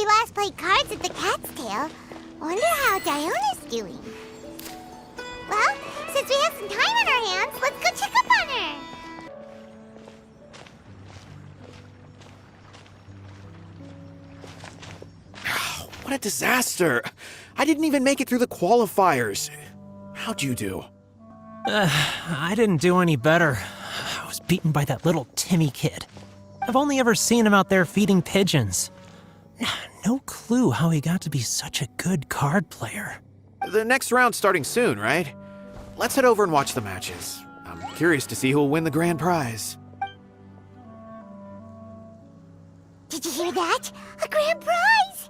we last played cards at the Cat's Tail. Wonder how Diona's doing. Well, since we have some time on our hands, let's go check up on her. What a disaster! I didn't even make it through the qualifiers. How'd you do? I didn't do any better. I was beaten by that little Timmy kid. I've only ever seen him out there feeding pigeons. No clue how he got to be such a good card player. The next round's starting soon, right? Let's head over and watch the matches. I'm curious to see who'll win the grand prize. Did you hear that? A grand prize!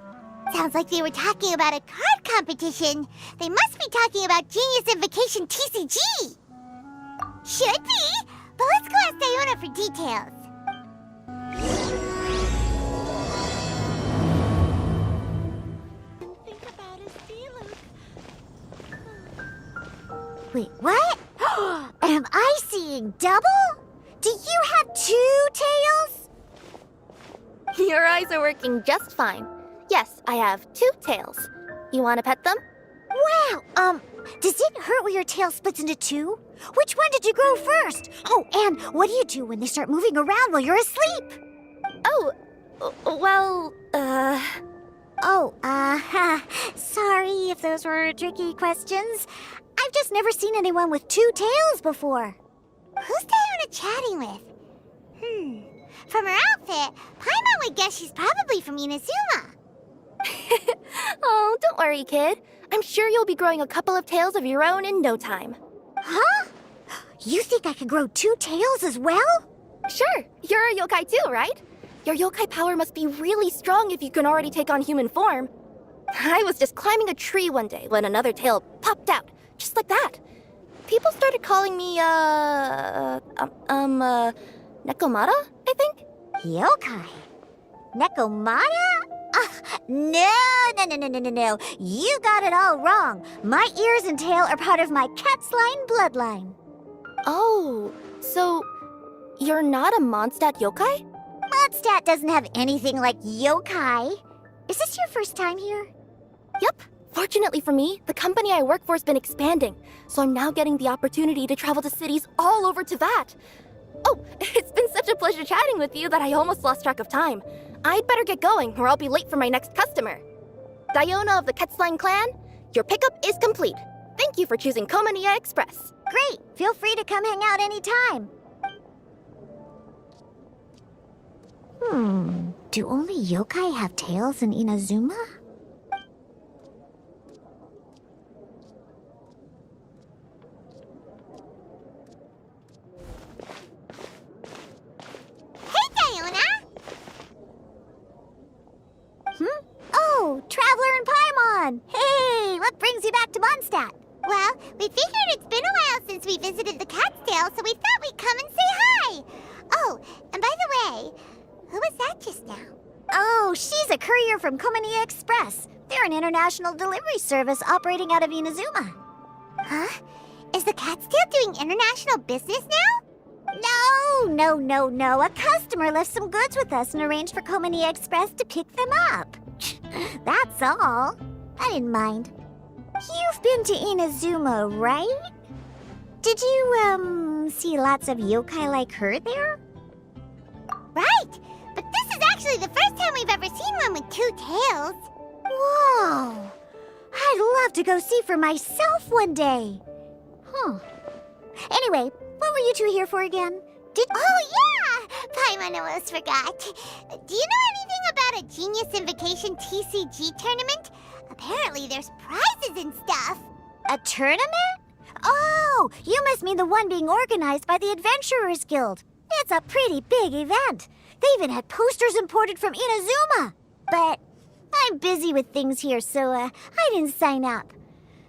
Sounds like they were talking about a card competition. They must be talking about Genius Invocation TCG. Should be, but let's go ask Diona for details. Think about his feelings. Wait, what? Am I seeing double? Do you have two tails? Your eyes are working just fine. Yes, I have two tails. You want to pet them? Wow, does it hurt when your tail splits into two? Which one did you grow first? Oh, and what do you do when they start moving around while you're asleep? Oh, well, sorry if those were tricky questions. I've just never seen anyone with two tails before. Who's Diona chatting with? From her outfit, Paimon would guess she's probably from Inazuma. Oh, don't worry, kid. I'm sure you'll be growing a couple of tails of your own in no time. Huh? You think I could grow two tails as well? Sure, you're a yokai too, right? Your yokai power must be really strong if you can already take on human form. I was just climbing a tree one day when another tail popped out, just like that. People started calling me, Nekomata, I think? Yokai? Nekomata? No. You got it all wrong. My ears and tail are part of my cat's line bloodline. Oh, so you're not a Mondstadt yokai? Mondstadt doesn't have anything like yokai. Is this your first time here? Yep. Fortunately for me, the company I work for has been expanding, so I'm now getting the opportunity to travel to cities all over Teyvat. Oh, it's been such a pleasure chatting with you that I almost lost track of time. I'd better get going, or I'll be late for my next customer. Diona of the Quetzline clan, your pickup is complete. Thank you for choosing Komaniya Express. Great. Feel free to come hang out anytime. Do only yokai have tails in Inazuma? Oh, Traveler and Paimon! Hey, what brings you back to Mondstadt? Well, we figured it's been a while since we visited the Cat's Tail, so we thought we'd come and say hi! Oh, and by the way, who was that just now? Oh, she's a courier from Komaniya Express. They're an international delivery service operating out of Inazuma. Huh? Is the Cat's Tail doing international business now? No. A customer left some goods with us and arranged for Komaniya Express to pick them up. That's all. I didn't mind. You've been to Inazuma, right? Did you, see lots of yokai like her there? Right! But this is actually the first time we've ever seen one with two tails. Whoa! I'd love to go see for myself one day. Anyway, what were you two here for again? Oh, yeah! Paimon almost forgot. Do you know anything about a Genius Invocation TCG tournament? Apparently there's prizes and stuff. A tournament? Oh, you must mean the one being organized by the Adventurers Guild. It's a pretty big event. They even had posters imported from Inazuma. But I'm busy with things here, so I didn't sign up.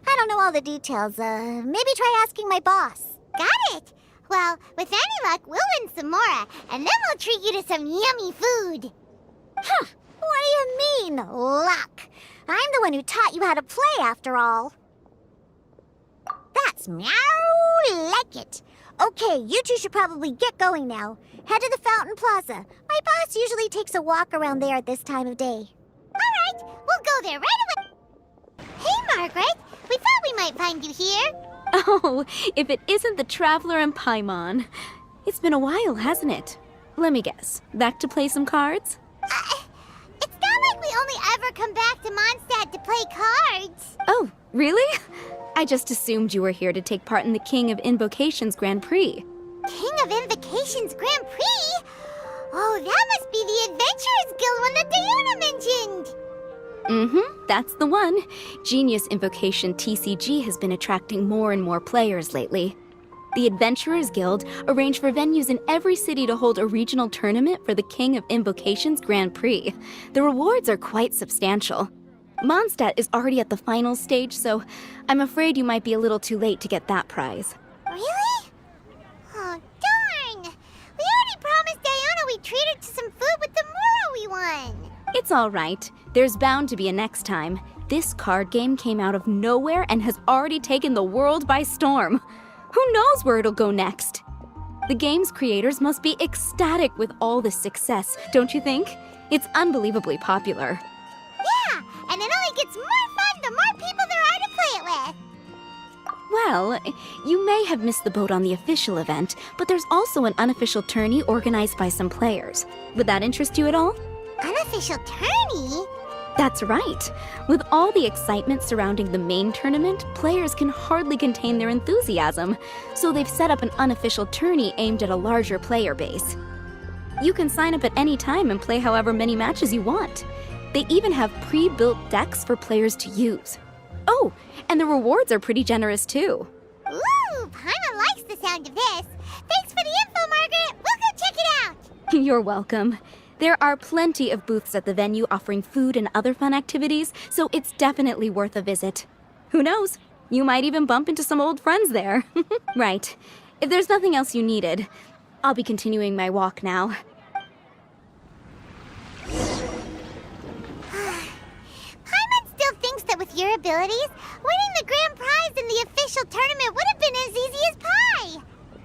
I don't know all the details. Maybe try asking my boss. Got it. Well, with any luck, we'll win some more, and then we'll treat you to some yummy food. Huh. What do you mean, luck? I'm the one who taught you how to play, after all. That's meow like it. Okay, you two should probably get going now. Head to the Fountain Plaza. My boss usually takes a walk around there at this time of day. All go there right away. Hey, Margaret. We thought we might find you here. Oh, if it isn't the Traveler and Paimon. It's been a while, hasn't it? Let me guess. Back to play some cards? It's not like we only ever come back to Mondstadt to play cards. Oh, really? I just assumed you were here to take part in the King of Invocations Grand Prix. King of Invocations Grand Prix? Oh, that must be the Adventurers Guild one that Diana mentioned. That's the one. Genius Invocation TCG has been attracting more and more players lately. The Adventurers Guild arranged for venues in every city to hold a regional tournament for the King of Invocations Grand Prix. The rewards are quite substantial. Mondstadt is already at the final stage, so I'm afraid you might be a little too late to get that prize. Really? Oh, darn! We already promised Diana we'd treat her to some food with the Moro we won. It's all right. There's bound to be a next time. This card game came out of nowhere and has already taken the world by storm. Who knows where it'll go next? The game's creators must be ecstatic with all this success, don't you think? It's unbelievably popular. Yeah, and it only gets more fun the more people there are to play it with. Well, you may have missed the boat on the official event, but there's also an unofficial tourney organized by some players. Would that interest you at all? Unofficial tourney? That's right. With all the excitement surrounding the main tournament, players can hardly contain their enthusiasm, so they've set up an unofficial tourney aimed at a larger player base. You can sign up at any time and play however many matches you want. They even have pre-built decks for players to use. Oh, and the rewards are pretty generous too. Ooh, Paimon likes the sound of this. Thanks for the info, Margaret. We'll go check it out. You're welcome. There are plenty of booths at the venue offering food and other fun activities, so it's definitely worth a visit. Who knows? You might even bump into some old friends there. Right. If there's nothing else you needed, I'll be continuing my walk now. Paimon still thinks that with your abilities, winning the grand prize in the official tournament would have been as easy as pie.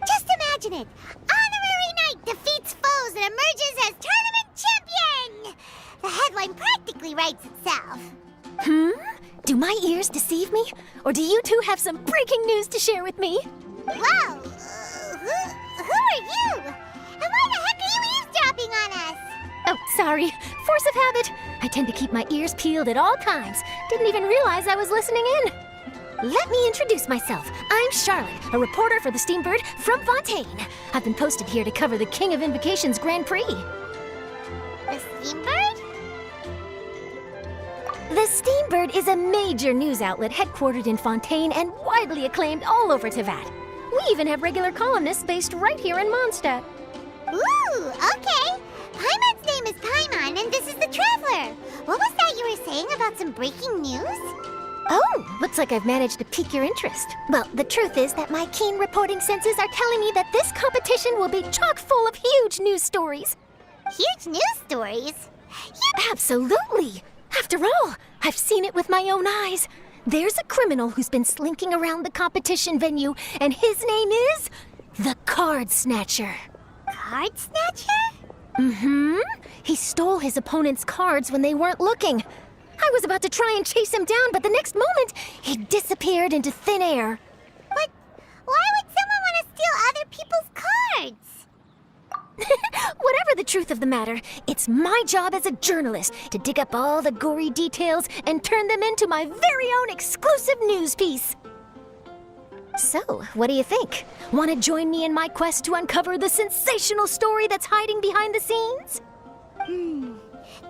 Just imagine it. Honorary Knight defeats foes and emerges as tournament champion. The headline practically writes itself. Do my ears deceive me? Or do you two have some breaking news to share with me? Whoa! Who are you? And why the heck are you eavesdropping on us? Oh, sorry. Force of habit. I tend to keep my ears peeled at all times. Didn't even realize I was listening in. Let me introduce myself. I'm Charlotte, a reporter for the Steambird from Fontaine. I've been posted here to cover the King of Invocations Grand Prix. The Steambird? The Steambird is a major news outlet headquartered in Fontaine and widely acclaimed all over Teyvat. We even have regular columnists based right here in Mondstadt. Ooh, okay. Paimon's name is Paimon, and this is the Traveler. What was that you were saying about some breaking news? Oh, looks like I've managed to pique your interest. Well, the truth is that my keen reporting senses are telling me that this competition will be chock full of huge news stories. Huge news stories? Absolutely! After all, I've seen it with my own eyes. There's a criminal who's been slinking around the competition venue, and his name is the Card Snatcher. Card Snatcher? He stole his opponent's cards when they weren't looking. I was about to try and chase him down, but the next moment, he disappeared into thin air. But why would someone want to steal other people's cards? Whatever the truth of the matter, it's my job as a journalist to dig up all the gory details and turn them into my very own exclusive news piece. So, what do you think? Want to join me in my quest to uncover the sensational story that's hiding behind the scenes?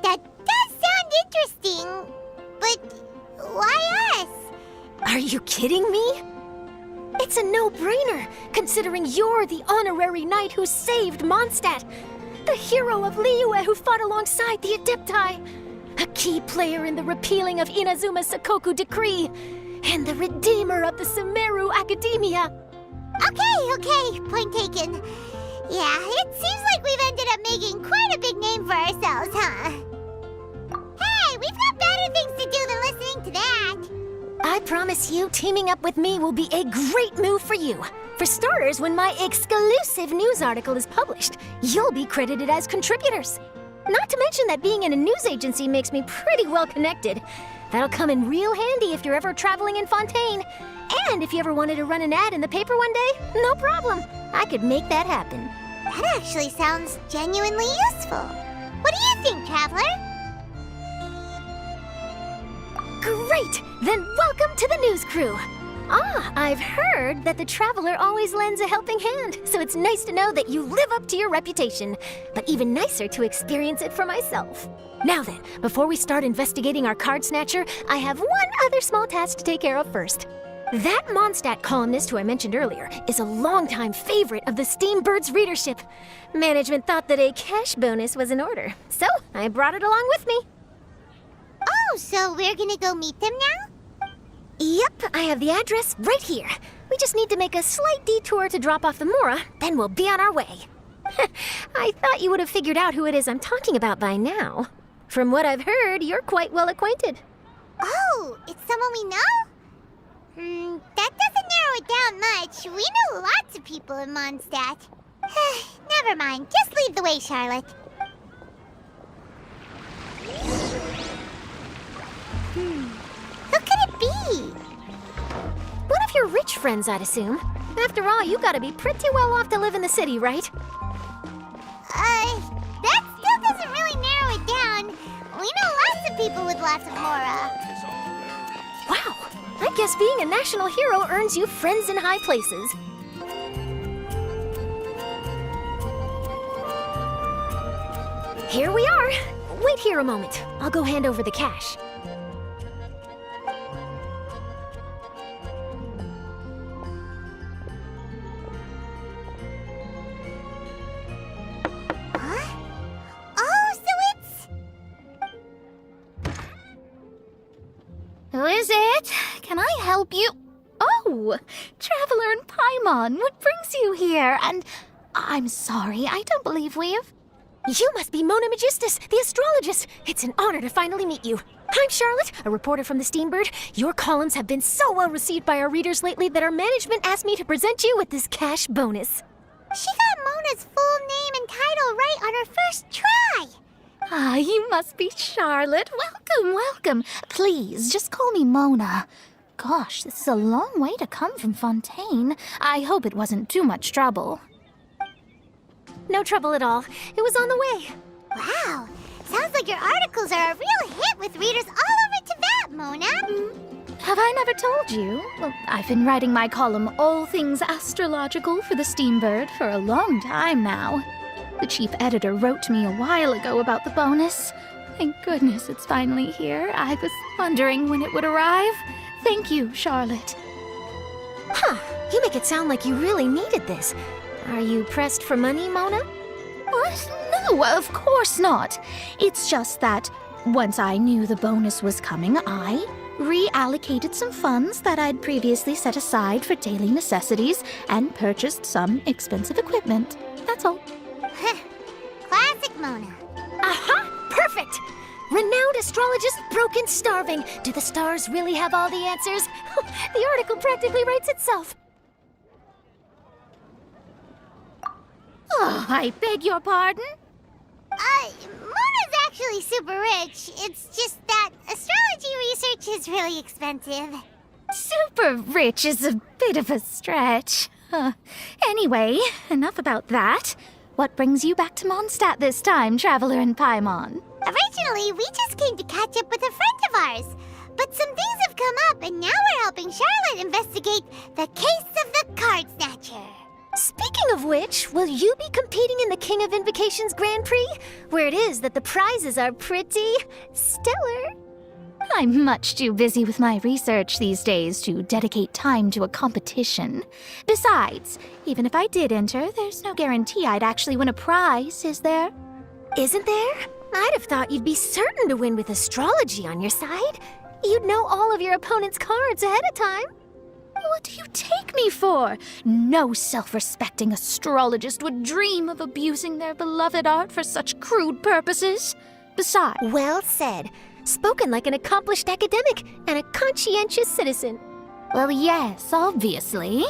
That does sound interesting, but why us? Are you kidding me? It's a no-brainer, considering you're the honorary knight who saved Mondstadt, the hero of Liyue who fought alongside the Adepti, a key player in the repealing of Inazuma's Sakoku Decree, and the redeemer of the Sumeru Academia. Okay, point taken. Yeah, it seems like we've ended up making quite a big name for ourselves, huh? Hey, we've got better things to do than listening to that. I promise you, teaming up with me will be a great move for you. For starters, when my exclusive news article is published, you'll be credited as contributors. Not to mention that being in a news agency makes me pretty well connected. That'll come in real handy if you're ever traveling in Fontaine. And if you ever wanted to run an ad in the paper one day, no problem. I could make that happen. That actually sounds genuinely useful. What do you think, Traveler? Great! Then welcome to the news crew. I've heard that the Traveler always lends a helping hand, so it's nice to know that you live up to your reputation. But even nicer to experience it for myself. Now then, before we start investigating our card snatcher, I have one other small task to take care of first. That Mondstadt columnist who I mentioned earlier is a longtime favorite of the Steambird's readership. Management thought that a cash bonus was in order, so I brought it along with me. Oh, so we're gonna go meet them now? Yep, I have the address right here. We just need to make a slight detour to drop off the Mora, then we'll be on our way. I thought you would have figured out who it is I'm talking about by now. From what I've heard, you're quite well acquainted. Oh, it's someone we know? That doesn't narrow it down much. We know lots of people in Mondstadt. Never mind, just lead the way, Charlotte. Who could it be? One of your rich friends, I'd assume. After all, you gotta be pretty well off to live in the city, right? That still doesn't really narrow it down. We know lots of people with lots of Mora. Wow, I guess being a national hero earns you friends in high places. Here we are. Wait here a moment. I'll go hand over the cash. Who is it? Can I help you? Oh, Traveler and Paimon, what brings you here? And I'm sorry, I don't believe we've... You must be Mona Magistus, the astrologist. It's an honor to finally meet you. I'm Charlotte, a reporter from the Steambird. Your columns have been so well received by our readers lately that our management asked me to present you with this cash bonus. She got Mona's full name and title right on her first try. Ah, you must be Charlotte. Welcome, welcome. Please, just call me Mona. Gosh, this is a long way to come from Fontaine. I hope it wasn't too much trouble. No trouble at all. It was on the way. Wow, sounds like your articles are a real hit with readers all over Teyvat, Mona. Have I never told you? Well, I've been writing my column All Things Astrological for the Steambird for a long time now. The chief editor wrote to me a while ago about the bonus. Thank goodness it's finally here. I was wondering when it would arrive. Thank you, Charlotte. Huh, you make it sound like you really needed this. Are you pressed for money, Mona? What? No, of course not. It's just that once I knew the bonus was coming, I reallocated some funds that I'd previously set aside for daily necessities and purchased some expensive equipment. That's all. Classic Mona. Aha! Perfect! Renowned astrologist, broken, starving. Do the stars really have all the answers? The article practically writes itself. Oh, I beg your pardon? Mona's actually super rich. It's just that astrology research is really expensive. Super rich is a bit of a stretch. Anyway, enough about that. What brings you back to Mondstadt this time, Traveler and Paimon? Originally, we just came to catch up with a friend of ours. But some things have come up, and now we're helping Charlotte investigate the case of the card snatcher. Speaking of which, will you be competing in the King of Invocations Grand Prix? Where it is that the prizes are pretty stellar. I'm much too busy with my research these days to dedicate time to a competition. Besides, even if I did enter, there's no guarantee I'd actually win a prize, is there? Isn't there? I'd have thought you'd be certain to win with astrology on your side. You'd know all of your opponent's cards ahead of time. What do you take me for? No self-respecting astrologist would dream of abusing their beloved art for such crude purposes. Besides... Well said. Spoken like an accomplished academic and a conscientious citizen. Well, yes, obviously.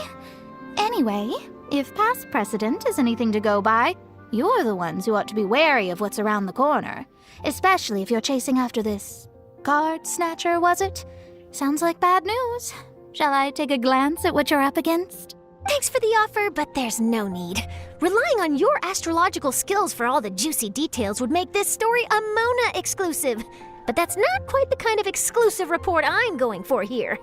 Anyway, if past precedent is anything to go by, You're the ones who ought to be wary of what's around the corner. Especially if you're chasing after this card snatcher, was it? Sounds like bad news. Shall I take a glance at what you're up against? Thanks for the offer, but there's no need. Relying on your astrological skills for all the juicy details would make this story a Mona exclusive. But that's not quite the kind of exclusive report I'm going for here.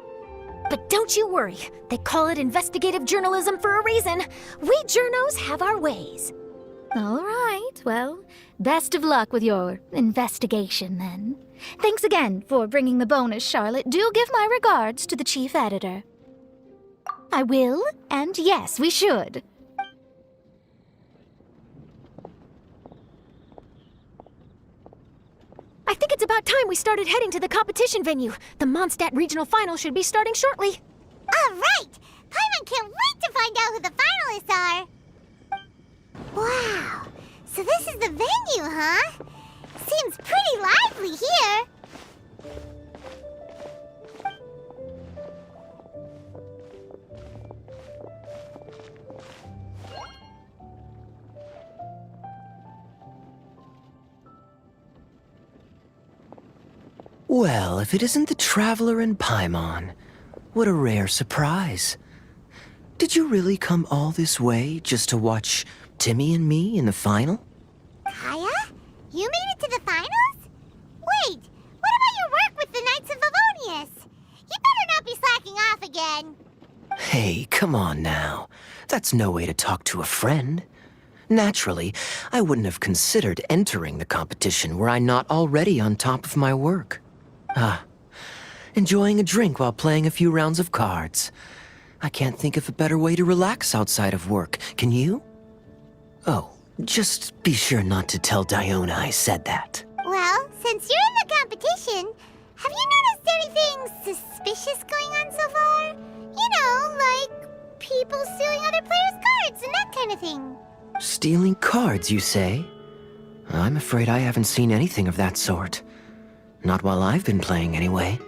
But don't you worry. They call it investigative journalism for a reason. We journos have our ways. All right, well, best of luck with your investigation then. Thanks again for bringing the bonus, Charlotte. Do give my regards to the chief editor. I will, and yes, we should. I think it's about time we started heading to the competition venue. The Mondstadt Regional Final should be starting shortly. All right! Paimon can't wait to find out who the finalists are! Wow, so this is the venue, huh? Seems pretty lively here. Well, if it isn't the Traveler and Paimon, what a rare surprise. Did you really come all this way just to watch Timmy and me in the final? Kaya? You made it to the finals? Wait, what about your work with the Knights of Favonius? You better not be slacking off again. Hey, come on now. That's no way to talk to a friend. Naturally, I wouldn't have considered entering the competition were I not already on top of my work. Enjoying a drink while playing a few rounds of cards. I can't think of a better way to relax outside of work, can you? Oh, just be sure not to tell Diona I said that. Well, since you're in the competition, have you noticed anything suspicious going on so far? You know, like people stealing other players' cards and that kind of thing. Stealing cards, you say? I'm afraid I haven't seen anything of that sort. Not while I've been playing, anyway.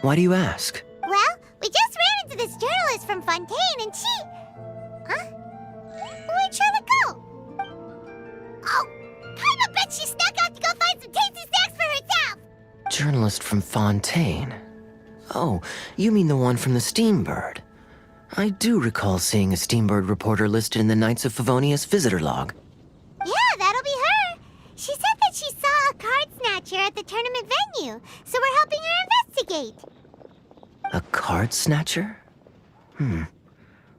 Why do you ask? Well, we just ran into this journalist from Fontaine and she... Huh? Where'd Charlotte go? Oh, I bet she snuck out to go find some tasty snacks for herself! Journalist from Fontaine. Oh, you mean the one from the Steambird. I do recall seeing a Steambird reporter listed in the Knights of Favonius visitor log. Yeah, that'll be her. She said that she saw a card snatcher at the tournament venue, so we're helping her investigate. A card snatcher?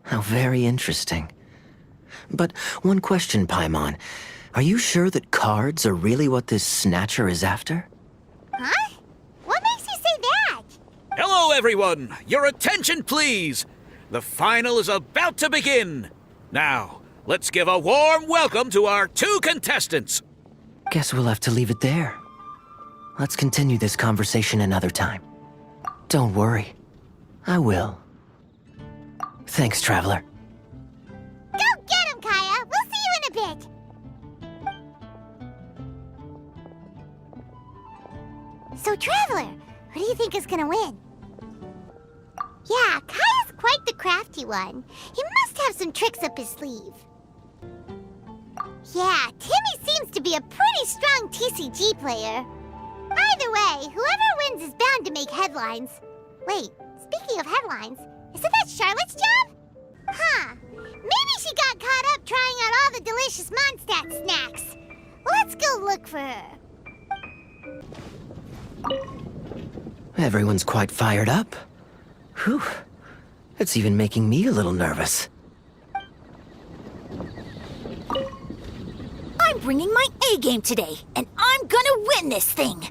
How very interesting. But one question, Paimon. Are you sure that cards are really what this snatcher is after? Huh? What makes you say that? Hello, everyone! Your attention, please! The final is about to begin! Now, let's give a warm welcome to our two contestants! Guess we'll have to leave it there. Let's continue this conversation another time. Don't worry. I will. Thanks, Traveler. Go get him, Kaya! We'll see you in a bit! So, Traveler, who do you think is gonna win? Yeah, Kaya's quite the crafty one. He must have some tricks up his sleeve. Yeah, Timmy seems to be a pretty strong TCG player. Either way, whoever wins is bound to make headlines. Wait, speaking of headlines, isn't that Charlotte's job? Huh, maybe she got caught up trying out all the delicious Mondstadt snacks. Let's go look for her. Everyone's quite fired up. Whew. It's even making me a little nervous. I'm bringing my A-game today, and I'm gonna win this thing!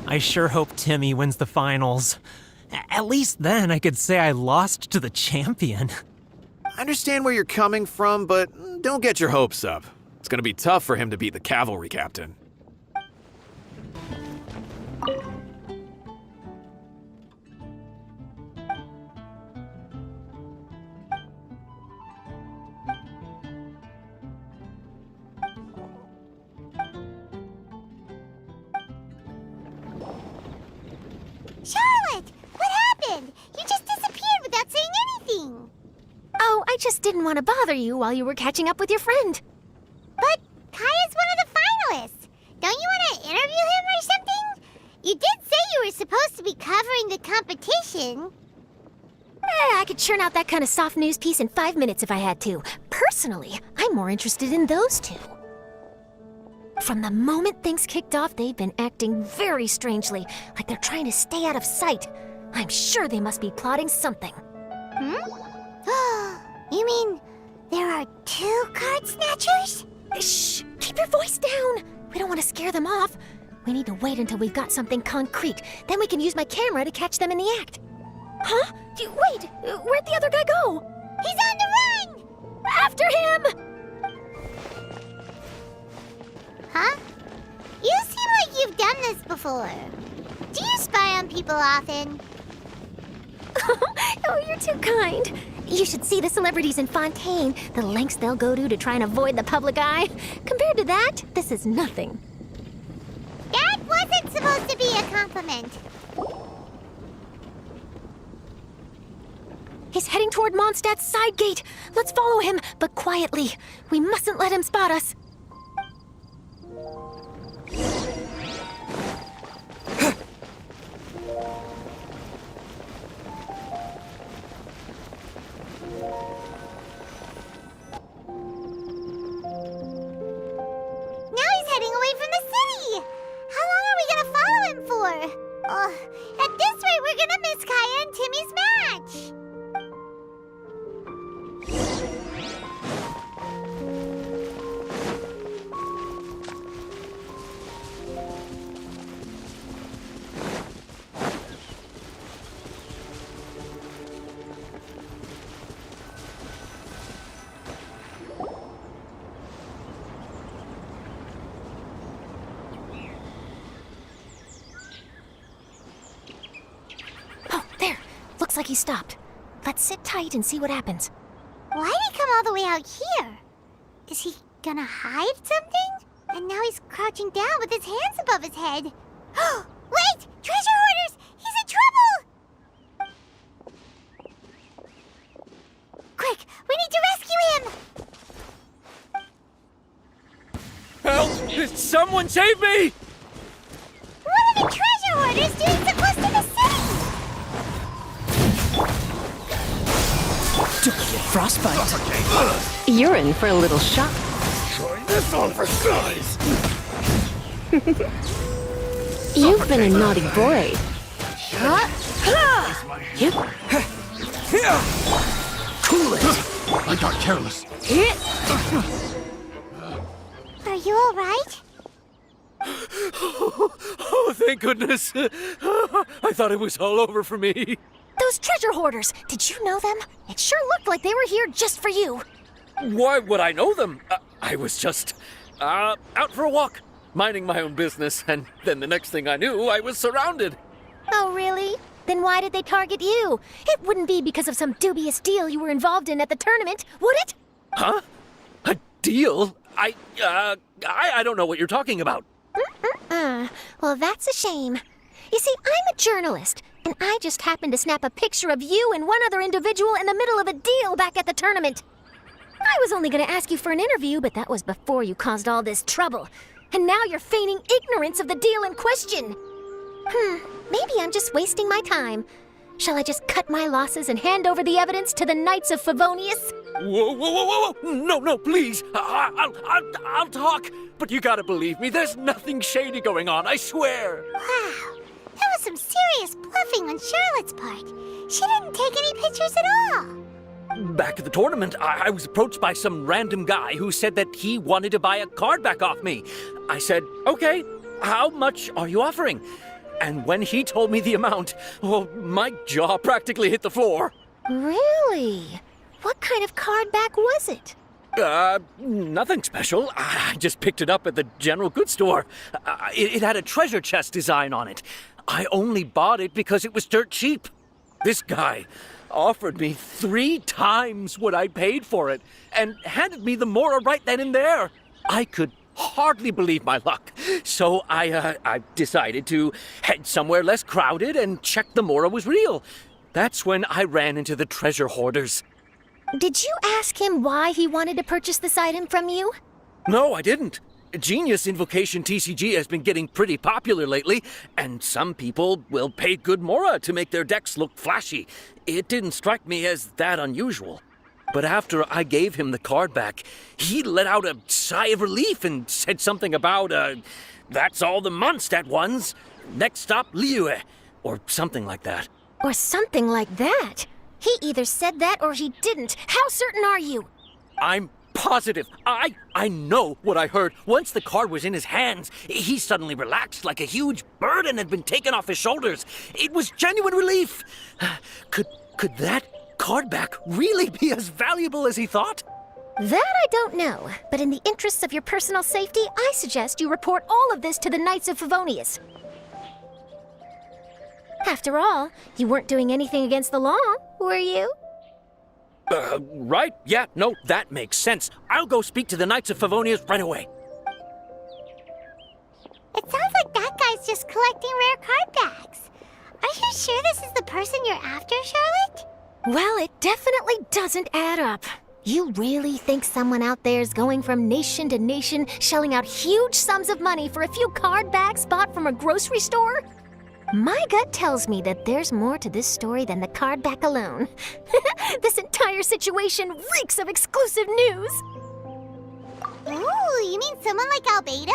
I sure hope Timmy wins the finals. At least then I could say I lost to the champion. I understand where you're coming from, but don't get your hopes up. It's gonna be tough for him to beat the cavalry captain. Charlotte, what happened? You just disappeared without saying anything. Oh, I just just didn't want to bother you while you were catching up with your friend. But Kaya's one of the finalists. Don't you want to interview him or something? You did say you were supposed to be covering the competition. I could churn out that kind of soft news piece in 5 minutes if I had to. Personally, I'm more interested in those two. From the moment things kicked off, they've been acting very strangely, like they're trying to stay out of sight. I'm sure they must be plotting something. You mean there are 2 card snatchers? Shh! Keep your voice down! We don't want to scare them off. We need to wait until we've got something concrete. Then we can use my camera to catch them in the act. Huh? Wait! Where'd the other guy go? He's on the run! After him! Huh? You seem like you've done this before. Do you spy on people often? Oh, you're too kind. You should see the celebrities in Fontaine, the lengths they'll go to try and avoid the public eye. Compared to that, this is nothing. That wasn't supposed to be a compliment. He's heading toward Mondstadt's side gate. Let's follow him, but quietly. We mustn't let him spot us. Now he's heading away from the city. How long are we gonna follow him for? At this rate, we're gonna miss Kaya and Timmy's match. Oh, there. Looks like he stopped. Let's sit tight and see what happens. Why'd he come all the way out here? Is he gonna hide something? And now he's crouching down with his hands above his head. Wait! Treasure hoarders! He's in trouble! Quick! We need to rescue him! Help! Someone save me! What are the treasure hoarders doing so close to the city? Don't get frostbite. You're in for a little shock. Try this on for size! You've been a naughty boy. Yep. Cool it. I got careless. Are you alright? Oh, thank goodness. I thought it was all over for me. Those treasure hoarders, did you know them? It sure looked like they were here just for you. Why would I know them? I was just out for a walk, minding my own business, and then the next thing I knew, I was surrounded. Oh, really? Then why did they target you? It wouldn't be because of some dubious deal you were involved in at the tournament, would it? Huh? A deal? I don't know what you're talking about. Well, that's a shame. You see, I'm a journalist, and I just happened to snap a picture of you and one other individual in the middle of a deal back at the tournament. I was only going to ask you for an interview, but that was before you caused all this trouble. And now you're feigning ignorance of the deal in question. Maybe I'm just wasting my time. Shall I just cut my losses and hand over the evidence to the Knights of Favonius? Whoa! No, please. I'll talk. But you gotta believe me, there's nothing shady going on, I swear. Wow, that was some serious bluffing on Charlotte's part. She didn't take any pictures at all. Back at the tournament, I was approached by some random guy who said that he wanted to buy a card back off me. I said, okay, how much are you offering? And when he told me the amount, my jaw practically hit the floor. Really? What kind of card back was it? Nothing special. I just picked it up at the general goods store. It had a treasure chest design on it. I only bought it because it was dirt cheap. This guy offered me 3 times what I paid for it and handed me the Mora right then and there. I could hardly believe my luck. So I decided to head somewhere less crowded and check the Mora was real. That's when I ran into the treasure hoarders. Did you ask him why he wanted to purchase this item from you? No, I didn't. Genius Invocation TCG has been getting pretty popular lately, and some people will pay good mora to make their decks look flashy. It didn't strike me as that unusual. But after I gave him the card back, he let out a sigh of relief and said something about, that's all the Mondstadt ones. Next stop, Liyue, or something like that. Or something like that? He either said that or he didn't. How certain are you? I'm positive. I know what I heard. Once the card was in his hands, he suddenly relaxed like a huge burden had been taken off his shoulders. It was genuine relief. Could that card back really be as valuable as he thought? That I don't know, but in the interests of your personal safety, I suggest you report all of this to the Knights of Favonius. After all, you weren't doing anything against the law, were you? Right? Yeah, no, that makes sense. I'll go speak to the Knights of Favonius right away. It sounds like that guy's just collecting rare card backs. Are you sure this is the person you're after, Charlotte? Well, it definitely doesn't add up. You really think someone out there is going from nation to nation, shelling out huge sums of money for a few card backs bought from a grocery store? My gut tells me that there's more to this story than the card back alone. This entire situation reeks of exclusive news! Ooh, you mean someone like Albedo?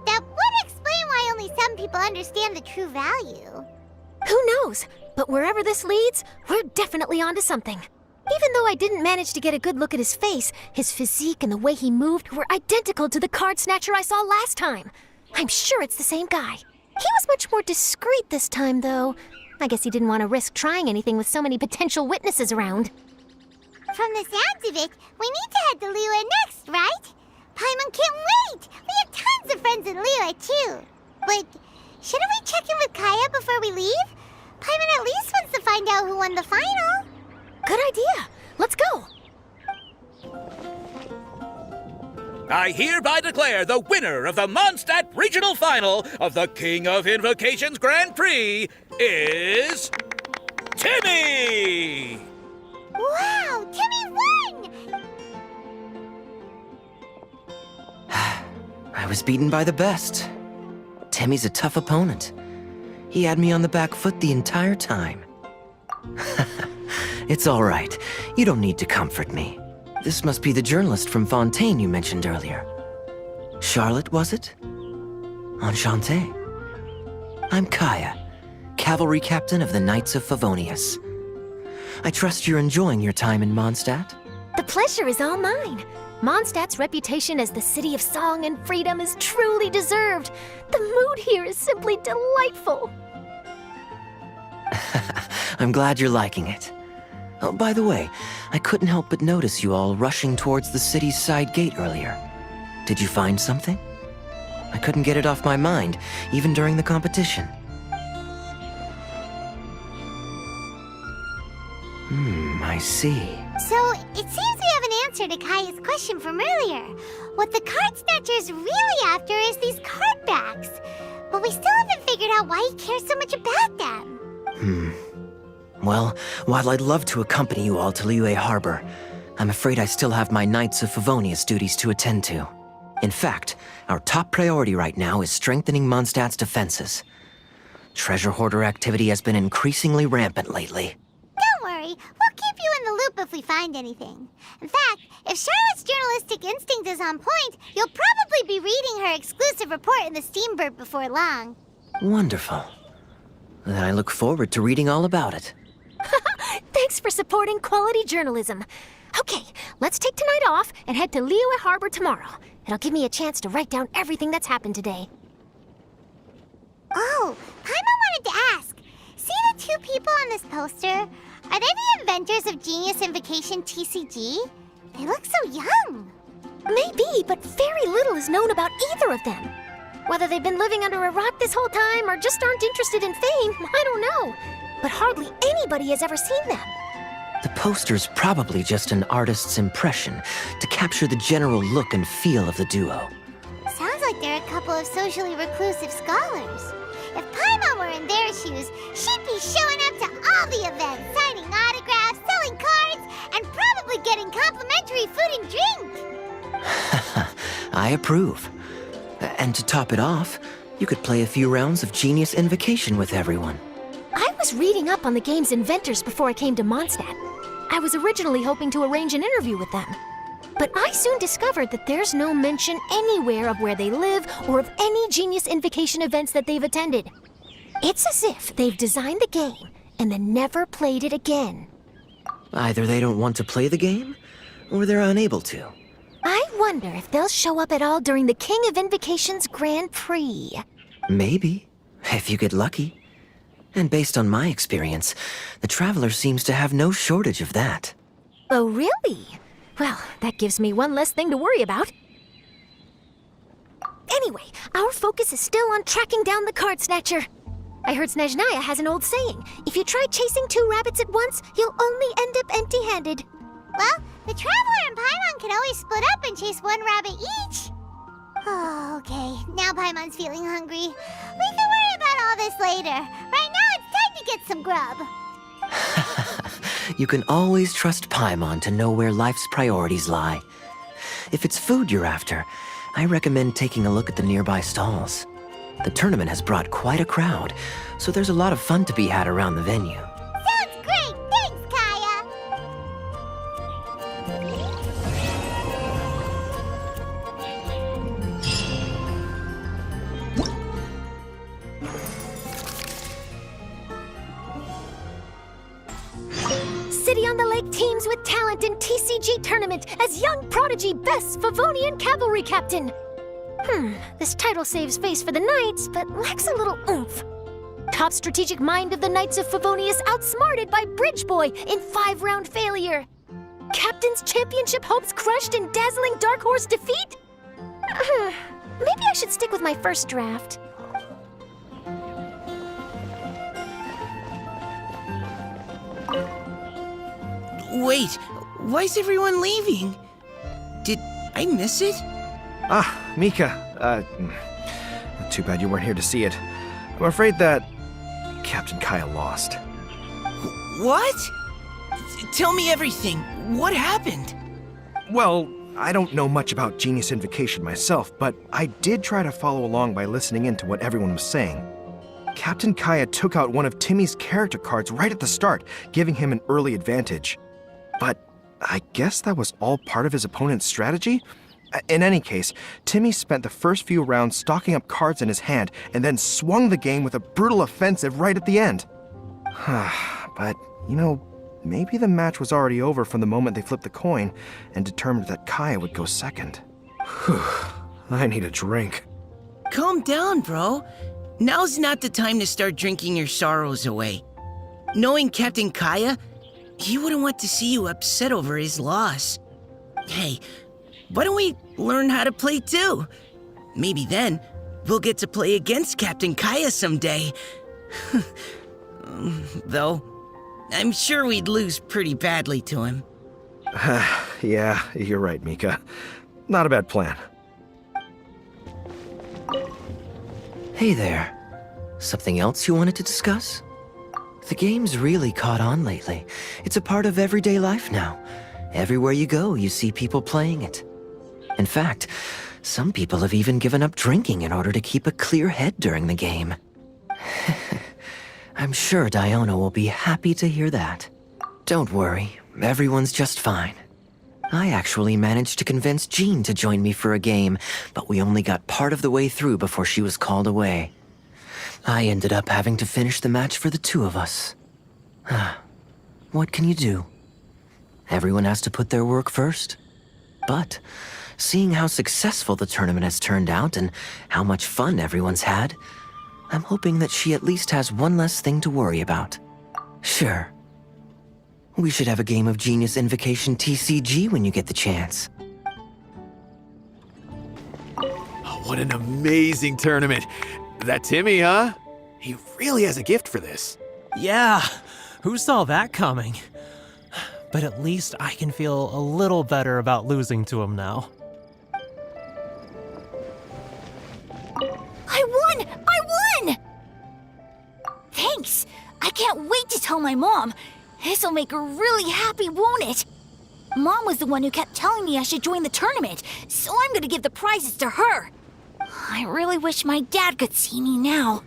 That would explain why only some people understand the true value. Who knows? But wherever this leads, we're definitely onto something. Even though I didn't manage to get a good look at his face, his physique and the way he moved were identical to the card snatcher I saw last time. I'm sure it's the same guy. He was much more discreet this time, though. I guess he didn't want to risk trying anything with so many potential witnesses around. From the sounds of it, we need to head to Liyue next, right? Paimon can't wait! We have tons of friends in Liyue, too. But shouldn't we check in with Kaya before we leave? Paimon at least wants to find out who won the final. Good idea. Let's go. I hereby declare the winner of the Mondstadt Regional Final of the King of Invocations Grand Prix is Timmy! Wow, Timmy won! I was beaten by the best. Timmy's a tough opponent. He had me on the back foot the entire time. It's all right. You don't need to comfort me. This must be the journalist from Fontaine you mentioned earlier. Charlotte, was it? Enchanté. I'm Kaya, cavalry captain of the Knights of Favonius. I trust you're enjoying your time in Mondstadt? The pleasure is all mine. Mondstadt's reputation as the city of song and freedom is truly deserved. The mood here is simply delightful. I'm glad you're liking it. Oh, by the way, I couldn't help but notice you all rushing towards the city's side gate earlier. Did you find something? I couldn't get it off my mind, even during the competition. I see. So, it seems we have an answer to Kaya's question from earlier. What the card snatcher's really after is these card backs. But we still haven't figured out why he cares so much about them. Well, while I'd love to accompany you all to Liyue Harbor, I'm afraid I still have my Knights of Favonius duties to attend to. In fact, our top priority right now is strengthening Mondstadt's defenses. Treasure hoarder activity has been increasingly rampant lately. Don't worry, we'll keep you in the loop if we find anything. In fact, if Charlotte's journalistic instinct is on point, you'll probably be reading her exclusive report in the Steambird before long. Wonderful. Then I look forward to reading all about it. Thanks for supporting quality journalism. Okay, let's take tonight off and head to Liyue Harbor tomorrow. It'll give me a chance to write down everything that's happened today. Oh, Paimon wanted to ask. See the two people on this poster? Are they the inventors of Genius Invocation TCG? They look so young. Maybe, but very little is known about either of them. Whether they've been living under a rock this whole time or just aren't interested in fame, I don't know. But hardly anybody has ever seen them. The poster's probably just an artist's impression to capture the general look and feel of the duo. Sounds like they're a couple of socially reclusive scholars. If Paimon were in their shoes, she'd be showing up to all the events, signing autographs, selling to getting complimentary food and drink. I approve. And to top it off, you could play a few rounds of Genius Invocation with everyone. I was reading up on the game's inventors before I came to Mondstadt. I was originally hoping to arrange an interview with them. But I soon discovered that there's no mention anywhere of where they live or of any Genius Invocation events that they've attended. It's as if they've designed the game and then never played it again. Either they don't want to play the game, or they're unable to. I wonder if they'll show up at all during the King of Invocation's Grand Prix. Maybe, if you get lucky. And based on my experience, the Traveler seems to have no shortage of that. Oh, really? Well, that gives me one less thing to worry about. Anyway, our focus is still on tracking down the card snatcher. I heard Snezhnaya has an old saying. If you try chasing 2 rabbits at once, you'll only end up empty-handed. Well, the Traveler and Paimon can always split up and chase 1 rabbit each. Oh, okay. Now Paimon's feeling hungry. We can worry about all this later. Right now, it's time to get some grub. You can always trust Paimon to know where life's priorities lie. If it's food you're after, I recommend taking a look at the nearby stalls. The tournament has brought quite a crowd, so there's a lot of fun to be had around the venue. Sounds great! Thanks, Kaya! City on the Lake teams with talent in TCG tournament as young prodigy best Favonian cavalry captain. This title saves face for the Knights, but lacks a little oomph. Top strategic mind of the Knights of Favonius outsmarted by Bridge Boy in 5-round failure. Captain's championship hopes crushed in dazzling Dark Horse defeat? Maybe I should stick with my first draft. Wait, why is everyone leaving? Did I miss it? Ah, Mika. Too bad you weren't here to see it. I'm afraid that Captain Kaya lost. What? Tell me everything. What happened? Well, I don't know much about Genius Invocation myself, but I did try to follow along by listening in to what everyone was saying. Captain Kaya took out one of Timmy's character cards right at the start, giving him an early advantage. But I guess that was all part of his opponent's strategy? In any case, Timmy spent the first few rounds stocking up cards in his hand and then swung the game with a brutal offensive right at the end. But, you know, maybe the match was already over from the moment they flipped the coin and determined that Kaya would go second. I need a drink. Calm down, bro. Now's not the time to start drinking your sorrows away. Knowing Captain Kaya, he wouldn't want to see you upset over his loss. Hey, why don't we learn how to play too? Maybe then we'll get to play against Captain Kaya someday. Though, I'm sure we'd lose pretty badly to him. Yeah, you're right, Mika. Not a bad plan. Hey there. Something else you wanted to discuss? The game's really caught on lately. It's a part of everyday life now. Everywhere you go, you see people playing it. In fact, some people have even given up drinking in order to keep a clear head during the game. I'm sure Diona will be happy to hear that. Don't worry, everyone's just fine. I actually managed to convince Jean to join me for a game, but we only got part of the way through before she was called away. I ended up having to finish the match for the 2 of us. What can you do? Everyone has to put their work first. But seeing how successful the tournament has turned out and how much fun everyone's had, I'm hoping that she at least has one less thing to worry about. Sure. We should have a game of Genius Invocation TCG when you get the chance. Oh, what an amazing tournament. That Timmy, huh? He really has a gift for this. Yeah, who saw that coming? But at least I can feel a little better about losing to him now. I won! I won! Thanks! I can't wait to tell my mom. This'll make her really happy, won't it? Mom was the one who kept telling me I should join the tournament, so I'm gonna give the prizes to her. I really wish my dad could see me now.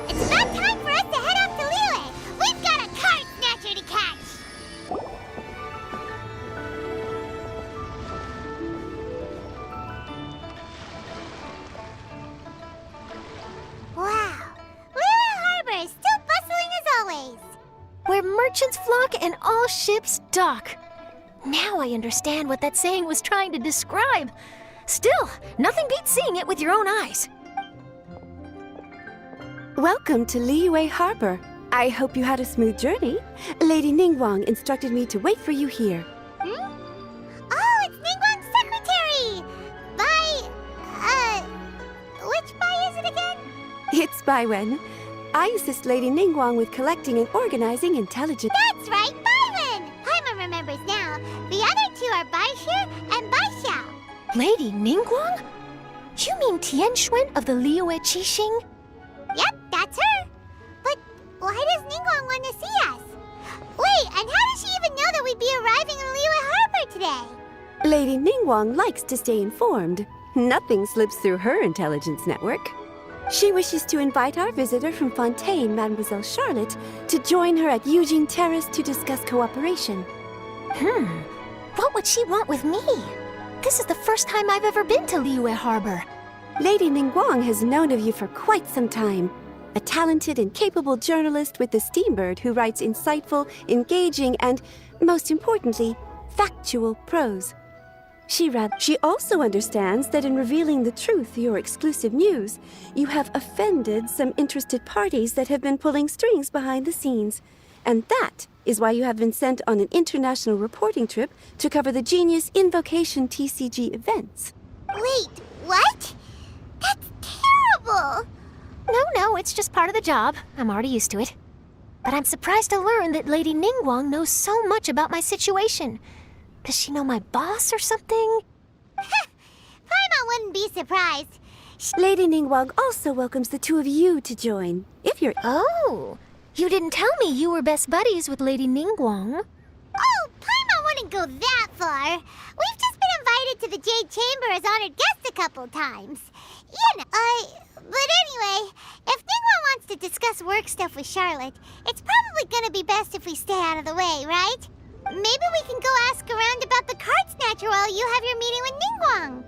It's about time for us to head off to Liyue. We've got a card snatcher to catch. Wow, Liyue Harbor is still bustling as always. Where merchants flock and all ships dock. Now I understand what that saying was trying to describe. Still, nothing beats seeing it with your own eyes. Welcome to Liyue Harbor. I hope you had a smooth journey. Lady Ningguang instructed me to wait for you here. Hmm? Oh, it's Ningguang's secretary! Which Bai is it again? It's Baiwen. I assist Lady Ningguang with collecting and organizing intelligence. That's right, Baiwen! Paimon remembers now. The other two are Baixu and Baixao. Lady Ningguang? You mean Tianxuan of the Liyue Qixing? Yep, that's her. But why does Ningguang want to see us? Wait, and how does she even know that we'd be arriving in Liyue Harbor today? Lady Ningguang likes to stay informed. Nothing slips through her intelligence network. She wishes to invite our visitor from Fontaine, Mademoiselle Charlotte, to join her at Eugene Terrace to discuss cooperation. What would she want with me? This is the first time I've ever been to Liyue Harbor. Lady Ningguang has known of you for quite some time. A talented and capable journalist with the Steambird who writes insightful, engaging, and, most importantly, factual prose. She also understands that in revealing the truth, your exclusive news, you have offended some interested parties that have been pulling strings behind the scenes. And that is why you have been sent on an international reporting trip to cover the Genius Invocation TCG events. Wait, what? That's terrible! No, it's just part of the job. I'm already used to it. But I'm surprised to learn that Lady Ningguang knows so much about my situation. Does she know my boss or something? Paimon wouldn't be surprised. Lady Ningguang also welcomes the two of you to join, if you're... Oh, you didn't tell me you were best buddies with Lady Ningguang. Oh, Paimon wouldn't go that far. We've just been invited to the Jade Chamber as honored guests a couple times. But anyway, if Ningguang wants to discuss work stuff with Charlotte, it's probably gonna be best if we stay out of the way, right? Maybe we can go ask around about the card snatcher while you have your meeting with Ningguang.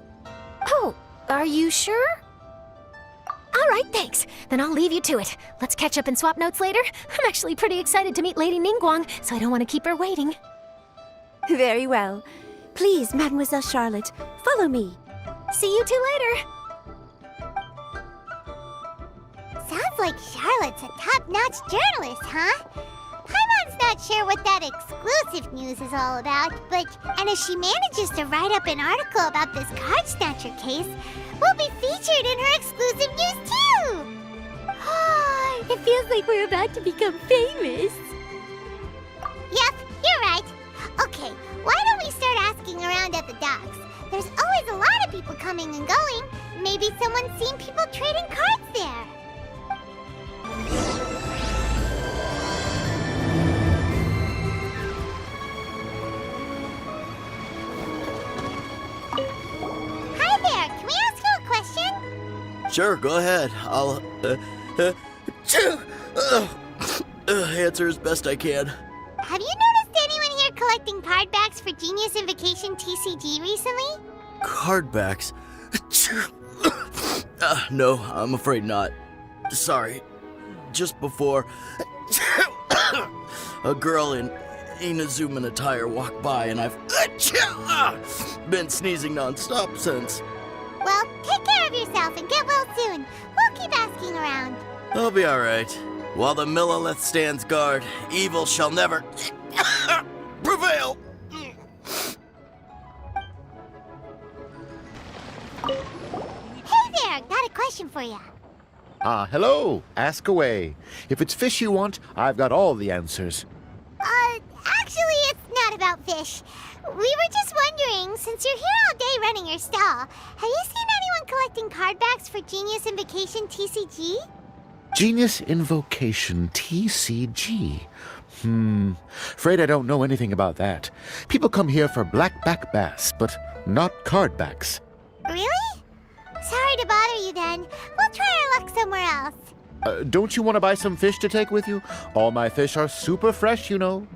Oh, are you sure? All right, thanks. Then I'll leave you to it. Let's catch up and swap notes later. I'm actually pretty excited to meet Lady Ningguang, so I don't want to keep her waiting. Very well. Please, Mademoiselle Charlotte, follow me. See you two later. Sounds like Charlotte's a top-notch journalist, huh? Paimon's not sure what that exclusive news is all about, and if she manages to write up an article about this card snatcher case, we'll be featured in her exclusive news too! It feels like we're about to become famous. Yep, you're right. Okay, why don't we start asking around at the docks? There's always a lot of people coming and going. Maybe someone's seen people trading cards there. Hi there, can we ask you a question? Sure, go ahead. I'll answer as best I can. Have you noticed anyone here collecting card backs for Genius Invocation TCG recently? Card backs? No, I'm afraid not. Sorry. Just before, a girl in Inazuman attire walked by, and I've been sneezing nonstop since. Well, take care of yourself and get well soon. We'll keep asking around. I'll be alright. While the Millilith stands guard, evil shall never prevail. Hey there, got a question for you. Hello. Ask away. If it's fish you want, I've got all the answers. Actually, it's not about fish. We were just wondering, since you're here all day running your stall, have you seen anyone collecting card backs for Genius Invocation TCG? Genius Invocation TCG. Afraid I don't know anything about that. People come here for blackback bass, but not card backs. Really? Sorry to bother you then. We'll try our luck somewhere else. Don't you want to buy some fish to take with you? All my fish are super fresh, you know.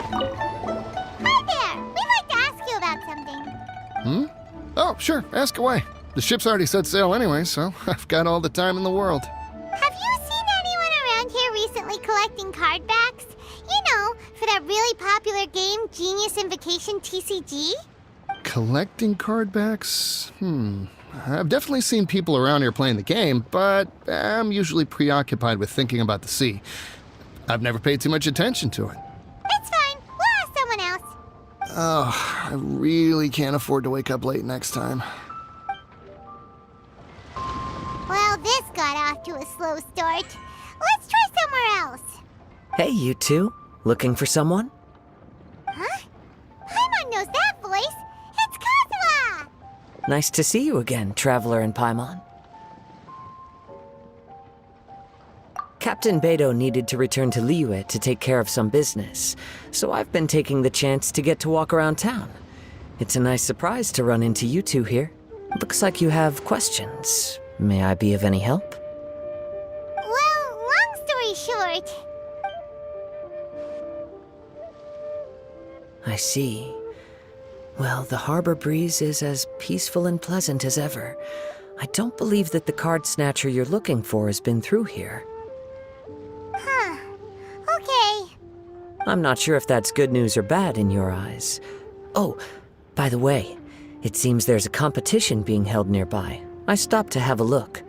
Hi there! We'd like to ask you about something. Oh, sure. Ask away. The ship's already set sail anyway, so I've got all the time in the world. Have you seen anyone around here recently collecting card backs? You know, for that really popular game, Genius Invocation TCG? Collecting card backs? I've definitely seen people around here playing the game, but I'm usually preoccupied with thinking about the sea. I've never paid too much attention to it. It's fine. We'll ask someone else. Oh, I really can't afford to wake up late next time. Well, this got off to a slow start. Let's try somewhere else. Hey, you two. Looking for someone? Huh? Paimon knows that voice. It's Kazuha! Nice to see you again, Traveler and Paimon. Captain Beidou needed to return to Liyue to take care of some business, so I've been taking the chance to get to walk around town. It's a nice surprise to run into you two here. Looks like you have questions. May I be of any help? Well, long story short... I see. Well, the harbor breeze is as peaceful and pleasant as ever. I don't believe that the card snatcher you're looking for has been through here. Huh. Okay. I'm not sure if that's good news or bad in your eyes. Oh, by the way, it seems there's a competition being held nearby. I stopped to have a look.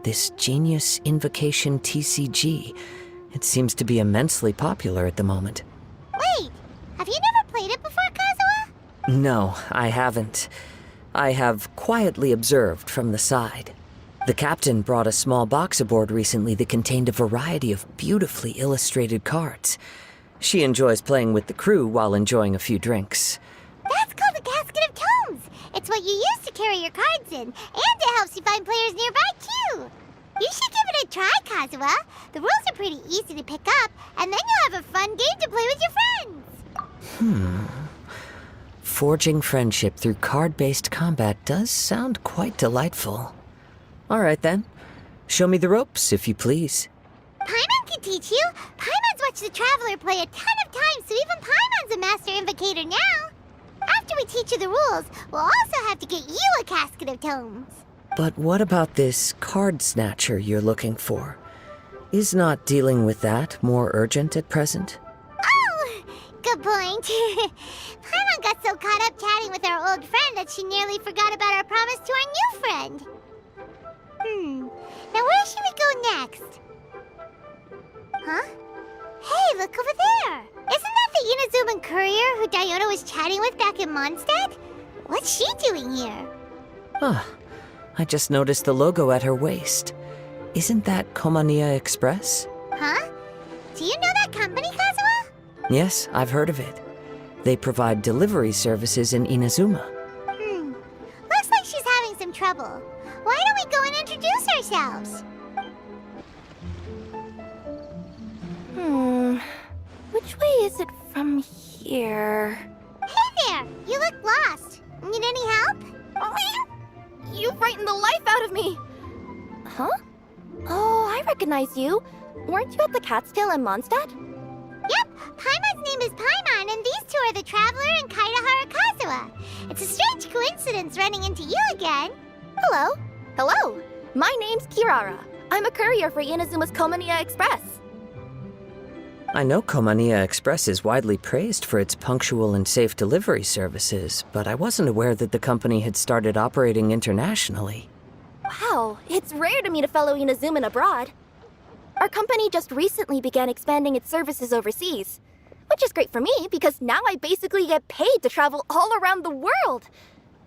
This Genius Invocation TCG. It seems to be immensely popular at the moment. Wait, have you never played it before, Kazuha? No, I haven't. I have quietly observed from the side. The captain brought a small box aboard recently that contained a variety of beautifully illustrated cards. She enjoys playing with the crew while enjoying a few drinks. That's called the Casket of Tomes. It's what you use to carry your cards in, and it helps you find players nearby, too. You should give it a try, Kazuha. The rules are pretty easy to pick up, and then you'll have a fun game to play with your friends. Forging friendship through card-based combat does sound quite delightful. All right, then. Show me the ropes, if you please. Paimon can teach you. Paimon's watched the Traveler play a ton of times, so even Paimon's a master invocator now. After we teach you the rules, we'll also have to get you a casket of tomes. But what about this card snatcher you're looking for? Is not dealing with that more urgent at present? Oh, good point. Paimon got so caught up chatting with our old friend that she nearly forgot about our promise to our new friend. Now where should we go next? Huh? Hey, look over there! Isn't that the Inazuman courier who Diona was chatting with back in Mondstadt? What's she doing here? I just noticed the logo at her waist. Isn't that Komania Express? Huh? Do you know that company, Kazuha? Yes, I've heard of it. They provide delivery services in Inazuma. Looks like she's having some trouble. Why don't we go and introduce ourselves? Which way is it from here? Hey there! You look lost. Need any help? You frightened the life out of me! Huh? Oh, I recognize you. Weren't you at the Catskill in Mondstadt? Yep, Paimon's name is Paimon, and these two are the Traveler and Kaitahara Kazuha. It's a strange coincidence running into you again. Hello. Hello. My name's Kirara. I'm a courier for Inazuma's Komania Express. I know Komania Express is widely praised for its punctual and safe delivery services, but I wasn't aware that the company had started operating internationally. Wow, it's rare to meet a fellow Inazuman abroad. Our company just recently began expanding its services overseas, which is great for me because now I basically get paid to travel all around the world.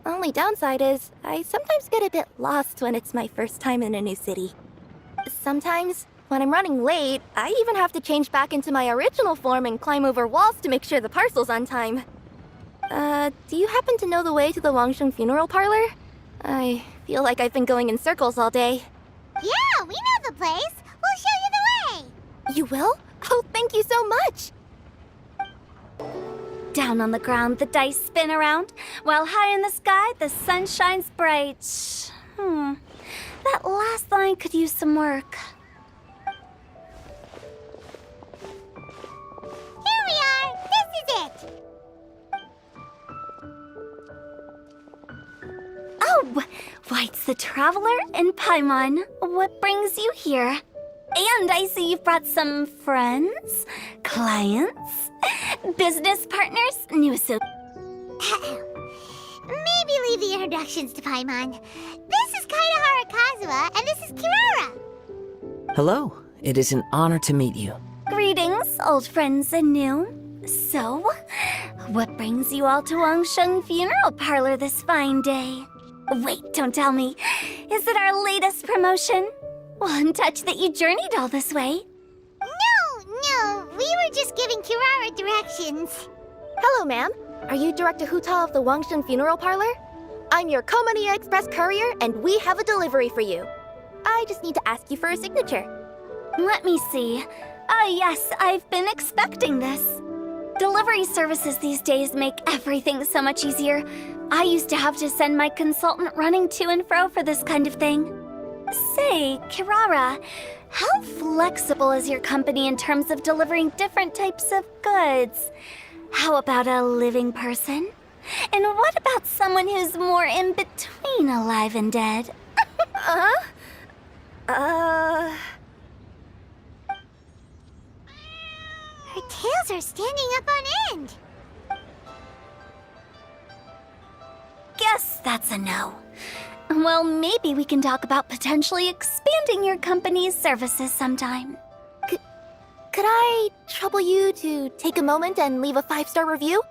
Only downside is I sometimes get a bit lost when it's my first time in a new city. Sometimes, when I'm running late, I even have to change back into my original form and climb over walls to make sure the parcel's on time. Do you happen to know the way to the Wangsheng funeral parlor? I feel like I've been going in circles all day. Yeah, we know the place. We'll show you the way. You will? Oh, thank you so much. Down on the ground, the dice spin around, while high in the sky, the sun shines bright. That last line could use some work. Here we are. This is it. Oh, why, it's the Traveler and Paimon. What brings you here? And I see you've brought some friends, clients, business partners, new associates. Maybe leave the introductions to Paimon. This is Kaitahara Kazuha, and this is Kirara. Hello, it is an honor to meet you. Greetings, old friends and new. So, what brings you all to Wangsheng Funeral Parlor this fine day? Wait, don't tell me. Is it our latest promotion? Well, I'm touched that you journeyed all this way. No, we were just giving Kirara directions. Hello, ma'am. Are you Director Huta of the Wangsheng Funeral Parlor? I'm your Komania Express courier, and we have a delivery for you. I just need to ask you for a signature. Let me see. Yes, I've been expecting this. Delivery services these days make everything so much easier. I used to have to send my consultant running to and fro for this kind of thing. Say, Kirara, how flexible is your company in terms of delivering different types of goods? How about a living person? And what about someone who's more in between alive and dead? Her tails are standing up on end. Guess that's a no. Well, maybe we can talk about potentially expanding your company's services sometime. Could I trouble you to take a moment and leave a 5-star review?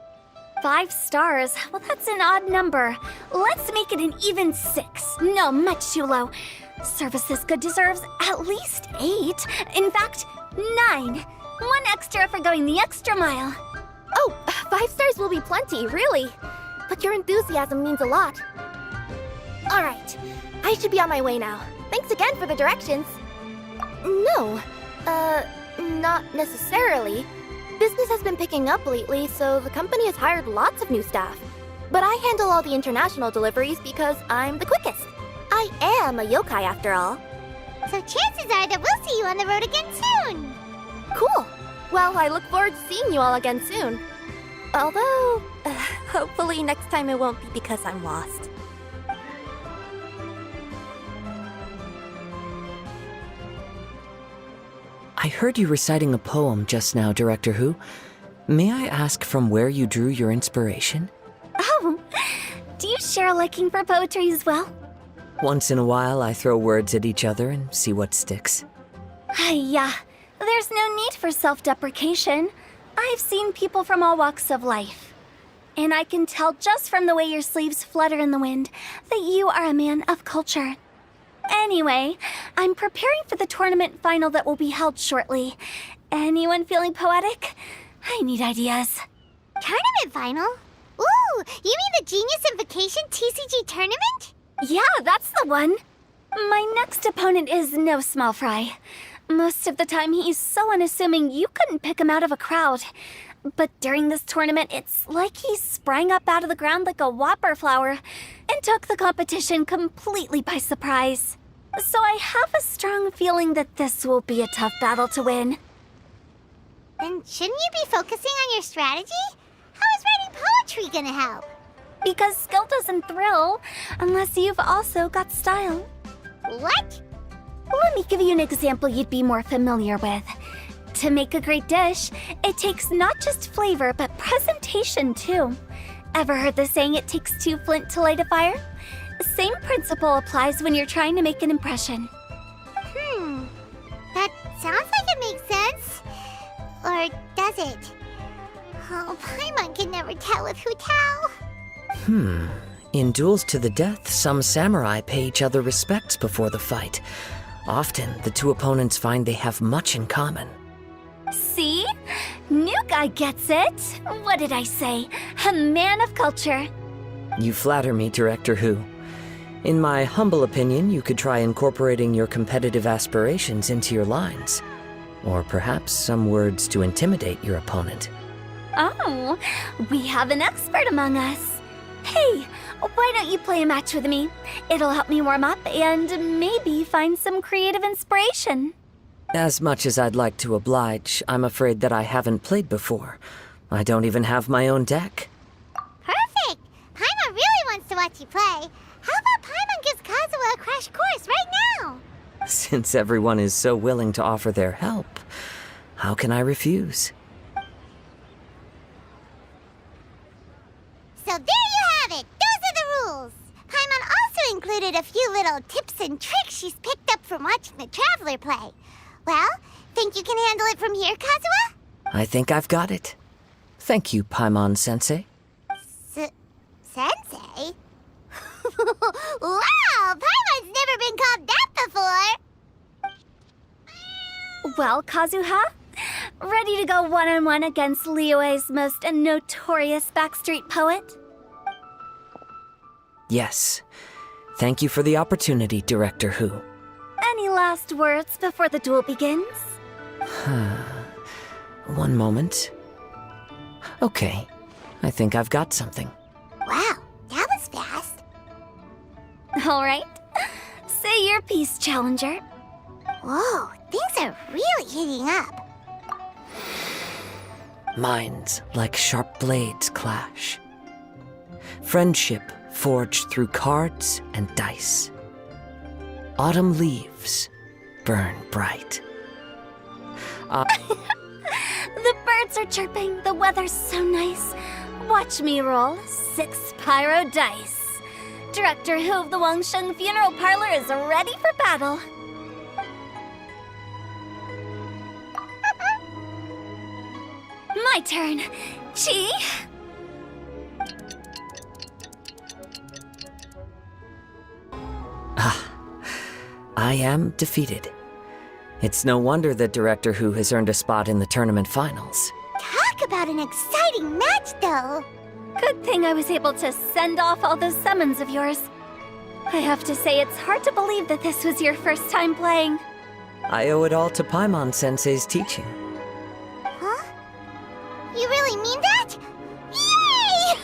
5 stars? Well, that's an odd number. Let's make it an even 6. No, much too low. Services good deserves at least 8. In fact, 9. 1 extra for going the extra mile. Oh, 5 stars will be plenty, really. But your enthusiasm means a lot. Alright, I should be on my way now. Thanks again for the directions. No, not necessarily. Business has been picking up lately, so the company has hired lots of new staff. But I handle all the international deliveries because I'm the quickest. I am a yokai after all. So chances are that we'll see you on the road again soon. Cool. Well, I look forward to seeing you all again soon. Although, hopefully next time it won't be because I'm lost. I heard you reciting a poem just now, Director Who. May I ask from where you drew your inspiration? Oh, do you share a liking for poetry as well? Once in a while, I throw words at each other and see what sticks. Yeah, there's no need for self-deprecation. I've seen people from all walks of life. And I can tell just from the way your sleeves flutter in the wind that you are a man of culture. Anyway, I'm preparing for the tournament final that will be held shortly. Anyone feeling poetic? I need ideas. Tournament final? Ooh, you mean the Genius Invocation TCG tournament? Yeah, that's the one. My next opponent is no small fry. Most of the time he's so unassuming you couldn't pick him out of a crowd. But during this tournament, it's like he sprang up out of the ground like a whopper flower and took the competition completely by surprise. So I have a strong feeling that this will be a tough battle to win. Then shouldn't you be focusing on your strategy? How is writing poetry gonna help? Because skill doesn't thrill unless you've also got style. What? Let me give you an example you'd be more familiar with. To make a great dish, it takes not just flavor, but presentation too. Ever heard the saying, it takes two flint to light a fire? Same principle applies when you're trying to make an impression. That sounds like it makes sense. Or does it? Oh, Paimon can never tell with Hu Tao. In duels to the death, some samurai pay each other respects before the fight. Often, the two opponents find they have much in common. See? New guy gets it. What did I say? A man of culture. You flatter me, Director Who. In my humble opinion, you could try incorporating your competitive aspirations into your lines. Or perhaps some words to intimidate your opponent. Oh, we have an expert among us. Hey, why don't you play a match with me? It'll help me warm up and maybe find some creative inspiration. As much as I'd like to oblige, I'm afraid that I haven't played before. I don't even have my own deck. Perfect! Paimon really wants to watch you play. How about Paimon gives Kazuha a crash course right now? Since everyone is so willing to offer their help, how can I refuse? So there you have it! Those are the rules! Paimon also included a few little tips and tricks she's picked up from watching the Traveler play. Well, think you can handle it from here, Kazuha? I think I've got it. Thank you, Paimon-sensei. Sensei? Wow! Paimon's never been called that before! Well, Kazuha, ready to go one-on-one against Liyue's most notorious backstreet poet? Yes. Thank you for the opportunity, Director Who. Any last words before the duel begins? One moment. Okay, I think I've got something. Wow, that was fast. All right. Say your piece, Challenger. Whoa, things are really heating up. Minds like sharp blades clash. Friendship forged through cards and dice. Autumn leaves burn bright. The birds are chirping, the weather's so nice. Watch me roll 6 pyro dice. Director Who of the Wangsheng Funeral Parlor is ready for battle. My turn. Chi? I am defeated. It's no wonder that Director Who has earned a spot in the tournament finals. Talk about an exciting match, though. Good thing I was able to send off all those summons of yours. I have to say, it's hard to believe that this was your first time playing. I owe it all to Paimon-sensei's teaching. Huh? You really mean that? Yay!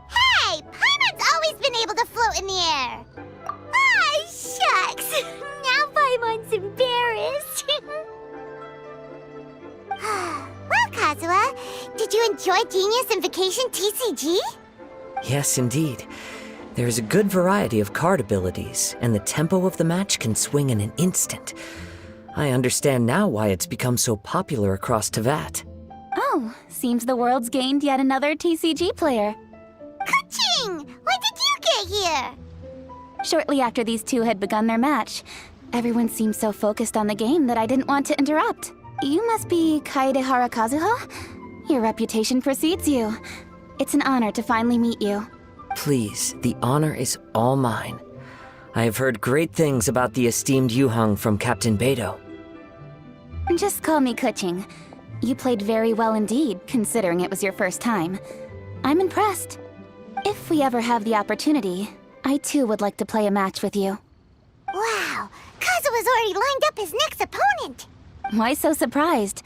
Hey! Paimon's always been able to float in the air! Ah, shucks! Now Paimon's embarrassed. Well, Kazuha, did you enjoy Genius Invocation TCG? Yes, indeed. There is a good variety of card abilities, and the tempo of the match can swing in an instant. I understand now why it's become so popular across Teyvat. Oh, seems the world's gained yet another TCG player. Ka-ching! When did you get here? Shortly after these two had begun their match, everyone seemed so focused on the game that I didn't want to interrupt. You must be Kaedehara Kazuha? Your reputation precedes you. It's an honor to finally meet you. Please, the honor is all mine. I have heard great things about the esteemed Yuhang from Captain Beidou. Just call me Kuching. You played very well indeed, considering it was your first time. I'm impressed. If we ever have the opportunity, I too would like to play a match with you. Wow! Kazuha's already lined up his next opponent! Why so surprised?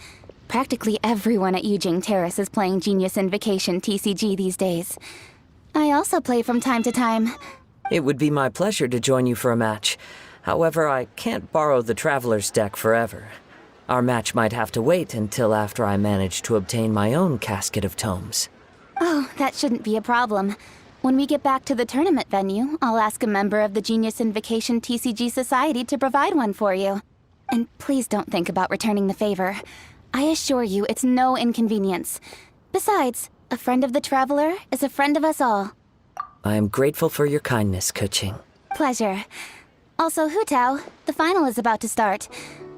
Practically everyone at Yujing Terrace is playing Genius Invocation TCG these days. I also play from time to time. It would be my pleasure to join you for a match. However, I can't borrow the Traveler's deck forever. Our match might have to wait until after I manage to obtain my own casket of tomes. Oh, that shouldn't be a problem. When we get back to the tournament venue, I'll ask a member of the Genius Invocation TCG Society to provide one for you. And please don't think about returning the favor. I assure you it's no inconvenience. Besides, a friend of the Traveler is a friend of us all. I am grateful for your kindness, Kuching. Pleasure. Also, Hu Tao, the final is about to start.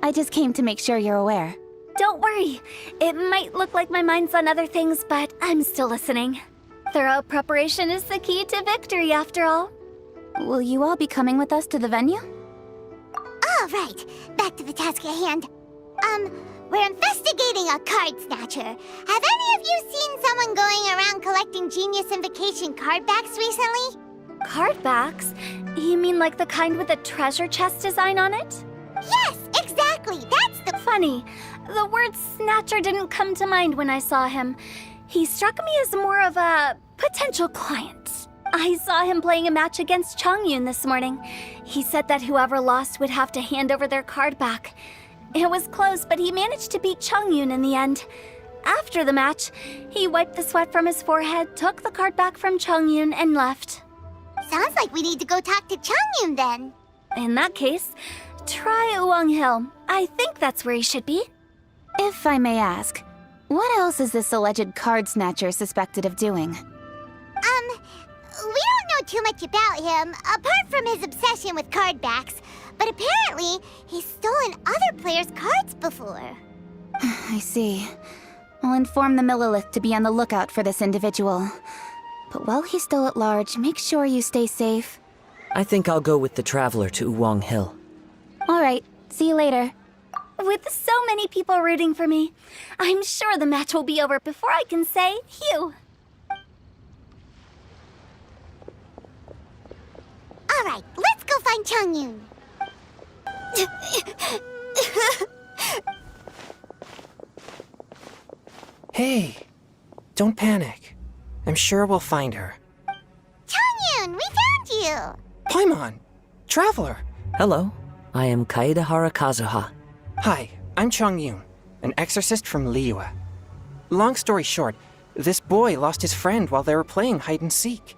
I just came to make sure you're aware. Don't worry. It might look like my mind's on other things, but I'm still listening. Thorough preparation is the key to victory, after all. Will you all be coming with us to the venue? All right, back to the task at hand. We're investigating a card snatcher. Have any of you seen someone going around collecting Genius Invocation card backs recently? Card backs? You mean like the kind with a treasure chest design on it? Yes, exactly. That's the... Funny. The word snatcher didn't come to mind when I saw him. He struck me as more of a potential client. I saw him playing a match against Chongyun this morning. He said that whoever lost would have to hand over their card back. It was close, but he managed to beat Chongyun in the end. After the match, he wiped the sweat from his forehead, took the card back from Chongyun, and left. Sounds like we need to go talk to Chongyun then. In that case, try Uwang Hill. I think that's where he should be. If I may ask, what else is this alleged card snatcher suspected of doing? We don't know too much about him, apart from his obsession with card backs. But apparently, he's stolen other players' cards before. I see. I'll inform the Millilith to be on the lookout for this individual. But while he's still at large, make sure you stay safe. I think I'll go with the Traveler to Uwang Hill. All right, see you later. With so many people rooting for me, I'm sure the match will be over before I can say phew. All right, let's go find Chongyun. Hey, don't panic. I'm sure we'll find her. Chongyun, we found you! Paimon! Traveler! Hello, I am Kaedehara Kazuha. Hi, I'm Chongyun, an exorcist from Liyue. Long story short, this boy lost his friend while they were playing hide-and-seek.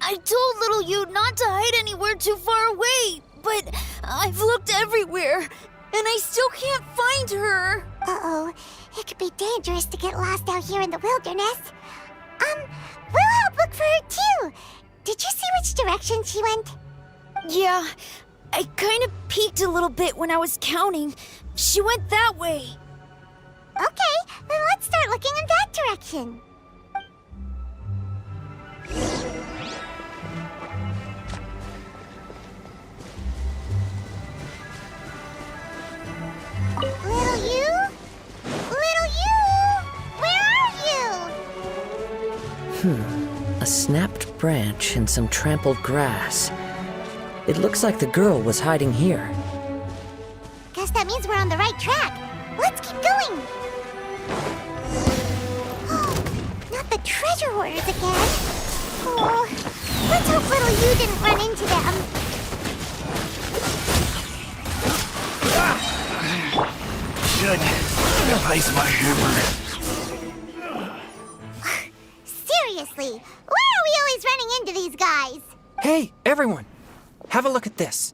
I told little you not to hide anywhere too far away, but I've looked everywhere, and I still can't find her. Uh-oh, it could be dangerous to get lost out here in the wilderness. We'll help look for her too. Did you see which direction she went? Yeah, I kind of peeked a little bit when I was counting. She went that way. Okay, then let's start looking in that direction. Little you? Little you? Where are you? A snapped branch and some trampled grass. It looks like the girl was hiding here. Guess that means we're on the right track. Let's keep going. Not the treasure hoarders again. Oh, let's hope little you didn't run into them. Should replace my hammer. Seriously, why are we always running into these guys? Hey, everyone! Have a look at this.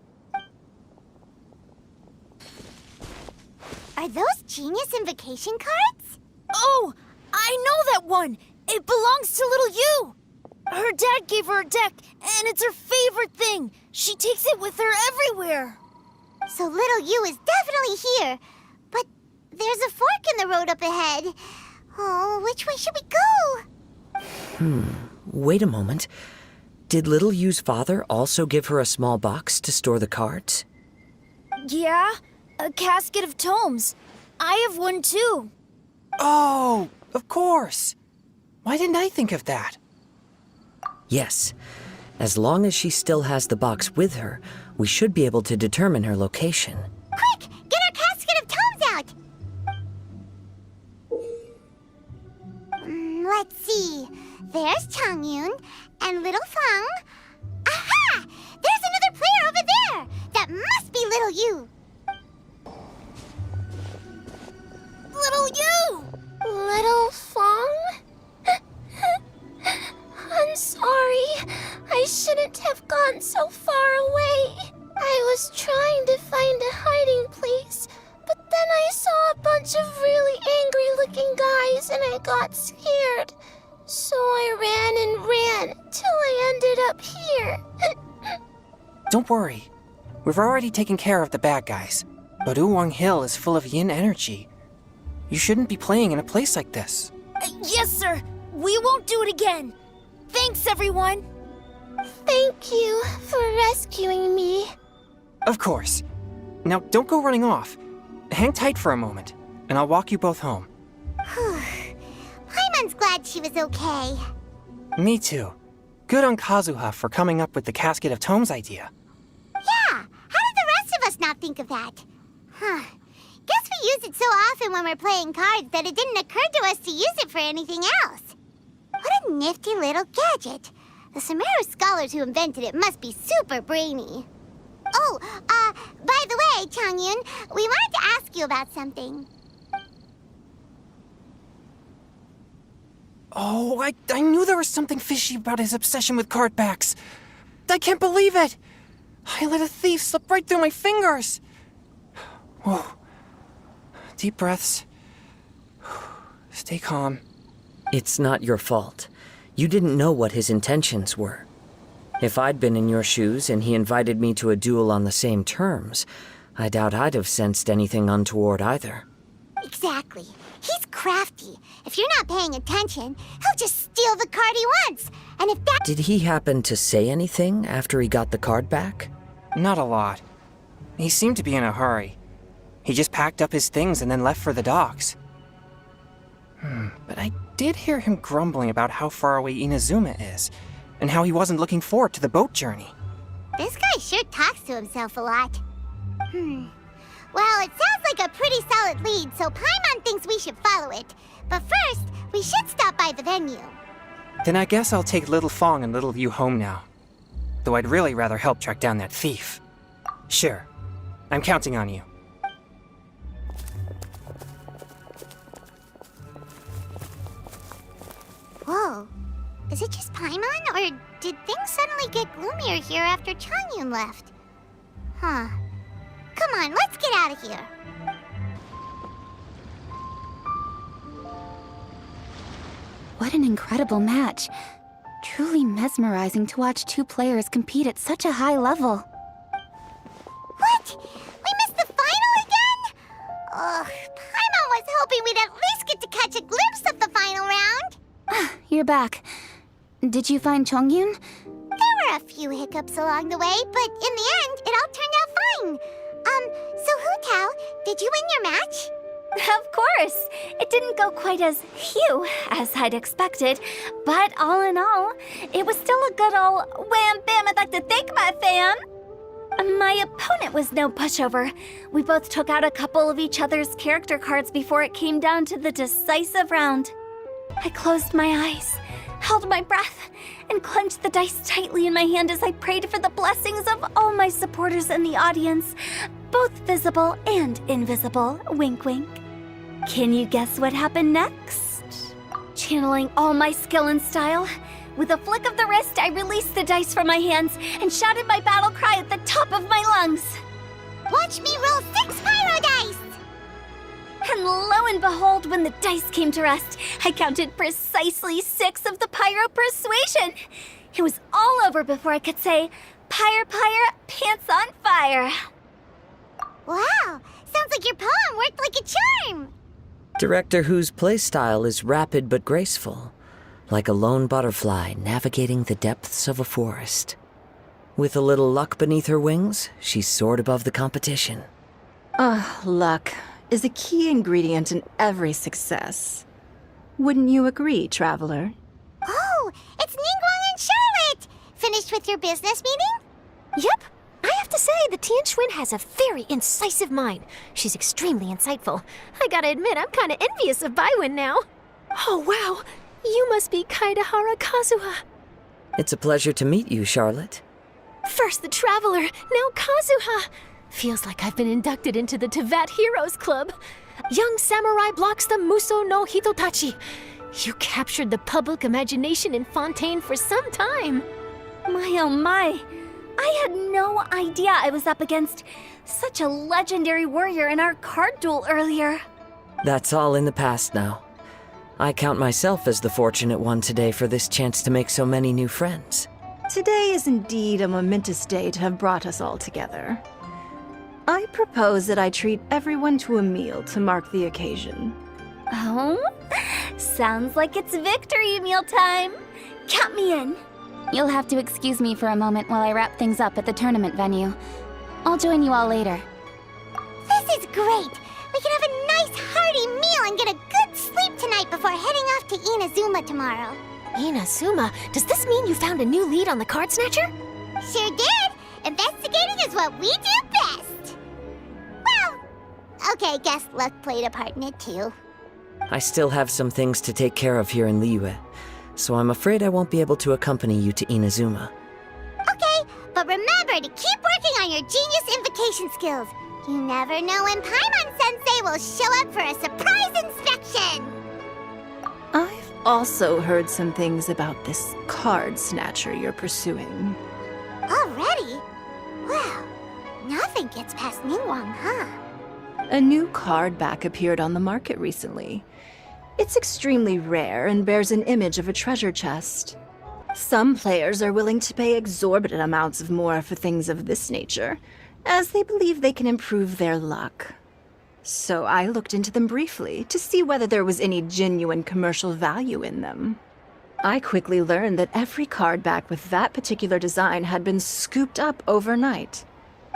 Are those genius invocation cards? Oh, I know that one! It belongs to little you! Her dad gave her a deck, and it's her favorite thing. She takes it with her everywhere. So little you is definitely here. But there's a fork in the road up ahead. Oh, which way should we go? Wait a moment. Did Little Yu's father also give her a small box to store the cards? Yeah, a casket of tomes. I have one too. Oh, of course. Why didn't I think of that? Yes. As long as she still has the box with her, we should be able to determine her location. Quick, get our casket of tomes out! Let's see. There's Changyun and little Feng. Aha! There's another player over there! That must be little you! Little you! Little Feng? I'm sorry. I shouldn't have gone so far away. I was trying to find a hiding place, but then I saw a bunch of really angry-looking guys and I got scared. So I ran till I ended up here. Don't worry. We've already taken care of the bad guys. But Uwang Hill is full of yin energy. You shouldn't be playing in a place like this. Yes, sir. We won't do it again. Thanks, everyone. Thank you for rescuing me. Of course. Now, don't go running off. Hang tight for a moment, and I'll walk you both home. Paimon's glad she was okay. Me too. Good on Kazuha for coming up with the Casket of Tomes idea. Yeah, how did the rest of us not think of that? Guess we use it so often when we're playing cards that it didn't occur to us to use it for anything else. What a nifty little gadget. The Sumeru scholars who invented it must be super brainy. Oh, by the way, Changyun, we wanted to ask you about something. Oh, I knew there was something fishy about his obsession with card backs. I can't believe it! I let a thief slip right through my fingers! Whoa. Deep breaths. Stay calm. It's not your fault. You didn't know what his intentions were. If I'd been in your shoes and he invited me to a duel on the same terms, I doubt I'd have sensed anything untoward either. Exactly. He's crafty. If you're not paying attention, he'll just steal the card he wants. And if that— Did he happen to say anything after he got the card back? Not a lot. He seemed to be in a hurry. He just packed up his things and then left for the docks. But I did hear him grumbling about how far away Inazuma is, and how he wasn't looking forward to the boat journey. This guy sure talks to himself a lot. Well, it sounds like a pretty solid lead, so Paimon thinks we should follow it. But first, we should stop by the venue. Then I guess I'll take Little Fong and Little Yu home now. Though I'd really rather help track down that thief. Sure. I'm counting on you. Whoa. Is it just Paimon, or did things suddenly get gloomier here after Changyun left? Come on, let's get out of here. What an incredible match. Truly mesmerizing to watch two players compete at such a high level. What? We missed the final again? Ugh, Paimon was hoping we'd at least get to catch a glimpse of the final round. You're back. Did you find Chongyun? There were a few hiccups along the way, but in the end, it all turned out fine. So Hu Tao, did you win your match? Of course! It didn't go quite as phew as I'd expected, but all in all, it was still a good ol' wham bam I'd like to thank my fam! My opponent was no pushover. We both took out a couple of each other's character cards before it came down to the decisive round. I closed my eyes, held my breath, and clenched the dice tightly in my hand as I prayed for the blessings of all my supporters in the audience, both visible and invisible, wink wink. Can you guess what happened next? Channeling all my skill and style, with a flick of the wrist, I released the dice from my hands and shouted my battle cry at the top of my lungs. Watch me roll 6 pyro dice! And lo and behold, when the dice came to rest, I counted precisely 6 of the pyro persuasion. It was all over before I could say, pyre, pants on fire. Wow, sounds like your poem worked like a charm! Director Who's playstyle is rapid but graceful, like a lone butterfly navigating the depths of a forest. With a little luck beneath her wings, she soared above the competition. Luck is a key ingredient in every success. Wouldn't you agree, Traveler? Oh, it's Ningguang and Charlotte! Finished with your business meeting? Yep. I have to say, the Tianquan has a very incisive mind. She's extremely insightful. I gotta admit, I'm kinda envious of Baiwen now. Oh, wow. You must be Kaidahara Kazuha. It's a pleasure to meet you, Charlotte. First the Traveler, now Kazuha. Feels like I've been inducted into the Tevat Heroes Club. Young samurai blocks the Muso no Hitotachi. You captured the public imagination in Fontaine for some time. My oh my. I had no idea I was up against such a legendary warrior in our card duel earlier. That's all in the past now. I count myself as the fortunate one today for this chance to make so many new friends. Today is indeed a momentous day to have brought us all together. I propose that I treat everyone to a meal to mark the occasion. Oh? Sounds like it's victory meal time. Count me in. You'll have to excuse me for a moment while I wrap things up at the tournament venue. I'll join you all later. This is great! We can have a nice hearty meal and get a good sleep tonight before heading off to Inazuma tomorrow. Inazuma? Does this mean you found a new lead on the Card Snatcher? Sure did! Investigating is what we do best! Well, okay, guess luck played a part in it too. I still have some things to take care of here in Liyue, so I'm afraid I won't be able to accompany you to Inazuma. Okay, but remember to keep working on your genius invocation skills. You never know when Paimon-sensei will show up for a surprise inspection! I've also heard some things about this Card Snatcher you're pursuing. Already? Well, nothing gets past Ningguang, huh? A new card back appeared on the market recently. It's extremely rare and bears an image of a treasure chest. Some players are willing to pay exorbitant amounts of more for things of this nature, as they believe they can improve their luck. So I looked into them briefly to see whether there was any genuine commercial value in them. I quickly learned that every card back with that particular design had been scooped up overnight.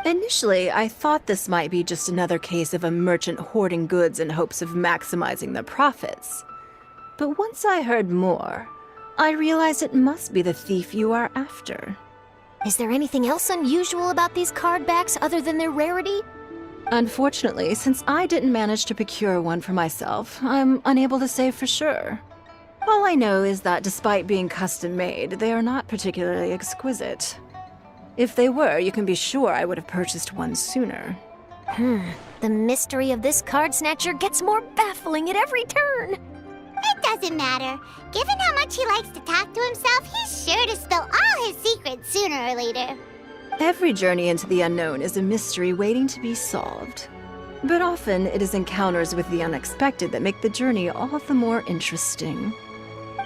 Initially, I thought this might be just another case of a merchant hoarding goods in hopes of maximizing their profits. But once I heard more, I realized it must be the thief you are after. Is there anything else unusual about these card backs other than their rarity? Unfortunately, since I didn't manage to procure one for myself, I'm unable to say for sure. All I know is that despite being custom-made, they are not particularly exquisite. If they were, you can be sure I would have purchased one sooner. The mystery of this Card Snatcher gets more baffling at every turn. It doesn't matter. Given how much he likes to talk to himself, he's sure to spill all his secrets sooner or later. Every journey into the unknown is a mystery waiting to be solved. But often it is encounters with the unexpected that make the journey all the more interesting.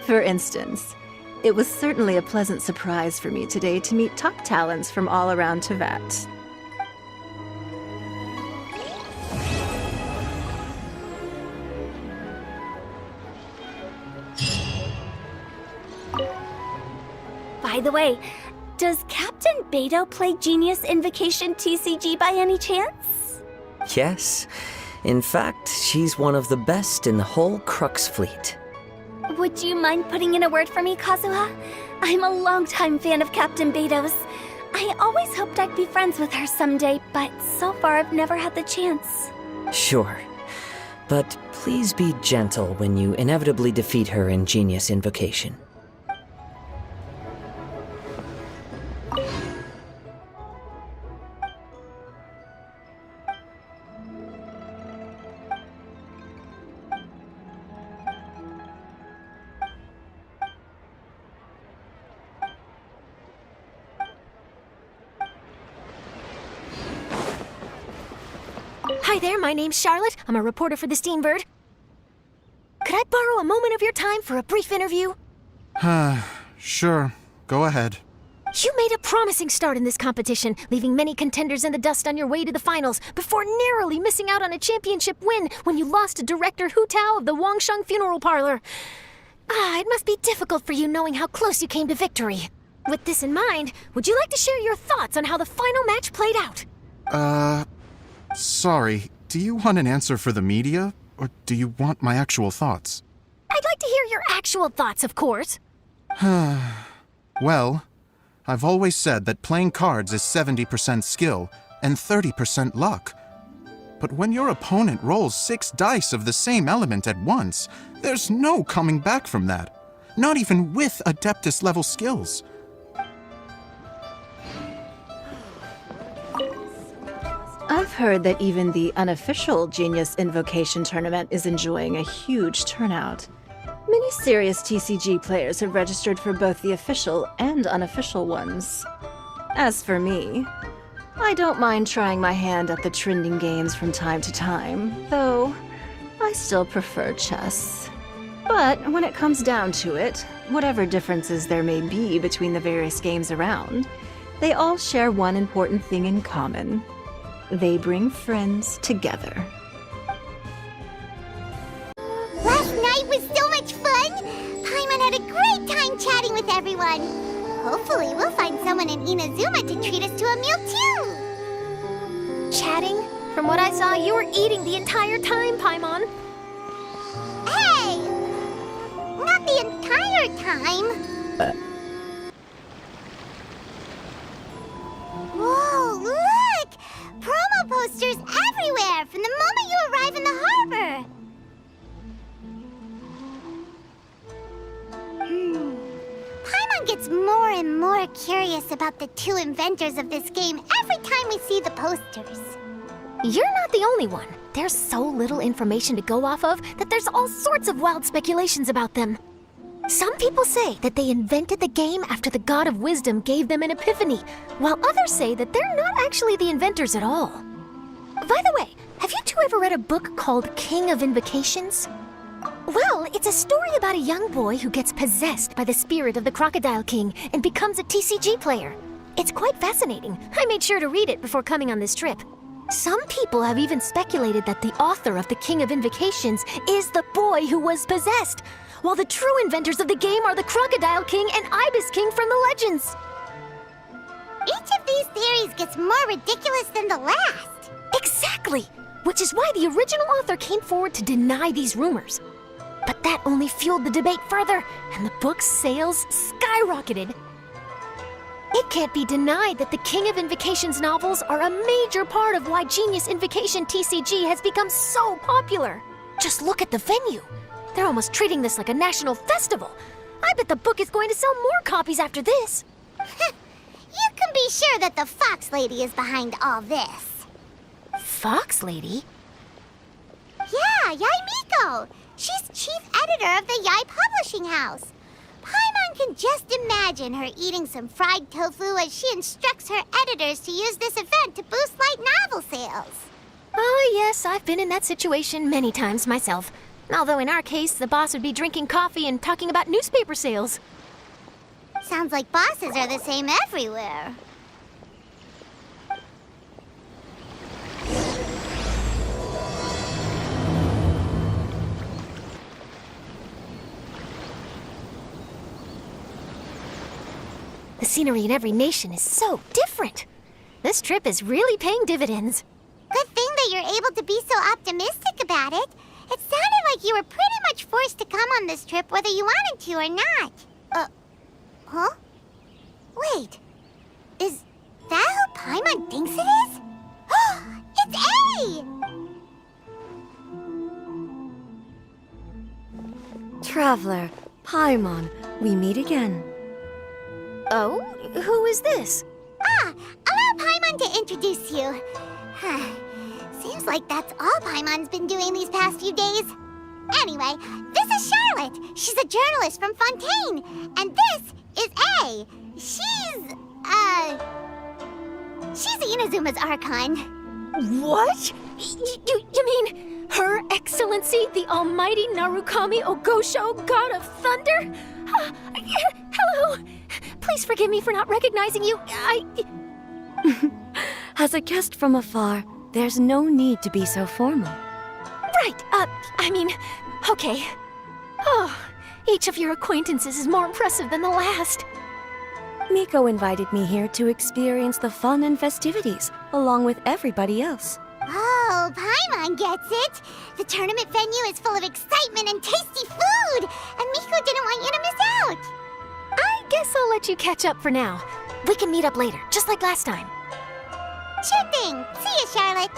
For instance, it was certainly a pleasant surprise for me today to meet top talents from all around Tevat. By the way, does Captain Beto play Genius Invocation TCG by any chance? Yes. In fact, she's one of the best in the whole Crux fleet. Would you mind putting in a word for me, Kazuha? I'm a longtime fan of Captain Beto's. I always hoped I'd be friends with her someday, but so far I've never had the chance. Sure. But please be gentle when you inevitably defeat her in Genius Invocation. Hi there, my name's Charlotte. I'm a reporter for the Steambird. Could I borrow a moment of your time for a brief interview? Sure. Go ahead. You made a promising start in this competition, leaving many contenders in the dust on your way to the finals, before narrowly missing out on a championship win when you lost to director Hu Tao of the Wangsheng Funeral Parlor. It must be difficult for you knowing how close you came to victory. With this in mind, would you like to share your thoughts on how the final match played out? Sorry. Do you want an answer for the media, or do you want my actual thoughts? I'd like to hear your actual thoughts, of course. Well, I've always said that playing cards is 70% skill and 30% luck. But when your opponent rolls 6 dice of the same element at once, there's no coming back from that. Not even with Adeptus level skills. I've heard that even the unofficial Genius Invocation tournament is enjoying a huge turnout. Many serious TCG players have registered for both the official and unofficial ones. As for me, I don't mind trying my hand at the trending games from time to time, though I still prefer chess. But when it comes down to it, whatever differences there may be between the various games around, they all share one important thing in common. They bring friends together. Last night was so much fun! Paimon had a great time chatting with everyone. Hopefully we'll find someone in Inazuma to treat us to a meal too! Chatting? From what I saw, you were eating the entire time, Paimon. Hey! Not the entire time! Whoa, look! Promo posters everywhere from the moment you arrive in the harbor! Paimon gets more and more curious about the 2 inventors of this game every time we see the posters. You're not the only one. There's so little information to go off of that there's all sorts of wild speculations about them. Some people say that they invented the game after the God of Wisdom gave them an epiphany, while others say that they're not actually the inventors at all. By the way, have you 2 ever read a book called King of Invocations? Well, it's a story about a young boy who gets possessed by the spirit of the Crocodile King and becomes a TCG player. It's quite fascinating. I made sure to read it before coming on this trip. Some people have even speculated that the author of the King of Invocations is the boy who was possessed, while the true inventors of the game are the Crocodile King and Ibis King from the legends. Each of these theories gets more ridiculous than the last. Exactly! Which is why the original author came forward to deny these rumors. But that only fueled the debate further, and the book's sales skyrocketed. It can't be denied that the King of Invocations novels are a major part of why Genius Invocation TCG has become so popular. Just look at the venue. They're almost treating this like a national festival. I bet the book is going to sell more copies after this. You can be sure that the Fox Lady is behind all this. Fox Lady? Yeah, Yai Miko. She's chief editor of the Yai Publishing House. Paimon can just imagine her eating some fried tofu as she instructs her editors to use this event to boost light novel sales. Oh, yes, I've been in that situation many times myself. Although in our case, the boss would be drinking coffee and talking about newspaper sales. Sounds like bosses are the same everywhere. The scenery in every nation is so different. This trip is really paying dividends. Good thing that you're able to be so optimistic about it. It sounded like you were pretty much forced to come on this trip whether you wanted to or not. Huh? Wait. Is that who Paimon thinks it is? It's A! Traveler, Paimon, we meet again. Oh? Who is this? Allow Paimon to introduce you. Seems like that's all Paimon's been doing these past few days. Anyway, this is Charlotte. She's a journalist from Fontaine. And this is A. She's Inazuma's Archon. What? You mean Her Excellency, the Almighty Narukami Ogosho, God of Thunder? Hello. Please forgive me for not recognizing you. As a guest from afar, there's no need to be so formal. Right, okay. Oh, each of your acquaintances is more impressive than the last. Miko invited me here to experience the fun and festivities, along with everybody else. Oh, Paimon gets it. The tournament venue is full of excitement and tasty food, and Miko didn't want you to miss out. I guess I'll let you catch up for now. We can meet up later, just like last time. Sure thing. See you, Charlotte.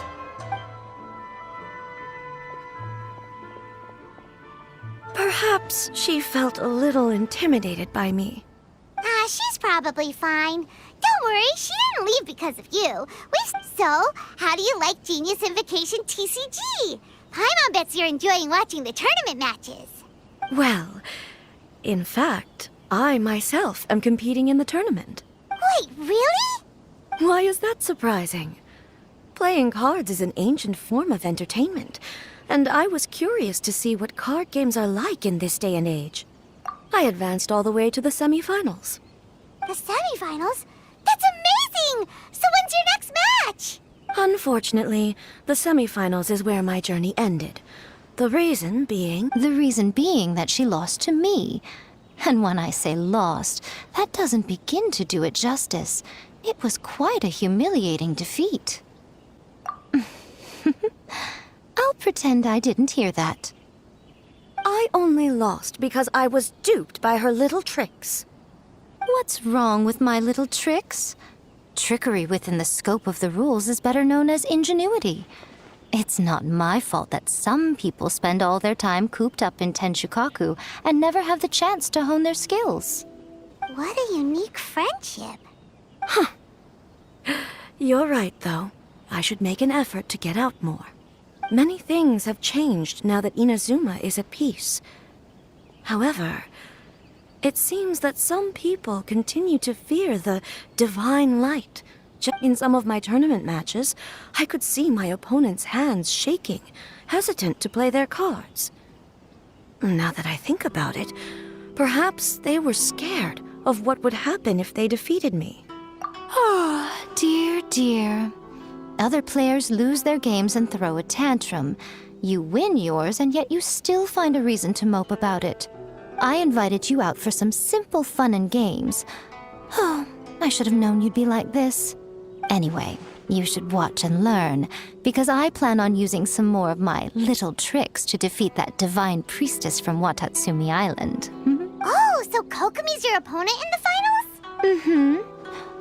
Perhaps she felt a little intimidated by me. She's probably fine. Don't worry, she didn't leave because of you. So, how do you like Genius Invocation TCG? Paimon bets you're enjoying watching the tournament matches. Well, in fact, I myself am competing in the tournament. Wait, really? Why is that surprising? Playing cards is an ancient form of entertainment, and I was curious to see what card games are like in this day and age. I advanced all the way to the semifinals. The semifinals? That's amazing! So when's your next match? Unfortunately, the semifinals is where my journey ended. The reason being... The reason being that she lost to me. And when I say lost, that doesn't begin to do it justice. It was quite a humiliating defeat. I'll pretend I didn't hear that. I only lost because I was duped by her little tricks. What's wrong with my little tricks? Trickery within the scope of the rules is better known as ingenuity. It's not my fault that some people spend all their time cooped up in Tenshukaku and never have the chance to hone their skills. What a unique friendship. You're right, though. I should make an effort to get out more. Many things have changed now that Inazuma is at peace. However, it seems that some people continue to fear the divine light. In some of my tournament matches, I could see my opponent's hands shaking, hesitant to play their cards. Now that I think about it, perhaps they were scared of what would happen if they defeated me. Oh, dear, dear. Other players lose their games and throw a tantrum. You win yours, and yet you still find a reason to mope about it. I invited you out for some simple fun and games. Oh, I should have known you'd be like this. Anyway, you should watch and learn, because I plan on using some more of my little tricks to defeat that divine priestess from Watatsumi Island. Oh, so Kokomi's your opponent in the finals?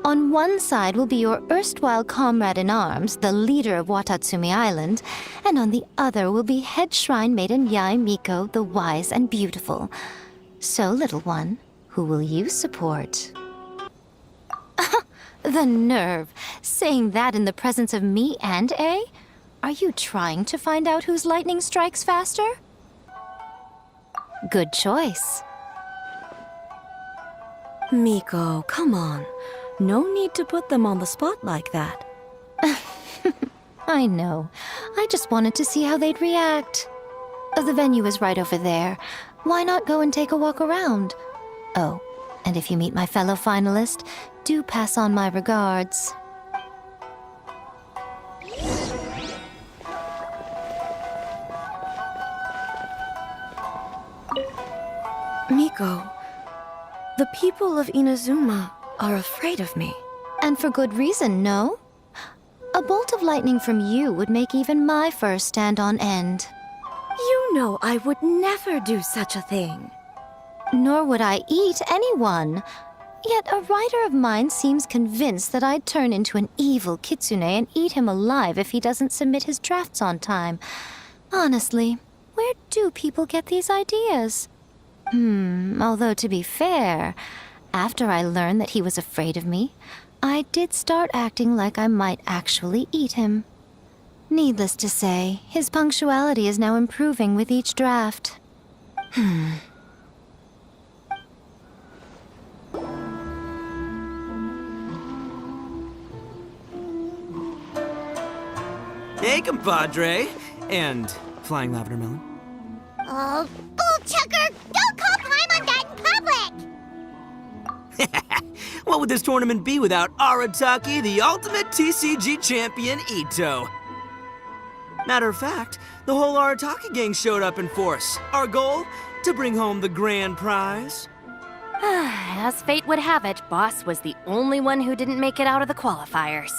On one side will be your erstwhile comrade in arms, the leader of Watatsumi Island, and on the other will be head shrine maiden Yae Miko, the wise and beautiful. So, little one, who will you support? The nerve! Saying that in the presence of me and A? Are you trying to find out whose lightning strikes faster? Good choice. Miko, come on. No need to put them on the spot like that. I know. I just wanted to see how they'd react. The venue is right over there. Why not go and take a walk around? Oh, and if you meet my fellow finalist, do pass on my regards. Miko, the people of Inazuma are afraid of me. And for good reason, no? A bolt of lightning from you would make even my fur stand on end. You know I would never do such a thing. Nor would I eat anyone. Yet a writer of mine seems convinced that I'd turn into an evil kitsune and eat him alive if he doesn't submit his drafts on time. Honestly, where do people get these ideas? Although to be fair, after I learned that he was afraid of me, I did start acting like I might actually eat him. Needless to say, his punctuality is now improving with each draft. Hey, compadre. And Flying Lavender Melon. Oh, bullchucker! Don't call Paimon that in public! What would this tournament be without Arataki, the ultimate TCG champion, Ito? Matter of fact, the whole Arataki gang showed up in force. Our goal? To bring home the grand prize. As fate would have it, Boss was the only one who didn't make it out of the qualifiers.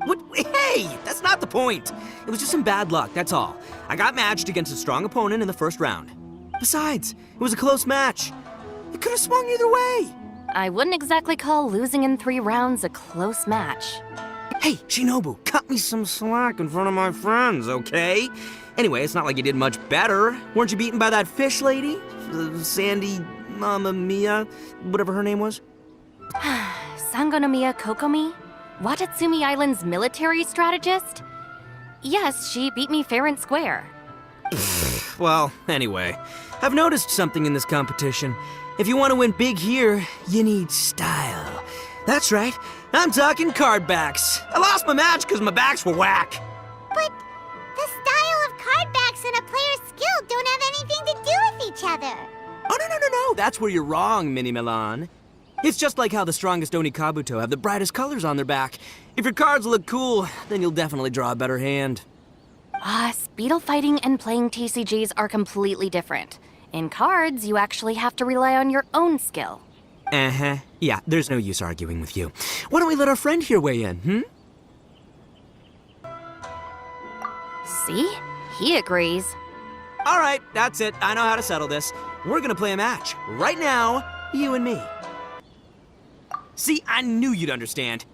What? Hey, that's not the point. It was just some bad luck, that's all. I got matched against a strong opponent in the first round. Besides, it was a close match. It could have swung either way. I wouldn't exactly call losing in 3 rounds a close match. Hey, Shinobu, cut me some slack in front of my friends, okay? Anyway, it's not like you did much better. Weren't you beaten by that fish lady? Sandy, Mamma Mia, whatever her name was? Sangonomiya Kokomi? Watatsumi Island's military strategist? Yes, she beat me fair and square. Well, anyway, I've noticed something in this competition. If you want to win big here, you need style. That's right, I'm talking card backs. I lost my match because my backs were whack. But the style of card backs and a player's skill don't have anything to do with each other. Oh, no, that's where you're wrong, Mini Milan. It's just like how the strongest Oni Kabuto have the brightest colors on their back. If your cards look cool, then you'll definitely draw a better hand. Speedle fighting and playing TCGs are completely different. In cards, you actually have to rely on your own skill. Yeah, there's no use arguing with you. Why don't we let our friend here weigh in, See? He agrees. All right, that's it. I know how to settle this. We're gonna play a match. Right now, you and me. See, I knew you'd understand.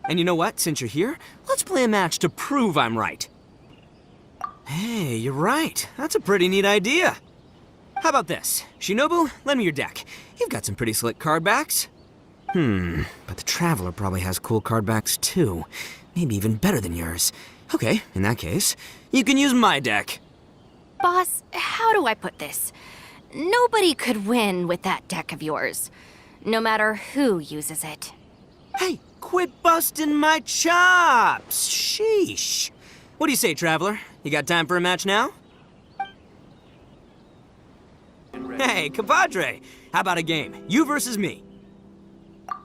And you know what? Since you're here, let's play a match to prove I'm right. Hey, you're right. That's a pretty neat idea. How about this? Shinobu, lend me your deck. You've got some pretty slick card backs. But the Traveler probably has cool card backs too. Maybe even better than yours. Okay, in that case, you can use my deck. Boss, how do I put this? Nobody could win with that deck of yours, no matter who uses it. Hey, quit busting my chops! Sheesh. What do you say, Traveler? You got time for a match now? Hey, compadre, how about a game? You versus me.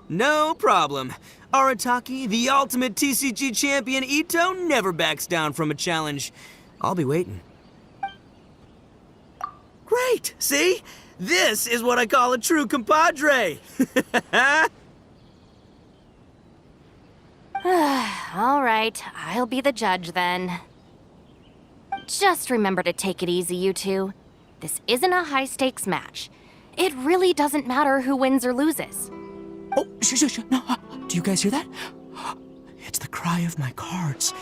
No problem. Arataki, the ultimate TCG champion Ito, never backs down from a challenge. I'll be waiting. Great, see? This is what I call a true compadre. All right, I'll be the judge then. Just remember to take it easy, you two. This isn't a high-stakes match. It really doesn't matter who wins or loses. Oh, shush. No, do you guys hear that? It's the cry of my cards,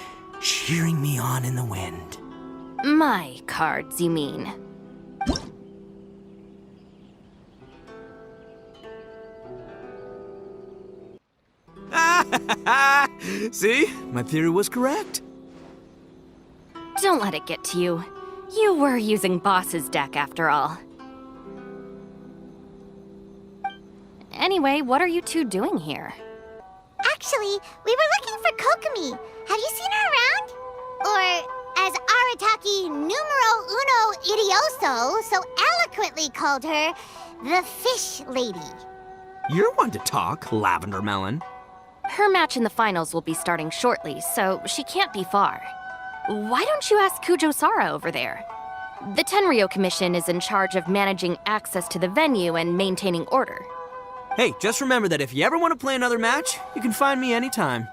cheering me on in the wind. My cards, you mean? See? My theory was correct. Don't let it get to you. You were using Boss's deck after all. Anyway, what are you two doing here? Actually, we were looking for Kokomi. Have you seen her around? Or, as Arataki numero uno idioso so eloquently called her, the Fish Lady. You're one to talk, Lavender Melon. Her match in the finals will be starting shortly, so she can't be far. Why don't you ask Kujo-Sara over there? The Tenryo Commission is in charge of managing access to the venue and maintaining order. Hey, just remember that if you ever want to play another match, you can find me anytime.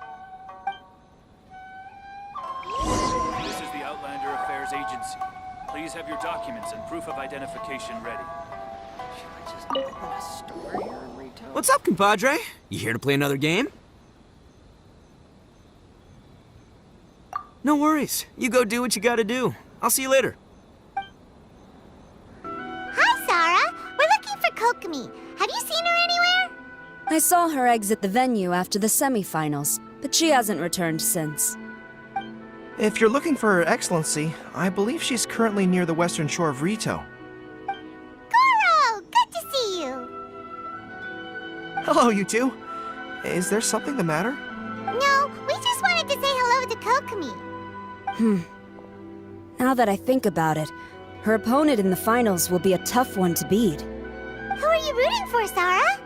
Please have your documents and proof of identification ready. What's up, compadre? You here to play another game? No worries. You go do what you gotta do. I'll see you later. Hi, Sarah. We're looking for Kokomi. Have you seen her anywhere? I saw her exit the venue after the semifinals, but she hasn't returned since. If you're looking for Her Excellency, I believe she's currently near the western shore of Rito. Goro! Good to see you! Hello, you two. Is there something the matter? No, we just wanted to say hello to Kokomi. Now that I think about it, her opponent in the finals will be a tough one to beat. Who are you rooting for, Sarah?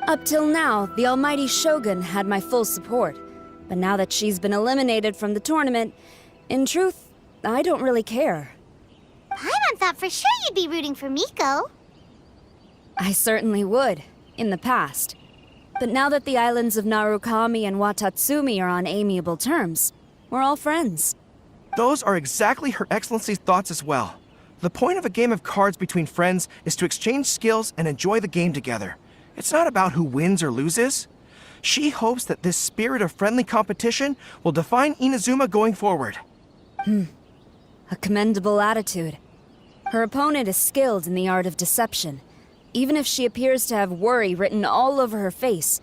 Up till now, the almighty Shogun had my full support. But now that she's been eliminated from the tournament, in truth, I don't really care. Paimon thought for sure you'd be rooting for Miko. I certainly would, in the past. But now that the islands of Narukami and Watatsumi are on amiable terms, we're all friends. Those are exactly Her Excellency's thoughts as well. The point of a game of cards between friends is to exchange skills and enjoy the game together. It's not about who wins or loses. She hopes that this spirit of friendly competition will define Inazuma going forward. A commendable attitude. Her opponent is skilled in the art of deception. Even if she appears to have worry written all over her face,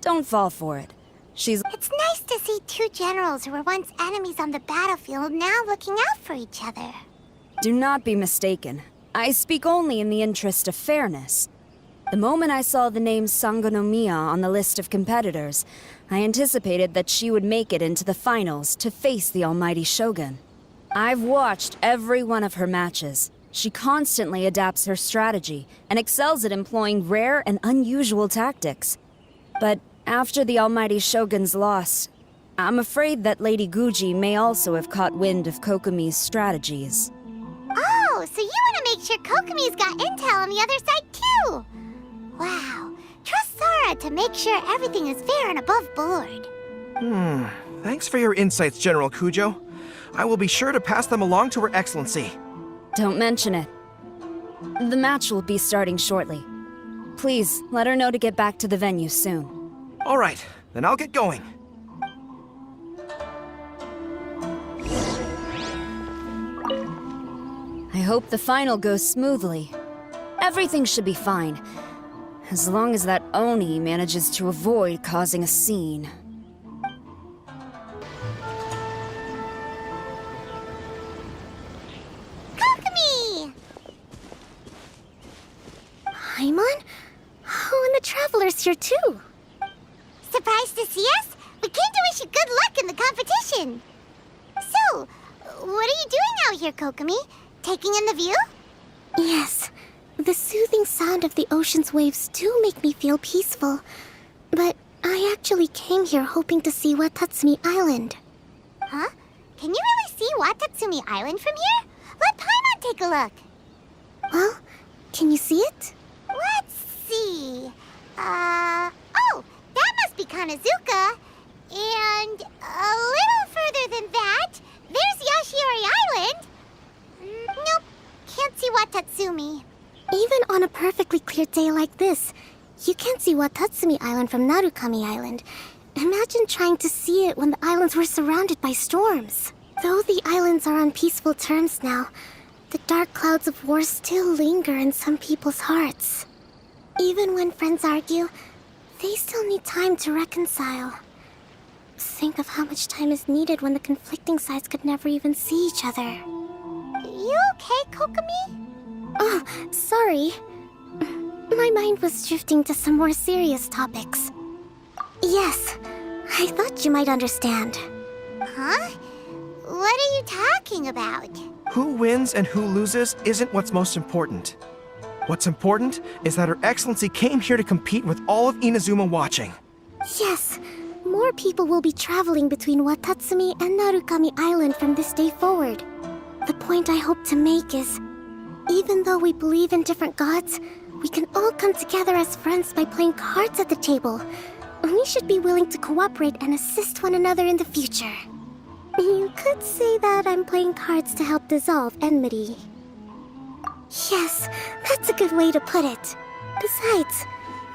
don't fall for it. It's nice to see two generals who were once enemies on the battlefield now looking out for each other. Do not be mistaken. I speak only in the interest of fairness. The moment I saw the name Sangonomiya on the list of competitors, I anticipated that she would make it into the finals to face the almighty Shogun. I've watched every one of her matches. She constantly adapts her strategy and excels at employing rare and unusual tactics. But after the almighty Shogun's loss, I'm afraid that Lady Guji may also have caught wind of Kokomi's strategies. Oh, so you want to make sure Kokomi's got intel on the other side too? Wow. Trust Sarah to make sure everything is fair and above board. Thanks for your insights, General Kujo. I will be sure to pass them along to Her Excellency. Don't mention it. The match will be starting shortly. Please, let her know to get back to the venue soon. All right, then I'll get going. I hope the final goes smoothly. Everything should be fine. As long as that Oni manages to avoid causing a scene. Kokomi! Paimon? Oh, and the Traveler's here too. Surprised to see us? We came to wish you good luck in the competition. So, what are you doing out here, Kokomi? Taking in the view? Yes. The soothing sound of the ocean's waves do make me feel peaceful. But I actually came here hoping to see Watatsumi Island. Huh? Can you really see Watatsumi Island from here? Let Paimon take a look. Well, can you see it? Let's see. Oh, that must be Kanazuka. And a little further than that, there's Yashiori Island. Nope, can't see Watatsumi. Even on a perfectly clear day like this, you can't see Watatsumi Island from Narukami Island. Imagine trying to see it when the islands were surrounded by storms. Though the islands are on peaceful terms now, the dark clouds of war still linger in some people's hearts. Even when friends argue, they still need time to reconcile. Think of how much time is needed when the conflicting sides could never even see each other. You okay, Kokomi? Oh, sorry. My mind was drifting to some more serious topics. Yes, I thought you might understand. Huh? What are you talking about? Who wins and who loses isn't what's most important. What's important is that Her Excellency came here to compete with all of Inazuma watching. Yes, more people will be traveling between Watatsumi and Narukami Island from this day forward. The point I hope to make is, even though we believe in different gods, we can all come together as friends by playing cards at the table. We should be willing to cooperate and assist one another in the future. You could say that I'm playing cards to help dissolve enmity. Yes, that's a good way to put it. Besides,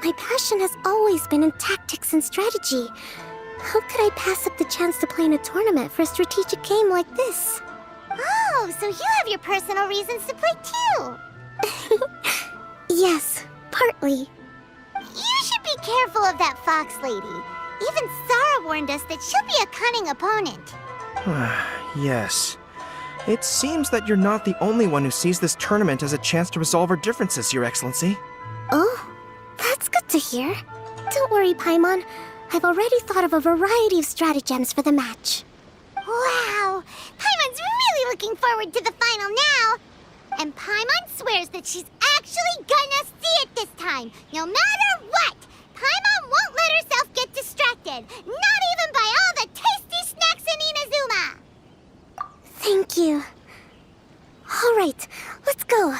my passion has always been in tactics and strategy. How could I pass up the chance to play in a tournament for a strategic game like this? Oh, so you have your personal reasons to play too! Yes, partly. You should be careful of that fox lady. Even Sarah warned us that she'll be a cunning opponent. Yes. It seems that you're not the only one who sees this tournament as a chance to resolve our differences, Your Excellency. Oh, that's good to hear. Don't worry, Paimon. I've already thought of a variety of stratagems for the match. Wow! Paimon's really looking forward to the final now! And Paimon swears that she's actually gonna see it this time, no matter what! Paimon won't let herself get distracted, not even by all the tasty snacks in Inazuma! Thank you. All right, let's go.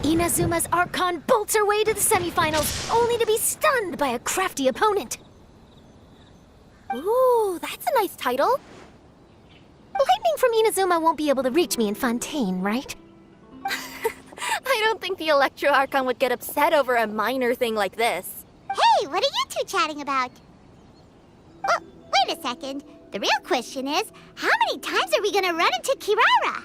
Inazuma's Archon bolts her way to the semifinals, only to be stunned by a crafty opponent. Ooh, that's a nice title. Lightning from Inazuma won't be able to reach me in Fontaine, right? I don't think the Electro Archon would get upset over a minor thing like this. Hey, what are you two chatting about? Oh, wait a second. The real question is, how many times are we gonna run into Kirara?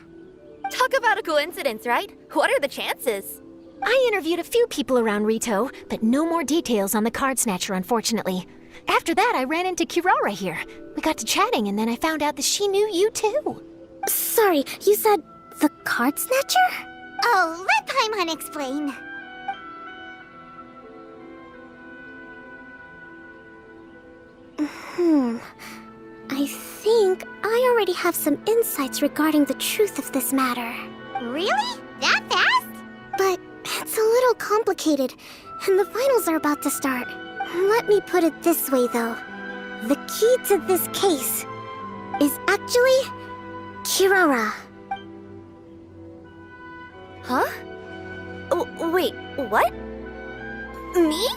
Talk about a coincidence, right? What are the chances? I interviewed a few people around Rito, but no more details on the card snatcher, unfortunately. After that, I ran into Kirara here. We got to chatting, and then I found out that she knew you too. Sorry, you said the card snatcher? Oh, let Paimon explain. I think I already have some insights regarding the truth of this matter. Really? That fast? But it's a little complicated, and the finals are about to start. Let me put it this way, though. The key to this case is actually Kirara. Huh? Wait, what? Me?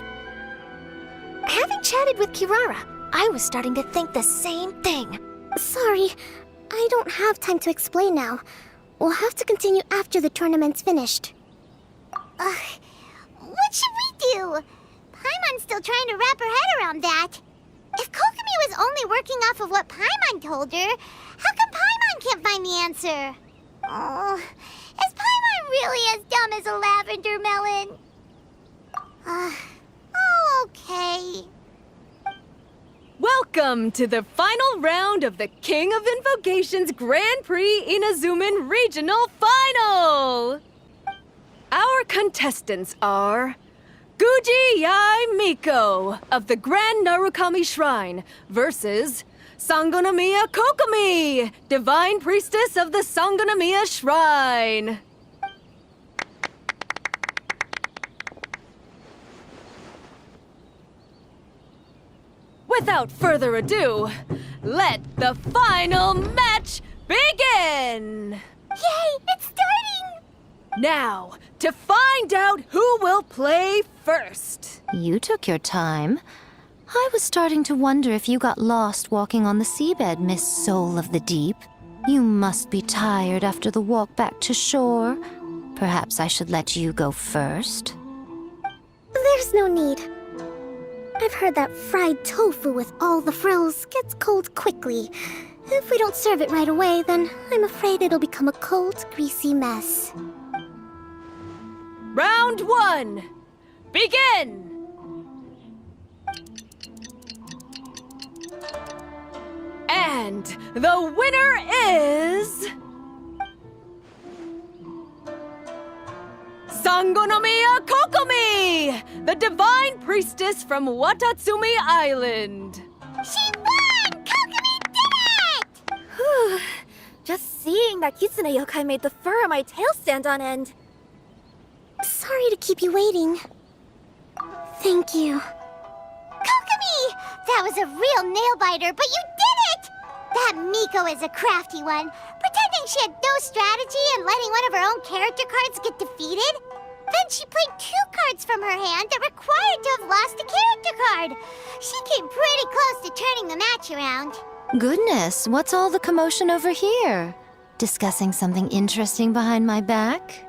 Having chatted with Kirara, I was starting to think the same thing. Sorry, I don't have time to explain now. We'll have to continue after the tournament's finished. What should we do? Paimon's still trying to wrap her head around that. If Kokomi was only working off of what Paimon told her, how come Paimon can't find the answer? Oh, is Paimon really as dumb as a lavender melon? Oh, okay. Welcome to the final round of the King of Invocations Grand Prix Inazuman Regional Final! Our contestants are Guji Yai Miko of the Grand Narukami Shrine versus Sangonomiya Kokomi, Divine Priestess of the Sangonomiya Shrine. Without further ado, let the final match begin! Yay, it's starting! Now, to find out who will play first. You took your time. I was starting to wonder if you got lost walking on the seabed, Miss Soul of the Deep. You must be tired after the walk back to shore. Perhaps I should let you go first. There's no need. I've heard that fried tofu with all the frills gets cold quickly. If we don't serve it right away, then I'm afraid it'll become a cold, greasy mess. Round one, begin! And the winner is... Sangonomiya Kokomi, the Divine Priestess from Watatsumi Island. She won! Kokomi did it! Just seeing that Kitsune yokai made the fur on my tail stand on end. Sorry to keep you waiting. Thank you. Kokomi! That was a real nail-biter, but you did it! That Miko is a crafty one, pretending she had no strategy and letting one of her own character cards get defeated. Then she played 2 cards from her hand that required to have lost a character card. She came pretty close to turning the match around. Goodness, what's all the commotion over here? Discussing something interesting behind my back?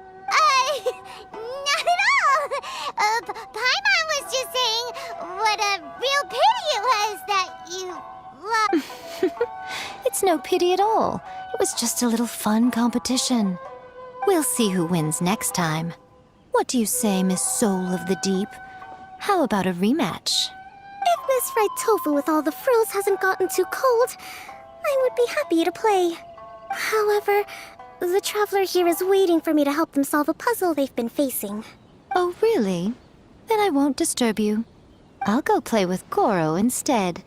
Not at all. Paimon was just saying what a real pity it was that you lost. It's no pity at all. It was just a little fun competition. We'll see who wins next time. What do you say, Miss Soul of the Deep? How about a rematch? If Miss Fried Tofu with all the frills hasn't gotten too cold, I would be happy to play. However, the traveler here is waiting for me to help them solve a puzzle they've been facing. Oh, really? Then I won't disturb you. I'll go play with Goro instead.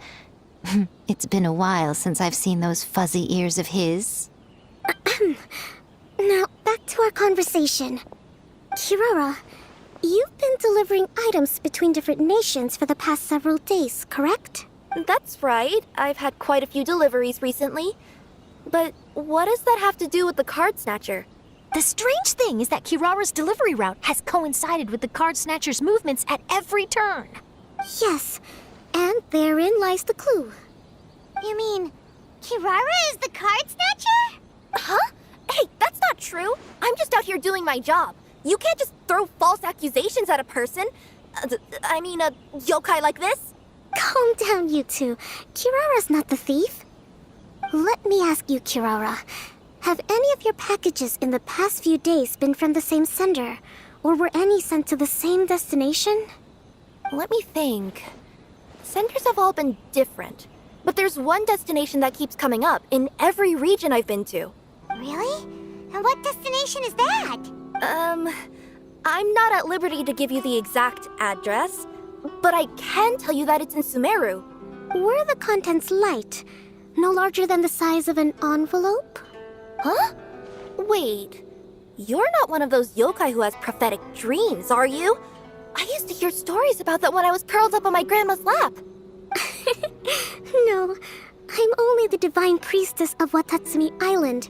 It's been a while since I've seen those fuzzy ears of his. Now, back to our conversation. Kirara, you've been delivering items between different nations for the past several days, correct? That's right. I've had quite a few deliveries recently. But what does that have to do with the card snatcher? The strange thing is that Kirara's delivery route has coincided with the card snatcher's movements at every turn. Yes, and therein lies the clue. You mean, Kirara is the card snatcher? Huh? Hey, that's not true. I'm just out here doing my job. You can't just throw false accusations at a person. I mean, a yokai like this. Calm down, you two. Kirara's not the thief. Let me ask you, Kirara. Have any of your packages in the past few days been from the same sender? Or were any sent to the same destination? Let me think. Senders have all been different. But there's one destination that keeps coming up in every region I've been to. Really? And what destination is that? I'm not at liberty to give you the exact address, but I can tell you that it's in Sumeru. Were the contents light? No larger than the size of an envelope? Huh? Wait, you're not one of those yokai who has prophetic dreams, are you? I used to hear stories about that when I was curled up on my grandma's lap. No, I'm only the divine priestess of Watatsumi Island.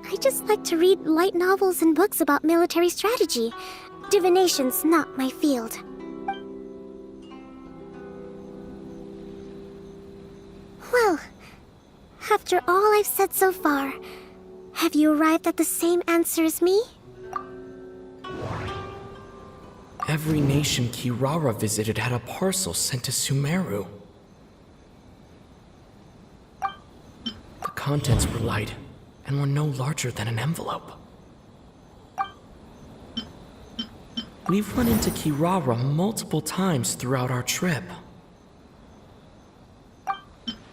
I just like to read light novels and books about military strategy. Divination's not my field. Well, after all I've said so far, have you arrived at the same answer as me? Every nation Kirara visited had a parcel sent to Sumeru. The contents were light and were no larger than an envelope. We've run into Kirara multiple times throughout our trip.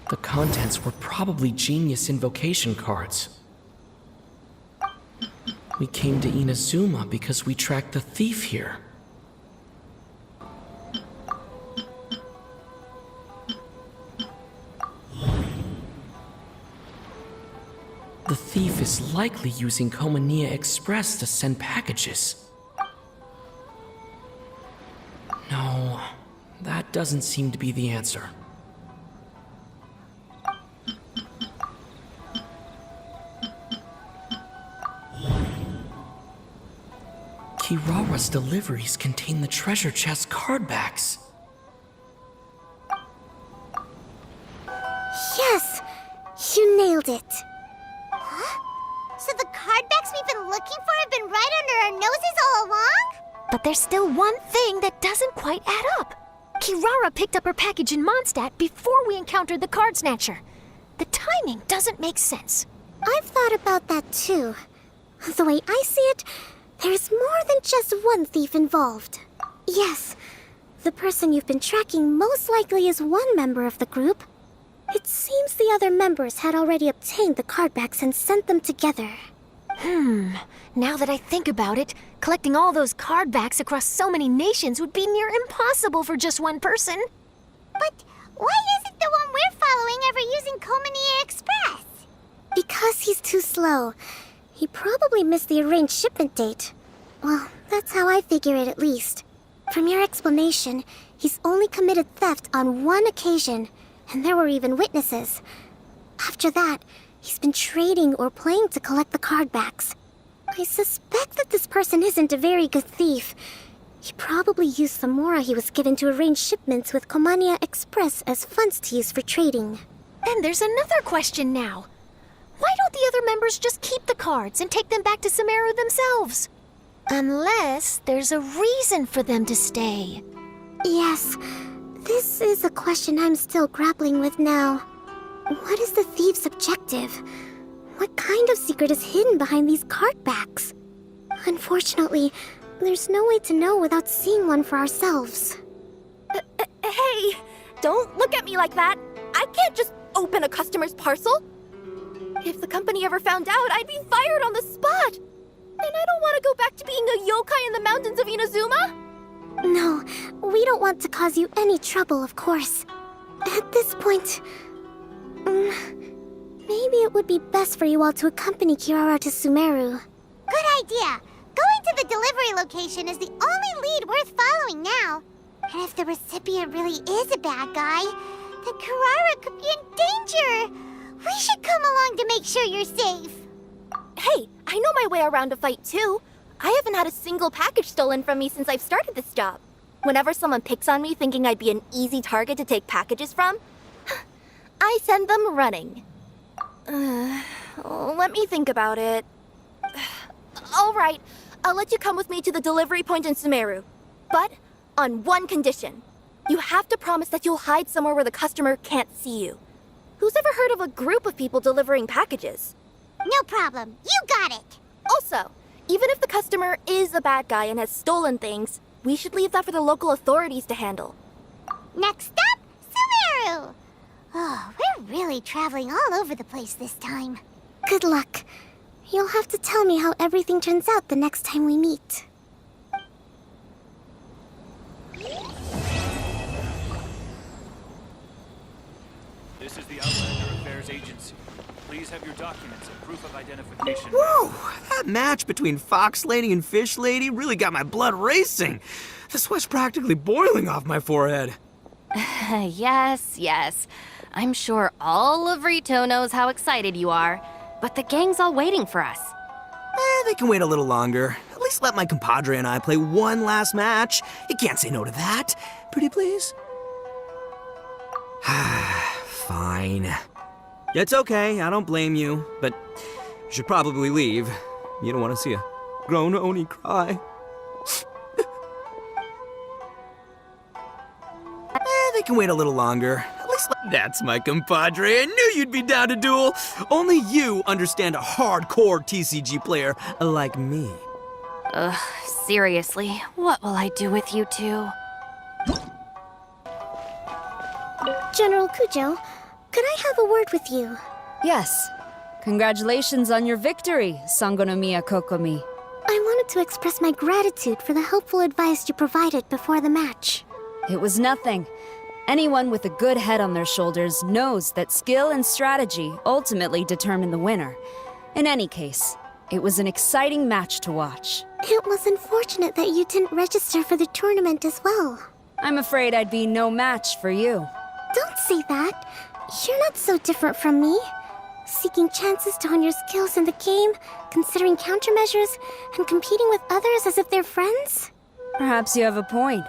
The contents were probably genius invocation cards. We came to Inazuma because we tracked the thief here. The thief is likely using Komaniya Express to send packages. No, that doesn't seem to be the answer. Kirara's deliveries contain the treasure chest card backs. Yes! You nailed it! Huh? So the card backs we've been looking for have been right under our noses all along? But there's still one thing that doesn't quite add up. Kirara picked up her package in Mondstadt before we encountered the card snatcher. The timing doesn't make sense. I've thought about that too. The way I see it, there's more than just one thief involved. Yes, the person you've been tracking most likely is one member of the group. It seems the other members had already obtained the card backs and sent them together. Now that I think about it, collecting all those card backs across so many nations would be near impossible for just one person. But why isn't the one we're following ever using Komaniya Express? Because he's too slow. He probably missed the arranged shipment date. Well, that's how I figure it at least. From your explanation, he's only committed theft on one occasion, and there were even witnesses. After that, he's been trading or playing to collect the card backs. I suspect that this person isn't a very good thief. He probably used the mora he was given to arrange shipments with Komania Express as funds to use for trading. And there's another question now. Why don't the other members just keep the cards and take them back to Sumeru themselves? Unless there's a reason for them to stay. Yes, this is a question I'm still grappling with now. What is the thief's objective? What kind of secret is hidden behind these card backs? Unfortunately, there's no way to know without seeing one for ourselves. Hey, don't look at me like that. I can't just open a customer's parcel. If the company ever found out, I'd be fired on the spot. And I don't want to go back to being a yokai in the mountains of Inazuma. No, we don't want to cause you any trouble, of course. At this point, maybe it would be best for you all to accompany Kirara to Sumeru. Good idea! Going to the delivery location is the only lead worth following now. And if the recipient really is a bad guy, then Kirara could be in danger. We should come along to make sure you're safe. Hey, I know my way around a fight too. I haven't had a single package stolen from me since I've started this job. Whenever someone picks on me thinking I'd be an easy target to take packages from, I send them running. Let me think about it. All right, I'll let you come with me to the delivery point in Sumeru. But on one condition. You have to promise that you'll hide somewhere where the customer can't see you. Who's ever heard of a group of people delivering packages? No problem. You got it. Also, even if the customer is a bad guy and has stolen things, we should leave that for the local authorities to handle. Next up, Sumeru! Oh, we're really traveling all over the place this time. Good luck. You'll have to tell me how everything turns out the next time we meet. This is the Outlander Affairs Agency. Please have your documents and proof of identification. Whoa! That match between Fox Lady and Fish Lady really got my blood racing. The sweat's practically boiling off my forehead. Yes. I'm sure all of Rito knows how excited you are, but the gang's all waiting for us. They can wait a little longer. At least let my compadre and I play one last match. You can't say no to that. Pretty please? Fine. It's okay, I don't blame you, but you should probably leave. You don't want to see a grown Oni cry. They can wait a little longer. At least that's my compadre. I knew you'd be down to duel. Only you understand a hardcore TCG player like me. Ugh, seriously, what will I do with you two? General Kujo, could I have a word with you? Yes. Congratulations on your victory, Sangonomiya Kokomi. I wanted to express my gratitude for the helpful advice you provided before the match. It was nothing. Anyone with a good head on their shoulders knows that skill and strategy ultimately determine the winner. In any case, it was an exciting match to watch. It was unfortunate that you didn't register for the tournament as well. I'm afraid I'd be no match for you. Don't say that. You're not so different from me. Seeking chances to hone your skills in the game, considering countermeasures, and competing with others as if they're friends? Perhaps you have a point.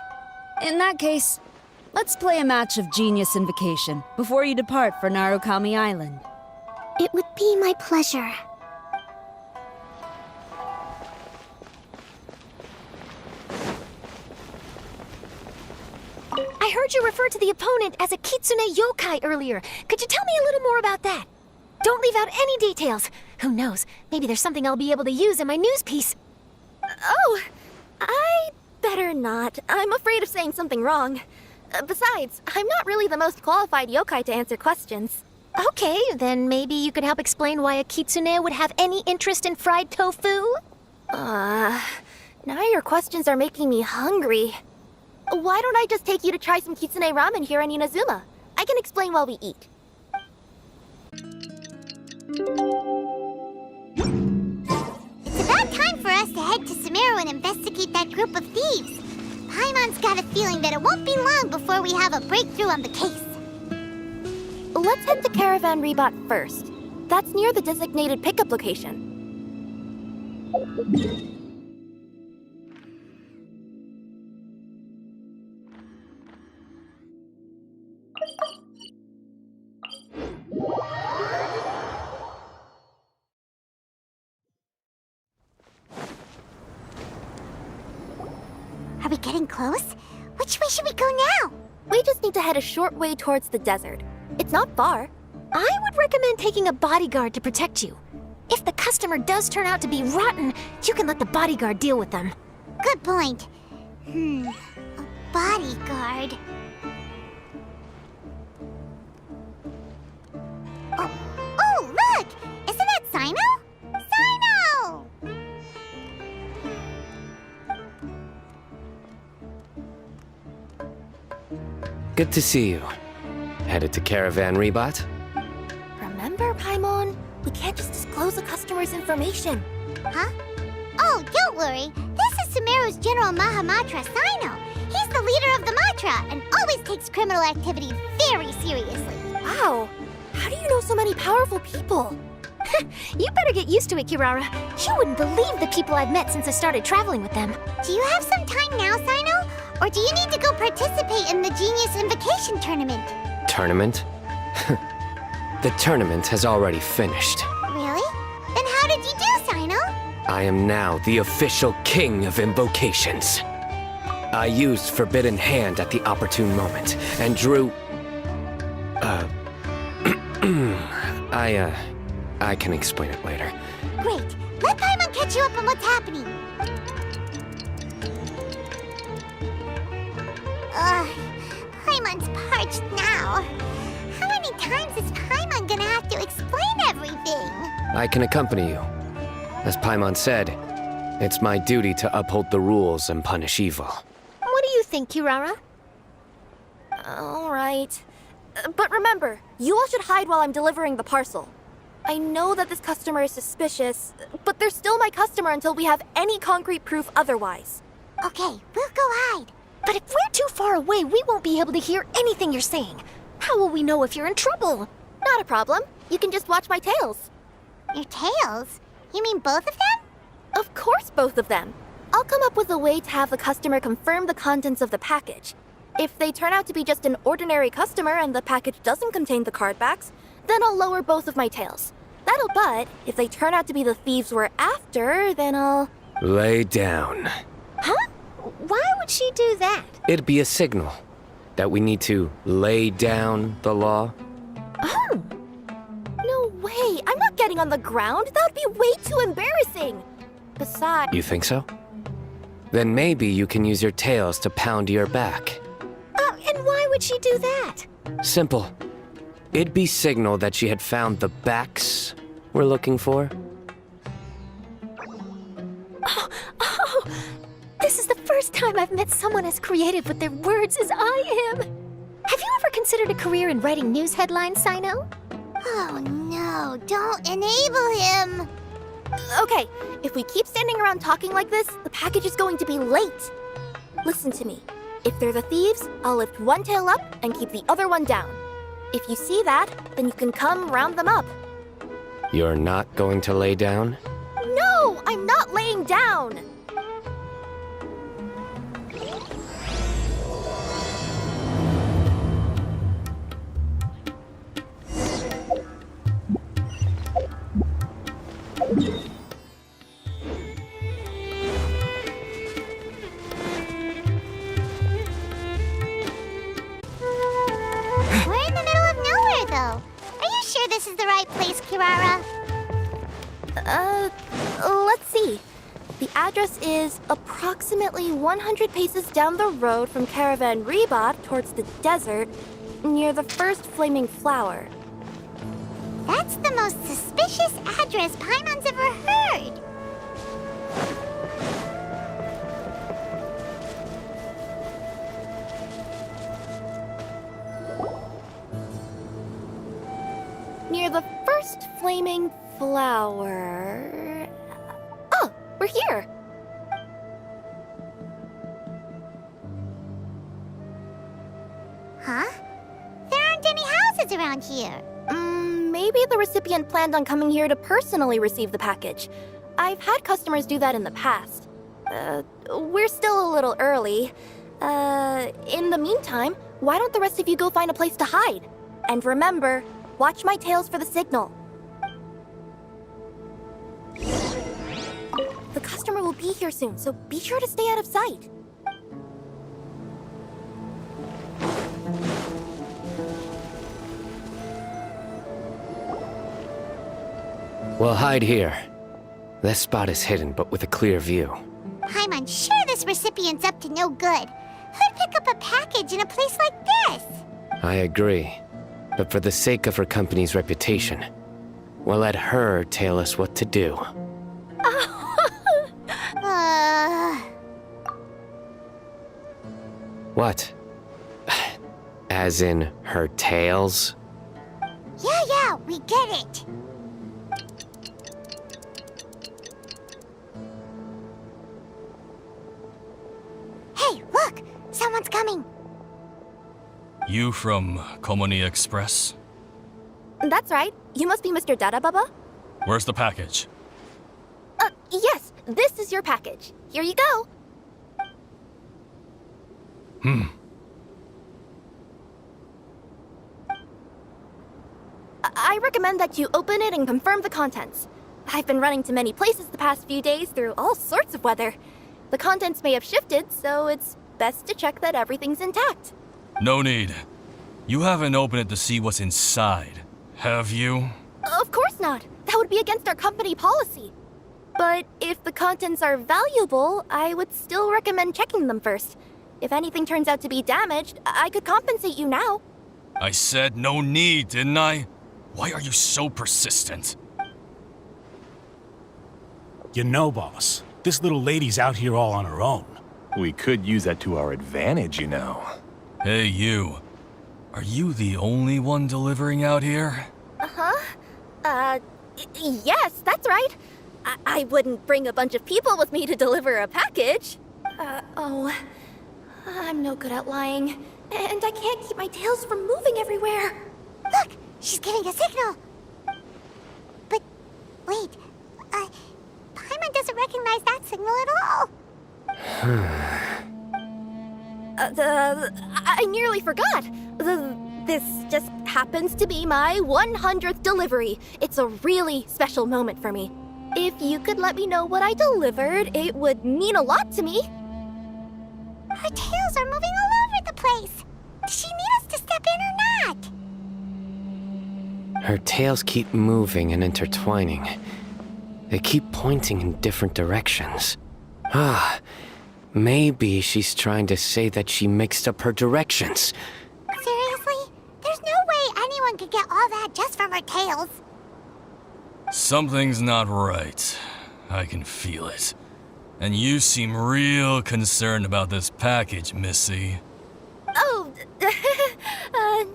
In that case, let's play a match of Genius Invocation before you depart for Narukami Island. It would be my pleasure. I heard you refer to the opponent as a Kitsune yokai earlier. Could you tell me a little more about that? Don't leave out any details. Who knows, maybe there's something I'll be able to use in my news piece. Oh, I better not. I'm afraid of saying something wrong. Besides, I'm not really the most qualified yokai to answer questions. Okay, then maybe you could help explain why a Kitsune would have any interest in fried tofu? Now your questions are making me hungry. Why don't I just take you to try some Kitsune ramen here in Inazuma? I can explain while we eat. It's about time for us to head to Sumeru and investigate that group of thieves. Paimon's got a feeling that it won't be long before we have a breakthrough on the case. Let's head to Caravan Rebot first. That's near the designated pickup location. Are we getting close? Which way should we go now? We just need to head a short way towards the desert. It's not far. I would recommend taking a bodyguard to protect you. If the customer does turn out to be rotten, you can let the bodyguard deal with them. Good point. A bodyguard. Oh, look! Isn't that Sino? Sino! Good to see you. Headed to Caravan Rebot? Remember, Paimon? We can't just disclose a customer's information. Huh? Oh, don't worry. This is Sumeru's General Mahamatra Sino. He's the leader of the Matra and always takes criminal activity very seriously. Wow. How do you know so many powerful people? You better get used to it, Kirara. You wouldn't believe the people I've met since I started traveling with them. Do you have some time now, Sino? Or do you need to go participate in the Genius Invocation Tournament? Tournament? The tournament has already finished. Really? Then how did you do, Sino? I am now the official king of invocations. I used Forbidden Hand at the opportune moment and drew... I can explain it later. Great. Let Paimon catch you up on what's happening. Paimon's parched now. How many times is Paimon gonna have to explain everything? I can accompany you. As Paimon said, it's my duty to uphold the rules and punish evil. What do you think, Kirara? All right. But remember, you all should hide while I'm delivering the parcel. I know that this customer is suspicious, but they're still my customer until we have any concrete proof otherwise. Okay, we'll go hide. But if we're too far away, we won't be able to hear anything you're saying. How will we know if you're in trouble? Not a problem. You can just watch my tails. Your tails? You mean both of them? Of course, both of them. I'll come up with a way to have the customer confirm the contents of the package. If they turn out to be just an ordinary customer and the package doesn't contain the card backs, then I'll lower both of my tails. But if they turn out to be the thieves we're after, then I'll... Lay down. Huh? Why would she do that? It'd be a signal that we need to lay down the law. Oh! No way! I'm not getting on the ground! That would be way too embarrassing! Besides... You think so? Then maybe you can use your tails to pound your back. And why would she do that? Simple. It'd be signal that she had found the backs we're looking for. Oh! This is the first time I've met someone as creative with their words as I am. Have you ever considered a career in writing news headlines, Sino? Oh no, don't enable him! Okay, if we keep standing around talking like this, the package is going to be late. Listen to me. If they're the thieves, I'll lift one tail up and keep the other one down. If you see that, then you can come round them up. You're not going to lay down? No, I'm not laying down! We're in the middle of nowhere, though. Are you sure this is the right place, Kirara? Let's see. The address is approximately 100 paces down the road from Caravan Rebot towards the desert, near the first flaming flower. That's the most suspicious address Paimon's ever heard. Near the first flaming flower... Oh, we're here! Huh? There aren't any houses around here. Maybe the recipient planned on coming here to personally receive the package. I've had customers do that in the past. We're still a little early. In the meantime, why don't the rest of you go find a place to hide? And remember, watch my tails for the signal. The customer will be here soon, so be sure to stay out of sight. We'll hide here. This spot is hidden, but with a clear view. I'm unsure this recipient's up to no good. Who'd pick up a package in a place like this? I agree. But for the sake of her company's reputation, we'll let her tell us what to do. What? As in her tails? Yeah, we get it. Hey, look! Someone's coming. You from Komoni Express? That's right. You must be Mr. Dada Baba? Where's the package? Yes. This is your package. Here you go. I recommend that you open it and confirm the contents. I've been running to many places the past few days through all sorts of weather. The contents may have shifted, so it's best to check that everything's intact. No need. You haven't opened it to see what's inside, have you? Of course not. That would be against our company policy. But if the contents are valuable, I would still recommend checking them first. If anything turns out to be damaged, I could compensate you now. I said no need, didn't I? Why are you so persistent? You know, boss, this little lady's out here all on her own. We could use that to our advantage, you know. Hey, you. Are you the only one delivering out here? Yes, that's right. I wouldn't bring a bunch of people with me to deliver a package. I'm no good at lying. And I can't keep my tails from moving everywhere. Look, she's giving a signal. But, wait, Paimon doesn't recognize that signal at all. I nearly forgot. This just happens to be my 100th delivery. It's a really special moment for me. If you could let me know what I delivered, it would mean a lot to me. Her tails are moving all over the place. Does she need us to step in or not? Her tails keep moving and intertwining. They keep pointing in different directions. Maybe she's trying to say that she mixed up her directions. Seriously? There's no way anyone could get all that just from her tails. Something's not right. I can feel it. And you seem real concerned about this package, Missy. Oh,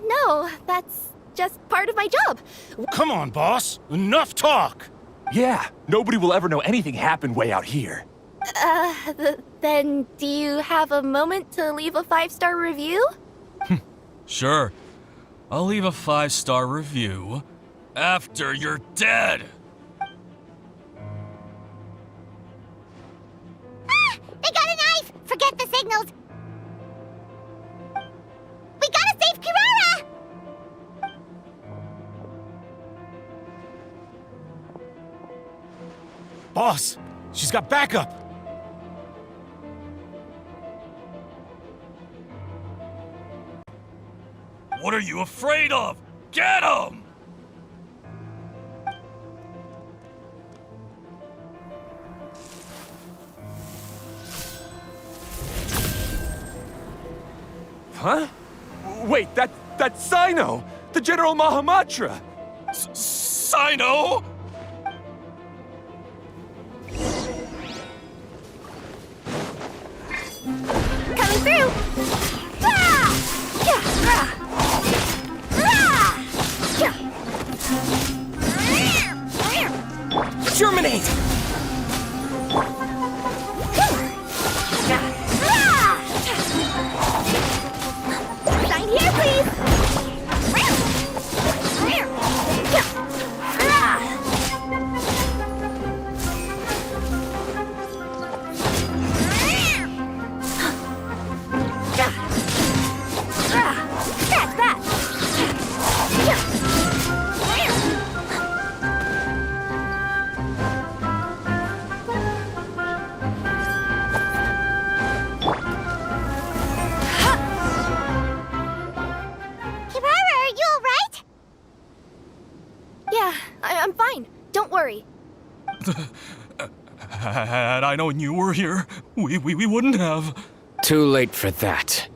no, that's just part of my job. Come on, boss. Enough talk. Yeah, nobody will ever know anything happened way out here. Then do you have a moment to leave a 5-star review? Sure. I'll leave a 5-star review after you're dead. They got a knife! Forget the signals! We gotta save Kirara! Boss, she's got backup. What are you afraid of? Get him! Huh? Wait, that's Sino! The General Mahamatra! Sino? Coming through! Germinate! Sign here, please! Had I known you were here, we wouldn't have. Too late for that.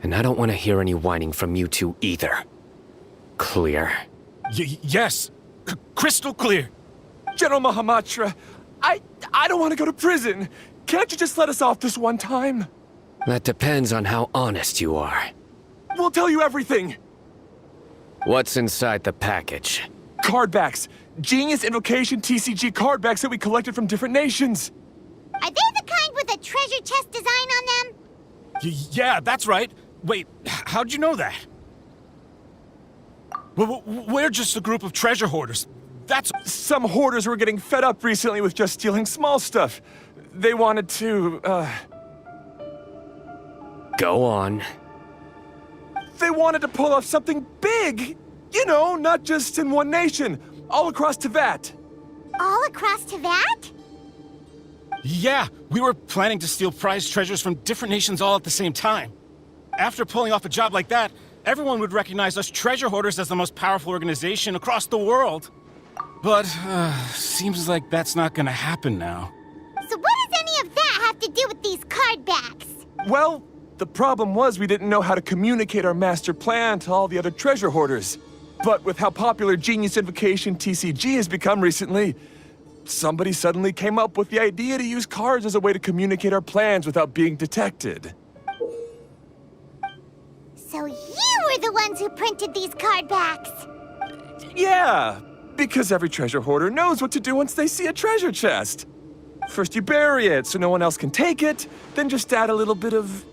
And I don't want to hear any whining from you two either. Clear? Yes. Crystal clear. General Mahamatra, I don't want to go to prison. Can't you just let us off this one time? That depends on how honest you are. We'll tell you everything. What's inside the package? Card backs. Genius Invocation TCG card backs that we collected from different nations. Are they the kind with a treasure chest design on them? Yeah, that's right. Wait, how'd you know that? We're just a group of treasure hoarders. That's... Some hoarders were getting fed up recently with just stealing small stuff. They wanted to, Go on. They wanted to pull off something big! You know, not just in one nation, all across Teyvat. All across Teyvat? Yeah, we were planning to steal prized treasures from different nations all at the same time. After pulling off a job like that, everyone would recognize us treasure hoarders as the most powerful organization across the world. But, seems like that's not gonna happen now. So what does any of that have to do with these card backs? Well, the problem was we didn't know how to communicate our master plan to all the other treasure hoarders. But with how popular Genius Invocation TCG has become recently, somebody suddenly came up with the idea to use cards as a way to communicate our plans without being detected. So you were the ones who printed these card backs? Yeah, because every treasure hoarder knows what to do once they see a treasure chest. First you bury it so no one else can take it, then just add a little bit of...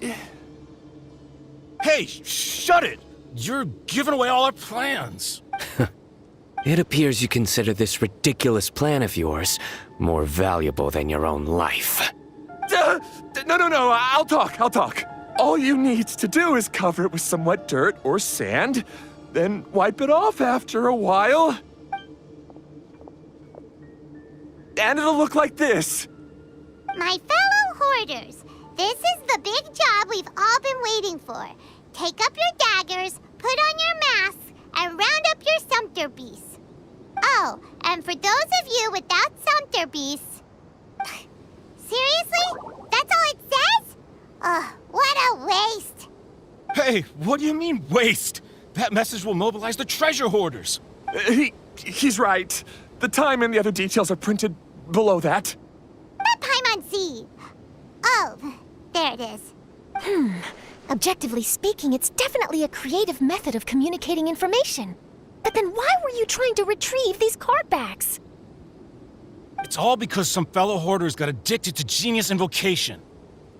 Hey, shut it! You're giving away all our plans. It appears you consider this ridiculous plan of yours more valuable than your own life. No, I'll talk. All you need to do is cover it with some wet dirt or sand, then wipe it off after a while. And it'll look like this. My fellow hoarders, this is the big job we've all been waiting for. Take up your daggers, put on your masks, and round up your sumpter beasts. Oh, and for those of you without sumpter beasts... Seriously? That's all it says? Ugh, what a waste. Hey, what do you mean, waste? That message will mobilize the treasure hoarders. He's right. The time and the other details are printed below that. That Paimon-si. Oh, there it is. Objectively speaking, it's definitely a creative method of communicating information. But then why were you trying to retrieve these card backs? It's all because some fellow hoarders got addicted to Genius Invocation.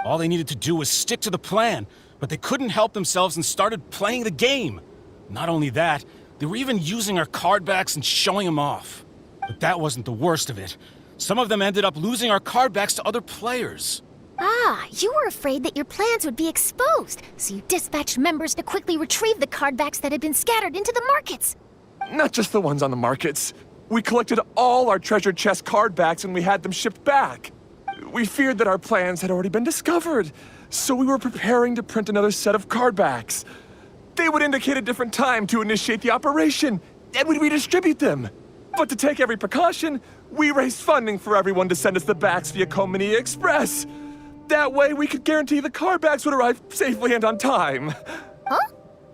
All they needed to do was stick to the plan, but they couldn't help themselves and started playing the game. Not only that, they were even using our card backs and showing them off. But that wasn't the worst of it. Some of them ended up losing our card backs to other players. Ah, you were afraid that your plans would be exposed, so you dispatched members to quickly retrieve the card backs that had been scattered into the markets. Not just the ones on the markets. We collected all our treasure chest card backs and we had them shipped back. We feared that our plans had already been discovered, so we were preparing to print another set of card backs. They would indicate a different time to initiate the operation, and we'd redistribute them. But to take every precaution, we raised funding for everyone to send us the backs via Komania Express. That way, we could guarantee the card backs would arrive safely and on time. Huh?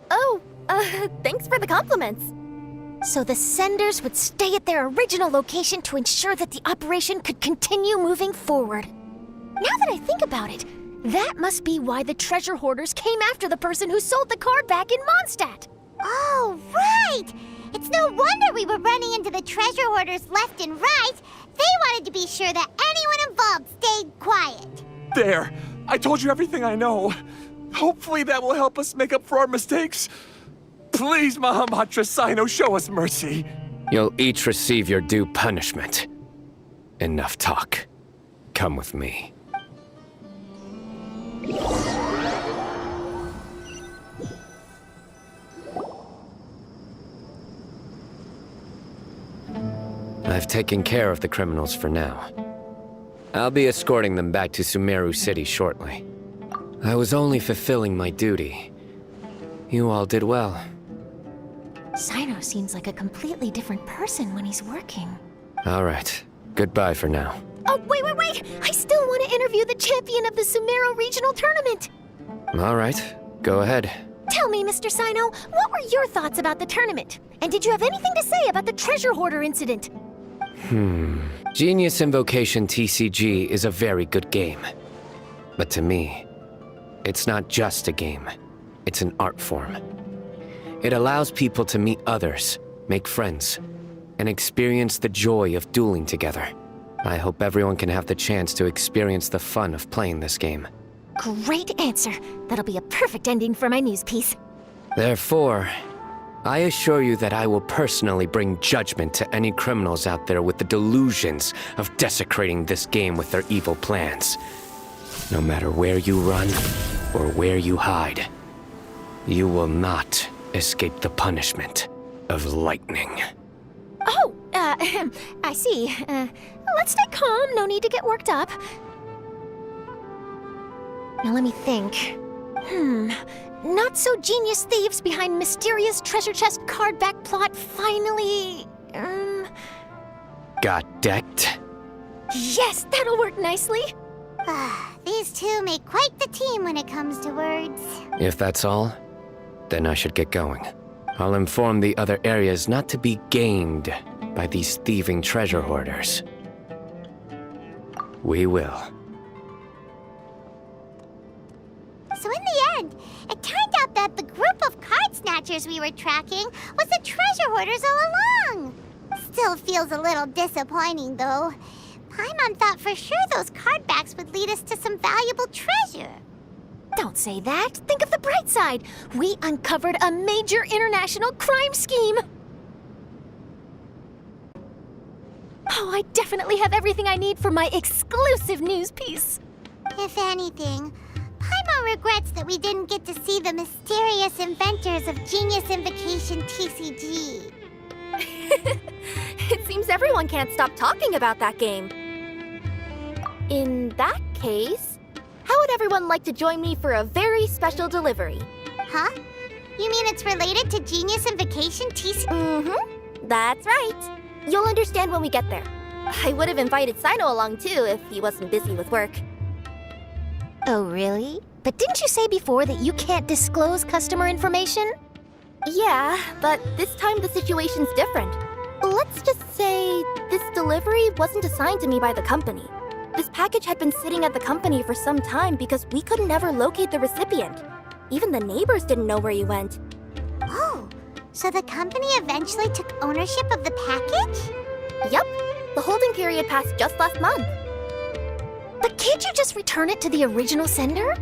Oh, thanks for the compliments. So the senders would stay at their original location to ensure that the operation could continue moving forward. Now that I think about it, that must be why the treasure hoarders came after the person who sold the card back in Mondstadt. Oh, right! It's no wonder we were running into the treasure hoarders left and right. They wanted to be sure that anyone involved stayed quiet. There! I told you everything I know. Hopefully that will help us make up for our mistakes. Please, Mahamatra Sino, show us mercy. You'll each receive your due punishment. Enough talk. Come with me. I've taken care of the criminals for now. I'll be escorting them back to Sumeru City shortly. I was only fulfilling my duty. You all did well. Sino seems like a completely different person when he's working. All right. Goodbye for now. Oh, wait! I still want to interview the champion of the Sumeru Regional Tournament! All right, go ahead. Tell me, Mr. Sino, what were your thoughts about the tournament? And did you have anything to say about the treasure hoarder incident? Genius Invocation TCG is a very good game. But to me, it's not just a game. It's an art form. It allows people to meet others, make friends, and experience the joy of dueling together. I hope everyone can have the chance to experience the fun of playing this game. Great answer. That'll be a perfect ending for my news piece. Therefore, I assure you that I will personally bring judgment to any criminals out there with the delusions of desecrating this game with their evil plans. No matter where you run or where you hide, you will not escape the punishment of lightning. Oh, I see. Let's stay calm. No need to get worked up. Now let me think. Not so genius thieves behind mysterious treasure chest card back plot finally... Got decked? Yes, that'll work nicely. These two make quite the team when it comes to words. If that's all, then I should get going. I'll inform the other areas not to be gamed by these thieving treasure hoarders. We will. So in the end, it turned out that the group of card snatchers we were tracking was the treasure hoarders all along. Still feels a little disappointing, though. Paimon thought for sure those card backs would lead us to some valuable treasure. Don't say that. Think of the bright side. We uncovered a major international crime scheme. Oh, I definitely have everything I need for my exclusive news piece. If anything, Paimon regrets that we didn't get to see the mysterious inventors of Genius Invocation TCG. It seems everyone can't stop talking about that game. In that case, how would everyone like to join me for a very special delivery? Huh? You mean it's related to Genius Invocation TCG? That's right. You'll understand when we get there. I would have invited Sino along too if he wasn't busy with work. Oh, really? But didn't you say before that you can't disclose customer information? Yeah, but this time the situation's different. Let's just say this delivery wasn't assigned to me by the company. This package had been sitting at the company for some time because we could never locate the recipient. Even the neighbors didn't know where he went. Oh, so the company eventually took ownership of the package? Yep, the holding period passed just last month. But can't you just return it to the original sender?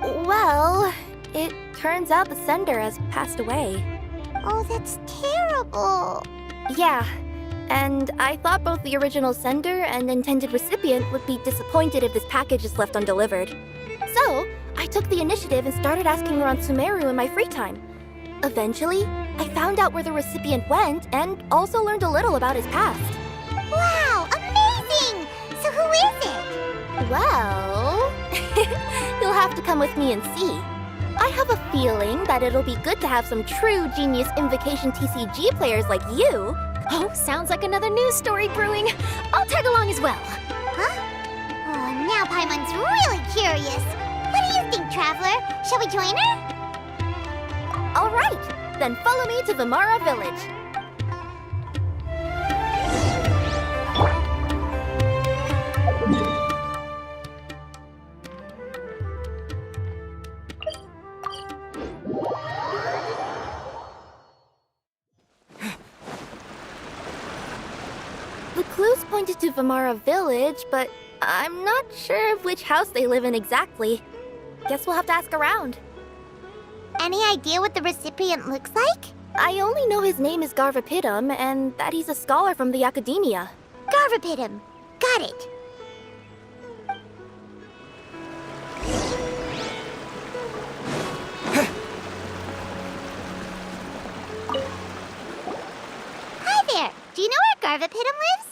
Well, it turns out the sender has passed away. Oh, that's terrible. Yeah, and I thought both the original sender and intended recipient would be disappointed if this package is left undelivered. So, I took the initiative and started asking around Sumeru in my free time. Eventually, I found out where the recipient went and also learned a little about his past. Wow, amazing! So who is it? Well, you'll have to come with me and see. I have a feeling that it'll be good to have some true Genius Invocation TCG players like you. Oh, sounds like another news story brewing. I'll tag along as well. Huh? Oh, now Paimon's really curious. What do you think, Traveler? Shall we join her? All right, then follow me to Vimara Village. The clues pointed to Vimara Village, but I'm not sure of which house they live in exactly. Guess we'll have to ask around. Any idea what the recipient looks like? I only know his name is Garvapitum and that he's a scholar from the academia. Garvapitum. Got it. Hi there. Do you know where Garvapitum lives?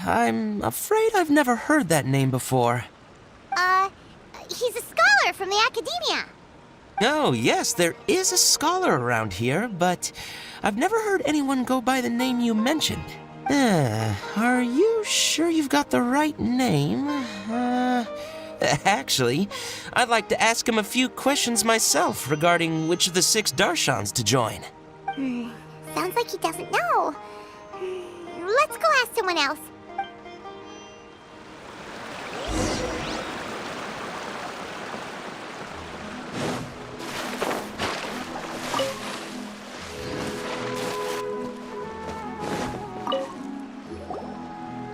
I'm afraid I've never heard that name before. He's a scholar from the academia. Oh, yes, there is a scholar around here, but I've never heard anyone go by the name you mentioned. Are you sure you've got the right name? Actually, I'd like to ask him a few questions myself regarding which of the 6 Darshans to join. Sounds like he doesn't know. Let's go ask someone else.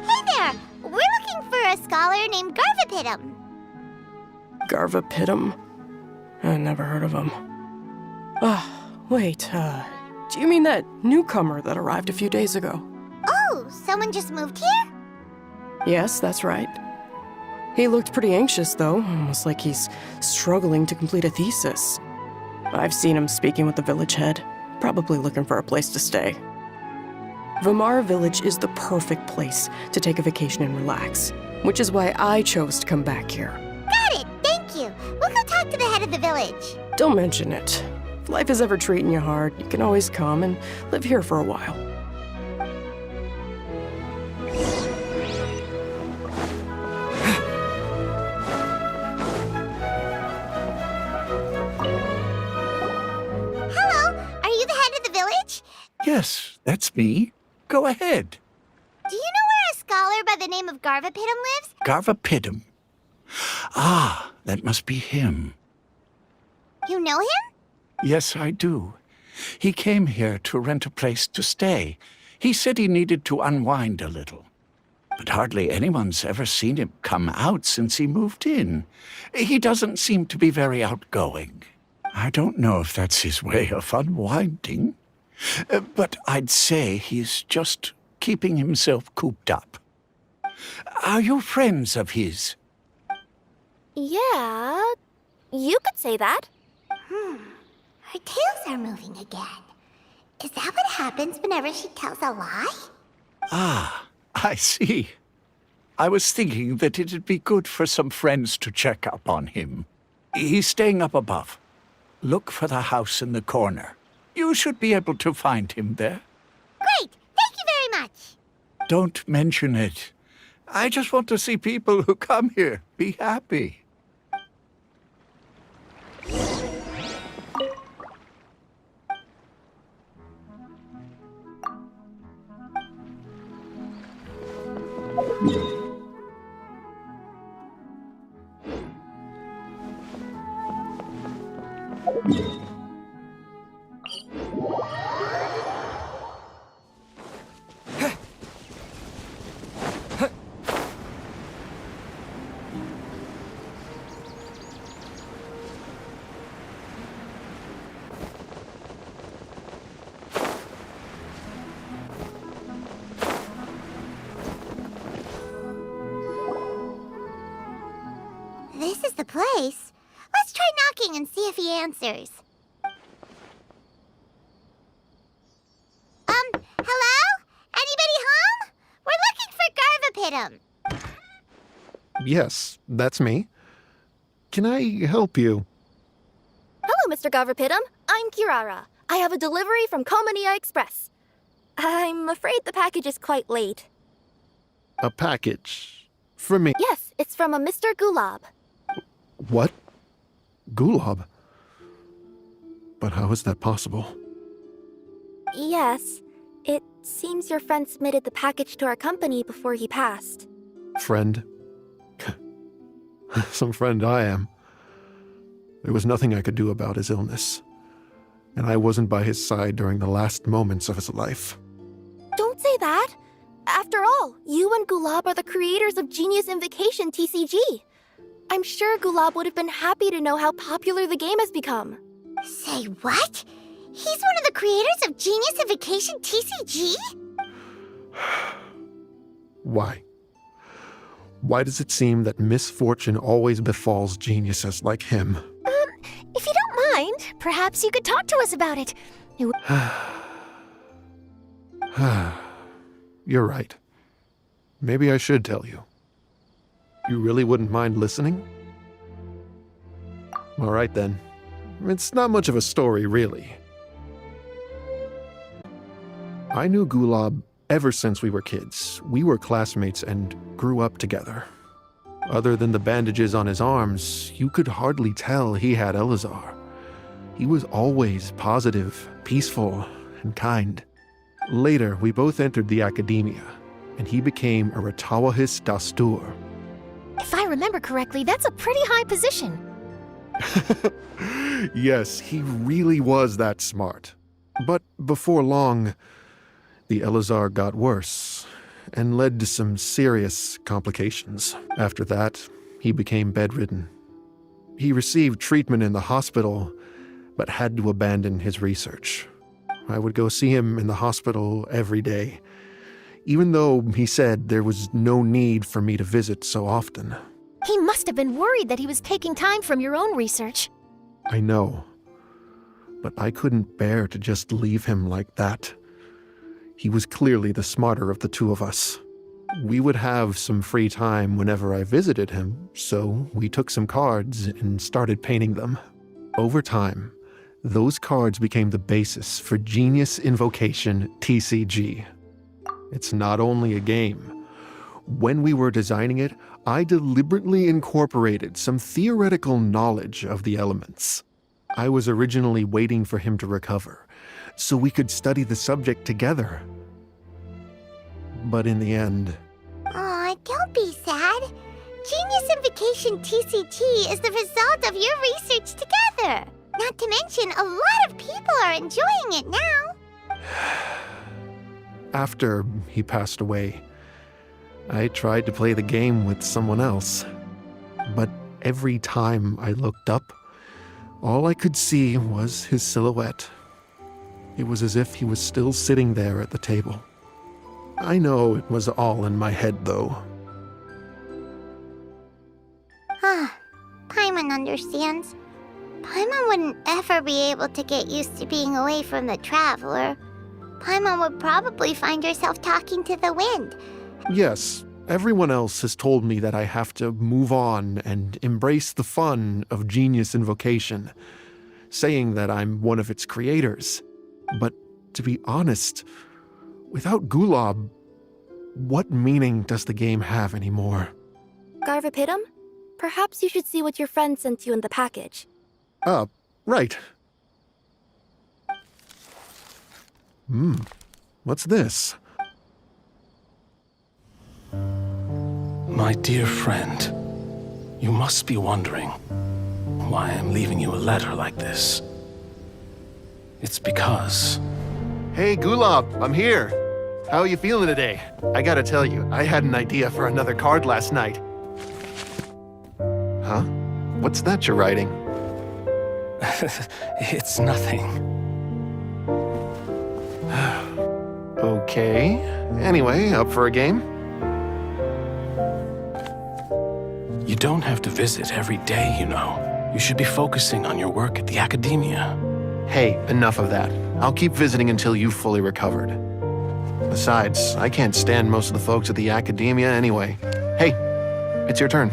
Hey there! We're looking for a scholar named Garvapitum. Garvapitum? I never heard of him. Wait, do you mean that newcomer that arrived a few days ago? Oh, someone just moved here? Yes, that's right. He looked pretty anxious, though, almost like he's struggling to complete a thesis. I've seen him speaking with the village head, probably looking for a place to stay. Vamara Village is the perfect place to take a vacation and relax, which is why I chose to come back here. Got it, thank you. We'll go talk to the head of the village. Don't mention it. If life is ever treating you hard, you can always come and live here for a while. Hello, are you the head of the village? Yes, that's me. Go ahead. Do you know where a scholar by the name of Garvapitum lives? Garvapitum. Ah, that must be him. You know him? Yes, I do. He came here to rent a place to stay. He said he needed to unwind a little. But hardly anyone's ever seen him come out since he moved in. He doesn't seem to be very outgoing. I don't know if that's his way of unwinding, but I'd say he's just keeping himself cooped up. Are you friends of his? Yeah, you could say that. Her tails are moving again. Is that what happens whenever she tells a lie? Ah, I see. I was thinking that it'd be good for some friends to check up on him. He's staying up above. Look for the house in the corner. You should be able to find him there. Great! Thank you very much! Don't mention it. I just want to see people who come here be happy. This is the place. Let's try knocking and see if he answers. Hello? Anybody home? We're looking for Garvapitum. Yes, that's me. Can I help you? Hello, Mr. Garvapitum. I'm Kirara. I have a delivery from Komania Express. I'm afraid the package is quite late. A package? For me? Yes, it's from a Mr. Gulab. What? Gulab? But how is that possible? Yes, it seems your friend submitted the package to our company before he passed. Friend? Some friend I am. There was nothing I could do about his illness, and I wasn't by his side during the last moments of his life. Don't say that! After all, you and Gulab are the creators of Genius Invocation TCG. I'm sure Gulab would have been happy to know how popular the game has become. Say what? He's one of the creators of Genius Invocation TCG? Why? Why does it seem that misfortune always befalls geniuses like him? If you don't mind, perhaps you could talk to us about it. You're right. Maybe I should tell you. You really wouldn't mind listening? All right then. It's not much of a story, really. I knew Gulab Ever since we were kids, we were classmates and grew up together. Other than the bandages on his arms, you could hardly tell he had Elazar. He was always positive, peaceful, and kind. Later, we both entered the academia, and he became a Ratawahis Dastur. If I remember correctly, that's a pretty high position. Yes, he really was that smart. But before long, the Elazar got worse and led to some serious complications. After that, he became bedridden. He received treatment in the hospital, but had to abandon his research. I would go see him in the hospital every day, even though he said there was no need for me to visit so often. He must have been worried that he was taking time from your own research. I know, but I couldn't bear to just leave him like that. He was clearly the smarter of the two of us. We would have some free time whenever I visited him, so we took some cards and started painting them. Over time, those cards became the basis for Genius Invocation TCG. It's not only a game. When we were designing it, I deliberately incorporated some theoretical knowledge of the elements. I was originally waiting for him to recover, so we could study the subject together. But in the end... Aw, don't be sad. Genius Invocation TCG is the result of your research together. Not to mention, a lot of people are enjoying it now. After he passed away, I tried to play the game with someone else. But every time I looked up, all I could see was his silhouette. It was as if he was still sitting there at the table. I know it was all in my head, though. Paimon understands. Paimon wouldn't ever be able to get used to being away from the Traveler. Paimon would probably find herself talking to the wind. Yes, everyone else has told me that I have to move on and embrace the fun of Genius Invocation, saying that I'm one of its creators. But to be honest, without Gulob, what meaning does the game have anymore? Garvapidum? Perhaps you should see what your friend sent you in the package. Right. What's this? My dear friend, you must be wondering why I'm leaving you a letter like this. It's because... Hey, Gulob, I'm here. How are you feeling today? I gotta tell you, I had an idea for another card last night. Huh? What's that you're writing? It's nothing. Okay. Anyway, up for a game? You don't have to visit every day, you know. You should be focusing on your work at the academia. Hey, enough of that. I'll keep visiting until you've fully recovered. Besides, I can't stand most of the folks at the academia anyway. Hey, it's your turn.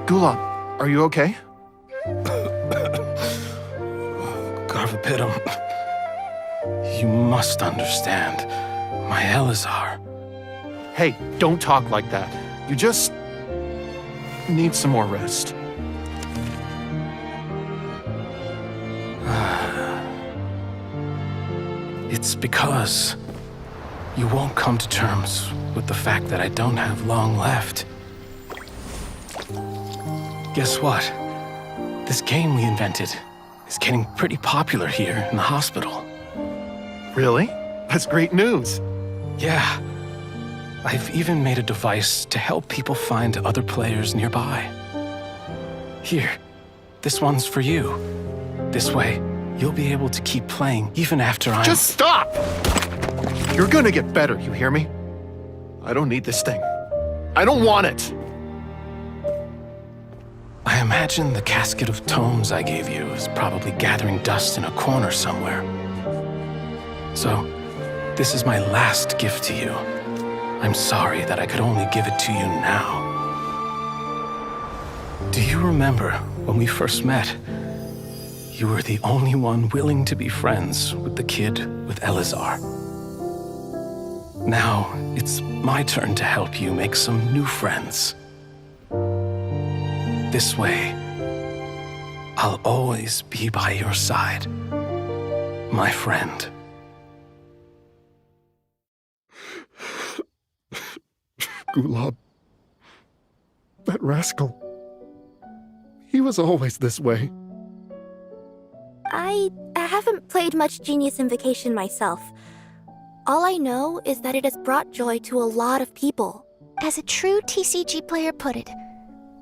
Gulob, are you okay? Garvapidum, you must understand. My Elazar. Hey, don't talk like that. You just need some more rest. It's because you won't come to terms with the fact that I don't have long left. Guess what? This game we invented is getting pretty popular here in the hospital. Really? That's great news. Yeah. I've even made a device to help people find other players nearby. Here, this one's for you. This way, you'll be able to keep playing even after I'm... Just stop! You're gonna get better, you hear me? I don't need this thing. I don't want it! I imagine the casket of tomes I gave you is probably gathering dust in a corner somewhere. So, this is my last gift to you. I'm sorry that I could only give it to you now. Do you remember when we first met? You were the only one willing to be friends with the kid with Elazar. Now, it's my turn to help you make some new friends. This way, I'll always be by your side, my friend. Gulab. That rascal. He was always this way. I haven't played much Genius Invocation myself. All I know is that it has brought joy to a lot of people. As a true TCG player put it,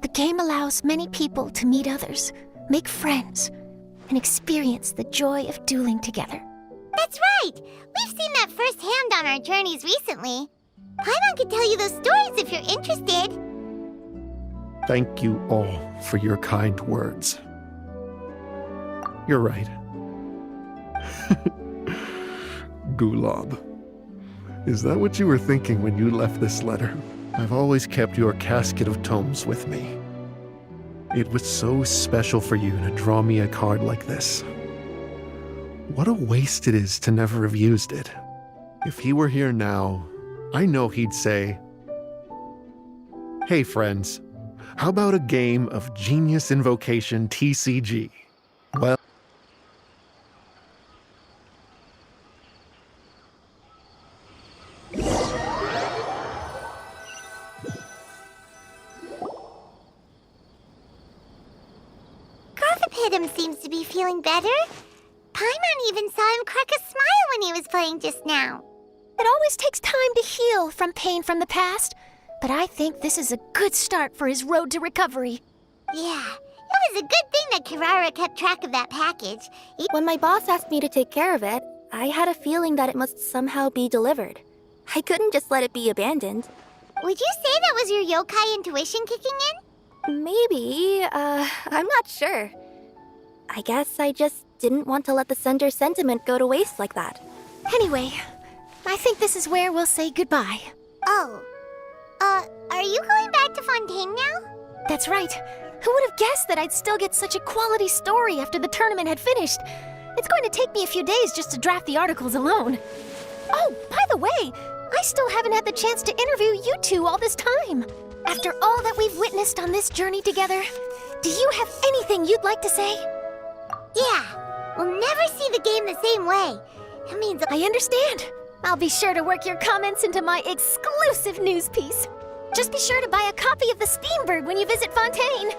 the game allows many people to meet others, make friends, and experience the joy of dueling together. That's right! We've seen that firsthand on our journeys recently. Paimon could tell you those stories if you're interested. Thank you all for your kind words. You're right. Gulab. Is that what you were thinking when you left this letter? I've always kept your casket of tomes with me. It was so special for you to draw me a card like this. What a waste it is to never have used it. If he were here now, I know he'd say, "Hey friends, how about a game of Genius Invocation TCG?" Well, Gothapidum seems to be feeling better. Paimon even saw him crack a smile when he was playing just now. It always takes time to heal from pain from the past, but I think this is a good start for his road to recovery. Yeah, it was a good thing that Kirara kept track of that package. When my boss asked me to take care of it, I had a feeling that it must somehow be delivered. I couldn't just let it be abandoned. Would you say that was your yokai intuition kicking in? Maybe, I'm not sure. I guess I just didn't want to let the sender's sentiment go to waste like that. Anyway, I think this is where we'll say goodbye. Oh. Are you going back to Fontaine now? That's right. Who would have guessed that I'd still get such a quality story after the tournament had finished? It's going to take me a few days just to draft the articles alone. Oh, by the way, I still haven't had the chance to interview you two all this time. After all that we've witnessed on this journey together, do you have anything you'd like to say? Yeah, we'll never see the game the same way. That means I understand. I'll be sure to work your comments into my exclusive news piece. Just be sure to buy a copy of the Steambird when you visit Fontaine.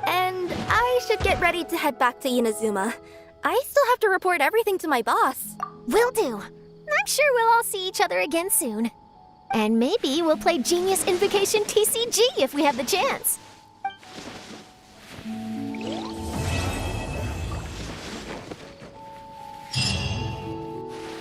And I should get ready to head back to Inazuma. I still have to report everything to my boss. Will do. I'm sure we'll all see each other again soon. And maybe we'll play Genius Invocation TCG if we have the chance.